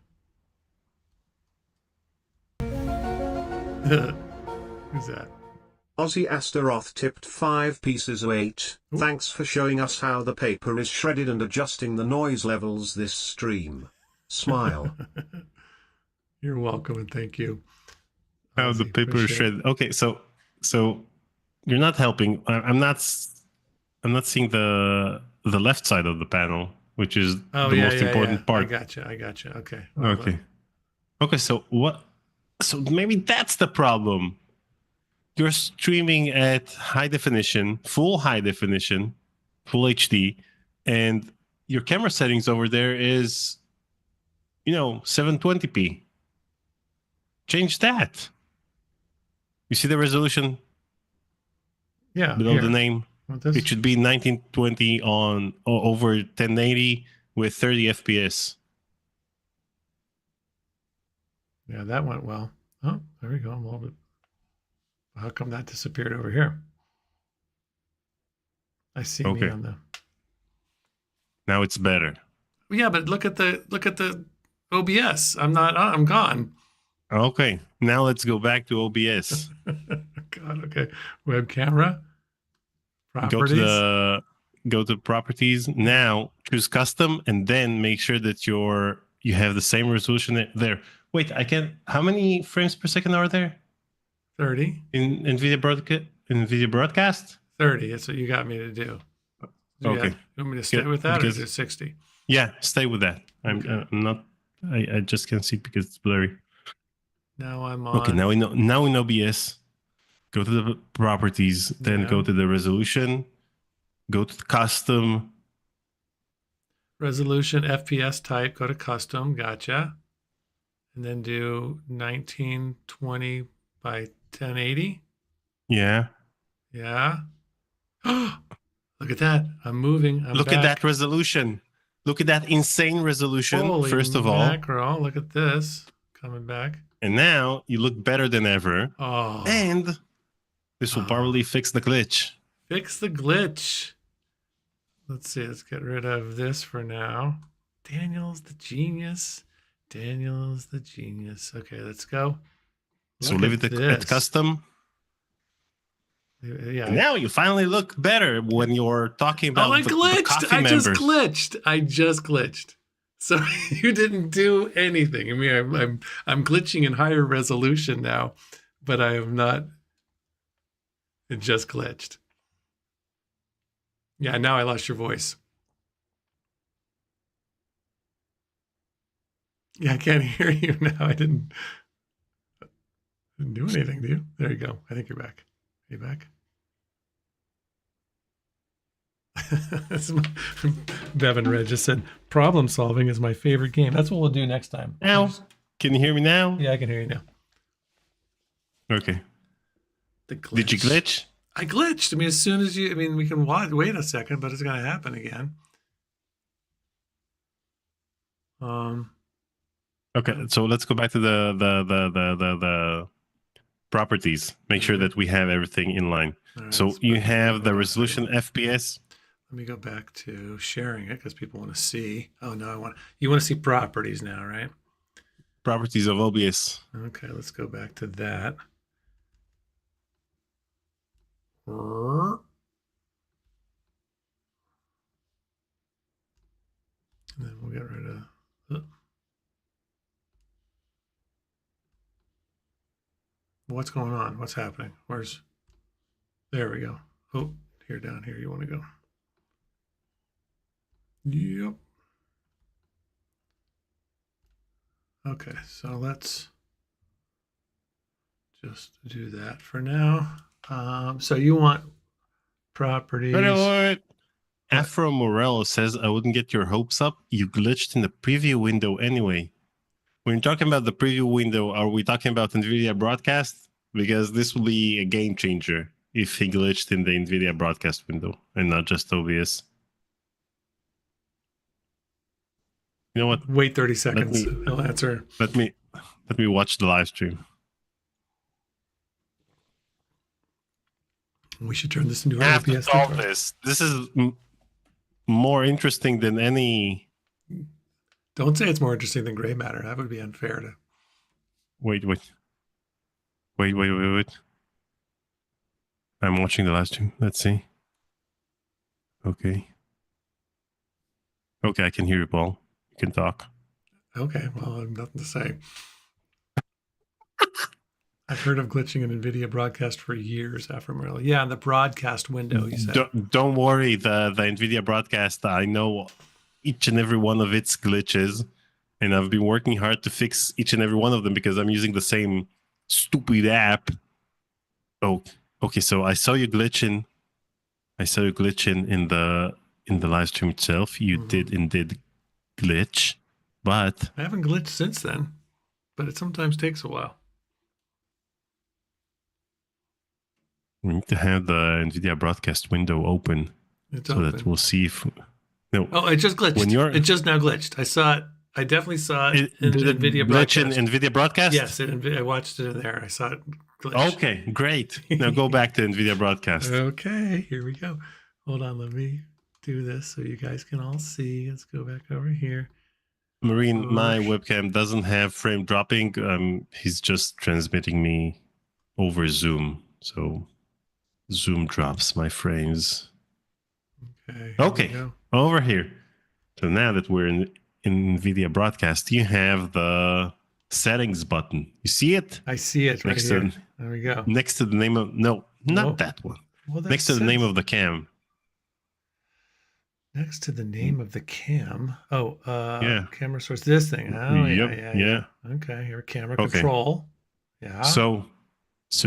A: Who's that?
E: Ozzy Astaroth tipped 5 pieces of 8.
A: Ooh.
E: Thanks for showing us how the paper is shredded and adjusting the noise levels this stream. Smile.
A: You're welcome and thank you.
B: How the paper is shredded. Okay, so you're not helping. I'm not seeing the left side of the panel, which is the most important part.
A: I gotcha. Okay.
B: Okay. Okay, so what? So maybe that's the problem. You're streaming at high definition, full HD, and your camera settings over there is, 720p. Change that. You see the resolution?
A: Yeah.
B: Below the name? It should be 1920 on over 1080 with 30 FPS.
A: Yeah, that went well. Oh, there we go. I'm a little bit. How come that disappeared over here? I see me on the.
B: Now it's better.
A: Yeah, but look at the OBS. I'm gone.
B: Okay, now let's go back to OBS.
A: God, okay. Web camera.
B: Go
A: Properties.
B: go to properties. Now choose custom, and then make sure that you have the same resolution there. Wait, I can. How many frames per second are there
A: 30.
B: in NVIDIA Broadcast?
A: 30. That's what you got me to do.
B: Okay.
A: You want me to stay with that,
B: because,
A: or do 60?
B: Yeah, stay with that. I'm not. I just can't see because it's blurry.
A: Now I'm on.
B: Okay, now we know. Now in OBS, go to the properties, then go to the resolution, go to custom.
A: Resolution, FPS type, go to custom. Gotcha. And then do 1920 by 1080.
B: Yeah.
A: Yeah. Look at that. I'm moving.
B: Look at that resolution. Look at that insane resolution,
A: Holy
B: first of all.
A: mackerel. Look at this. Coming back.
B: And now you look better than ever.
A: Oh.
B: And this will probably fix the glitch.
A: Fix the glitch. Let's see. Let's get rid of this for now. Daniel's the genius. Daniel's the genius. Okay, let's go.
B: So leave it at custom.
A: Yeah.
B: And now you finally look better when you're talking about
A: I glitched.
B: the coffee
A: I
B: members.
A: just glitched. So you didn't do anything. I mean, I'm glitching in higher resolution now, but I am not. It just glitched. Yeah, now I lost your voice. Yeah, I can't hear you now. I didn't do anything, do you? There you go. I think you're back. Are you back? Bevan Red just said, problem solving is my favorite game. That's what we'll do next time.
B: Now, can you hear me now?
A: Yeah, I can hear you now.
B: Okay. Did you glitch?
A: I glitched. I mean, as soon as we can wait a second, but it's going to happen again.
B: Okay, so let's go back to the properties. Make sure that we have everything in line. Right, so you have the resolution FPS.
A: Let me go back to sharing it because people want to see. Oh no, you want to see properties now, right?
B: Properties of OBS.
A: Okay, let's go back to that. And then we'll get rid of. What's going on? What's happening? There we go. Oh, here, down here, you want to go. Yep. Okay, so let's just do that for now. So you want properties.
B: What? Afro Morello says, I wouldn't get your hopes up. You glitched in the preview window anyway. When you're talking about the preview window, are we talking about NVIDIA Broadcast? Because this will be a game changer if he glitched in the NVIDIA Broadcast window and not just OBS. You know what?
A: Wait 30 seconds. I'll answer.
B: Let me watch the live stream.
A: We should turn this into
B: I
A: an
B: have to
A: OBS.
B: solve this. This is more interesting than any.
A: Don't say it's more interesting than gray matter. That would be unfair to.
B: Wait. I'm watching the live stream. Let's see. Okay, I can hear you, Paul. You can talk.
A: Okay, well, I have nothing to say. I've heard of glitching in NVIDIA Broadcast for years, Afro. Yeah, in the broadcast window, you said.
B: Don't worry, the NVIDIA Broadcast, I know each and every one of its glitches, and I've been working hard to fix each and every one of them because I'm using the same stupid app. Oh, okay, so I saw you glitching. In the live stream itself. You did indeed glitch, but
A: I haven't glitched since then, but it sometimes takes a while.
B: We need to have the NVIDIA Broadcast window open that we'll see if. No.
A: Oh, it just glitched. It just now glitched. I saw it. I definitely saw it in NVIDIA Broadcast.
B: In NVIDIA Broadcast?
A: Yes, I watched it in there. I saw it glitch.
B: Okay, great. Now go back to NVIDIA Broadcast.
A: Okay, here we go. Hold on, let me do this so you guys can all see. Let's go back over here.
B: Marine, my webcam doesn't have frame dropping. He's just transmitting me over Zoom. So Zoom drops my frames
A: Okay.
B: Okay, over here. So now that we're in NVIDIA Broadcast, you have the settings button. You see it?
A: I see it right here. There we go.
B: Next to the name of... No, not that one.
A: Well, that
B: next to the name of the cam.
A: Next to the name of the cam. Oh,
B: yeah.
A: Camera source. This thing. Oh,
B: yeah.
A: Okay, here, camera control. Yeah.
B: So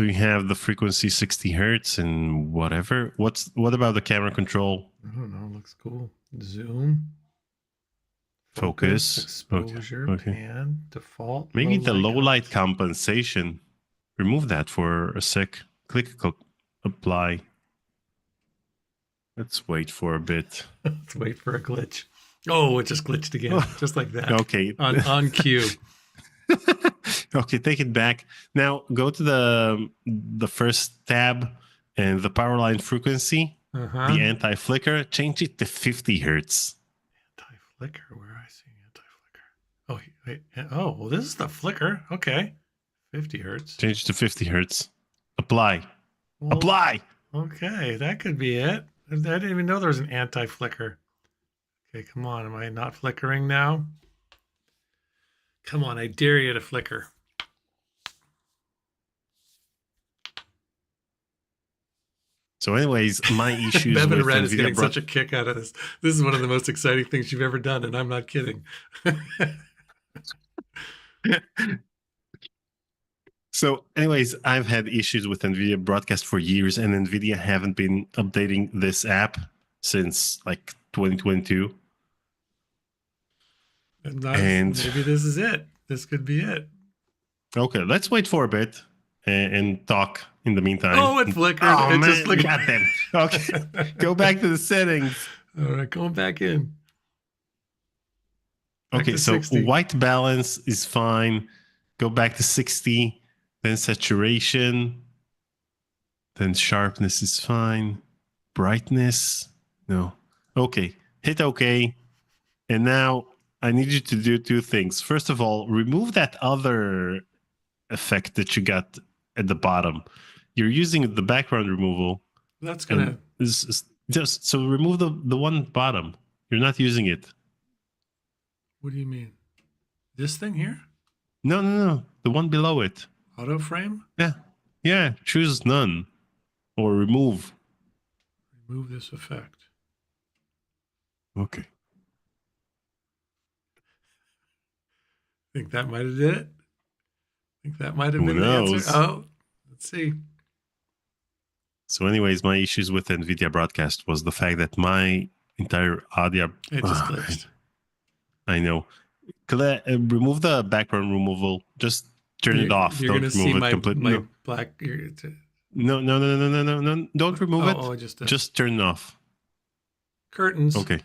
B: you have the frequency 60 hertz and whatever. What about the camera control?
A: I don't know. Looks cool. Zoom.
B: Focus.
A: Exposure.
B: Okay.
A: Pan. Default.
B: Maybe the low light compensation. Remove that for a sec. Click apply. Let's wait for a bit.
A: Let's wait for a glitch. Oh, it just glitched again. Just like that.
B: Okay.
A: On cue.
B: Okay, take it back. Now go to the first tab and the power line frequency, the anti-flicker, change it to 50 hertz.
A: Anti-flicker? Where I see anti-flicker? Oh, wait. Oh, well, this is the flicker. Okay. 50 hertz.
B: Change it to 50 hertz. Apply. Well, apply!
A: Okay, that could be it. I didn't even know there was an anti-flicker. Okay, come on. Am I not flickering now? Come on, I dare you to flicker.
B: So anyways, my issues
A: Bevan
B: with
A: Red is
B: NVIDIA
A: getting such a kick out of this. This is one of the most exciting things you've ever done, and I'm not kidding.
B: So anyways, I've had issues with NVIDIA Broadcast for years, and NVIDIA haven't been updating this app since like 2022.
A: And maybe this is it. This could be it.
B: Okay, let's wait for a bit and talk in the meantime.
A: Oh, it flickered.
B: Oh,
A: it
B: man.
A: just flickered.
B: Goddamn. Okay, go back to the settings.
A: All right, going back in. Back
B: okay, so 60. White balance is fine. Go back to 60, then saturation, then sharpness is fine. Brightness, no. Okay, hit OK. And now I need you to do two things. First of all, remove that other effect that you got at the bottom. You're using the background removal.
A: That's gonna
B: just so remove the one bottom. You're not using it.
A: What do you mean? This thing here?
B: No. The one below it.
A: Auto frame?
B: Yeah. Choose none or remove.
A: Remove this effect.
B: Okay.
A: Think that might have did it? Think that might have been the answer? Oh, let's see.
B: So anyways, my issues with NVIDIA Broadcast was the fact that my entire audio...
A: It just glitched.
B: I know. Remove the background removal. Just turn it off.
A: You're
B: Don't
A: going to see
B: remove it
A: my
B: completely.
A: black...
B: No. Don't remove it.
A: Oh,
B: just turn it off.
A: Curtains.
B: Okay.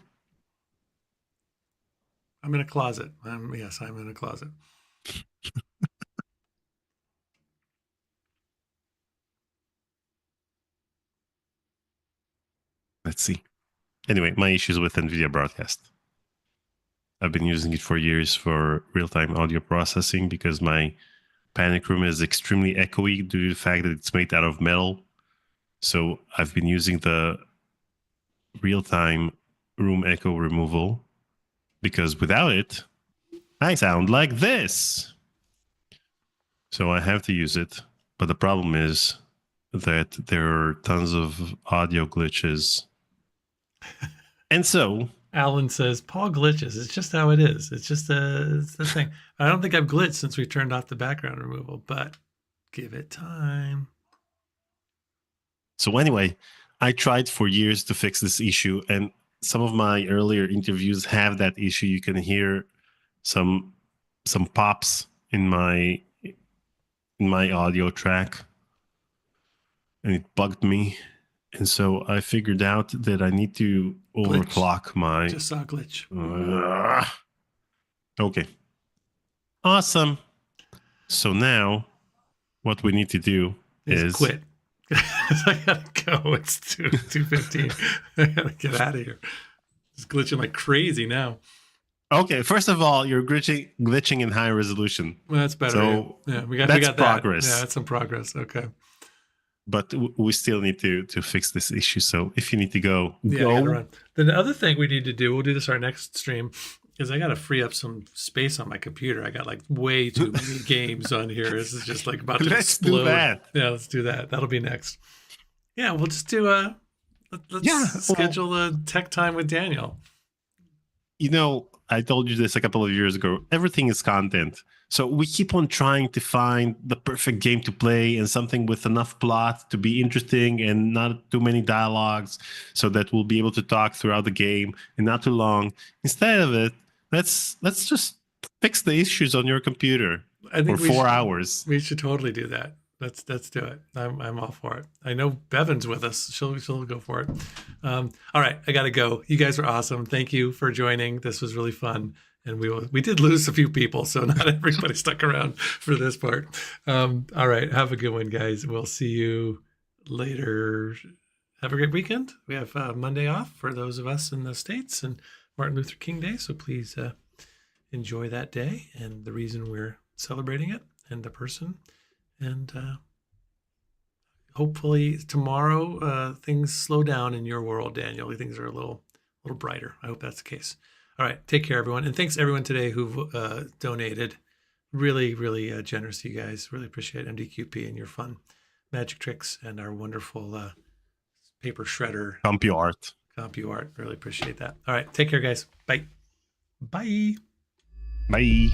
A: I'm in a closet. Yes, I'm in a closet.
B: Let's see. Anyway, my issues with NVIDIA Broadcast. I've been using it for years for real-time audio processing because my panic room is extremely echoey due to the fact that it's made out of metal. So I've been using the real-time room echo removal because without it, I sound like this. So I have to use it. But the problem is that there are tons of audio glitches. And so...
A: Alan says, Paul glitches. It's just how it is. It's just it's the thing. I don't think I've glitched since we turned off the background removal, but give it time.
B: So anyway, I tried for years to fix this issue, and some of my earlier interviews have that issue. You can hear some pops in my audio track, and it bugged me. And so I figured out that I need to overclock my...
A: Just saw a glitch.
B: Okay. Awesome. So now what we need to do is...
A: quit. I gotta go. It's 2:15. I gotta get out of here. It's glitching like crazy now.
B: Okay, first of all, you're glitching in high resolution.
A: Well, that's better.
B: So
A: yeah, we got
B: that's
A: that.
B: progress.
A: Yeah, that's some progress. Okay.
B: but we still need to fix this issue. So if you need to go,
A: Yeah,
B: go.
A: I gotta run. Then the other thing we need to do, we'll do this our next stream, is I gotta free up some space on my computer. I got like way too many games on here. This is just like about to
B: Let's
A: explode.
B: do that.
A: Yeah, let's do that. That'll be next. Yeah, we'll just do let's schedule a tech time with Daniel.
B: You know, I told you this a couple of years ago. Everything is content. So we keep on trying to find the perfect game to play and something with enough plot to be interesting and not too many dialogues so that we'll be able to talk throughout the game and not too long. Instead of it, let's just fix the issues on your computer for 4 hours.
A: We should totally do that. Let's do it. I'm all for it. I know Bevan's with us. She'll go for it. All right, I gotta go. You guys were awesome. Thank you for joining. This was really fun, and we did lose a few people, so not everybody stuck around for this part. All right, have a good one, guys. We'll see you later. Have a great weekend. We have Monday off for those of us in the States and Martin Luther King Day, so please enjoy that day and the reason we're celebrating it and the person. And hopefully tomorrow things slow down in your world, Daniel. Things are a little brighter. I hope that's the case. All right, take care, everyone, and thanks everyone today who donated. Really, really generous to you guys. Really appreciate MDQP and your fun magic tricks and our wonderful paper shredder. CompuArt. Really appreciate that. All right, take care, guys. Bye. Bye.
B: Bye.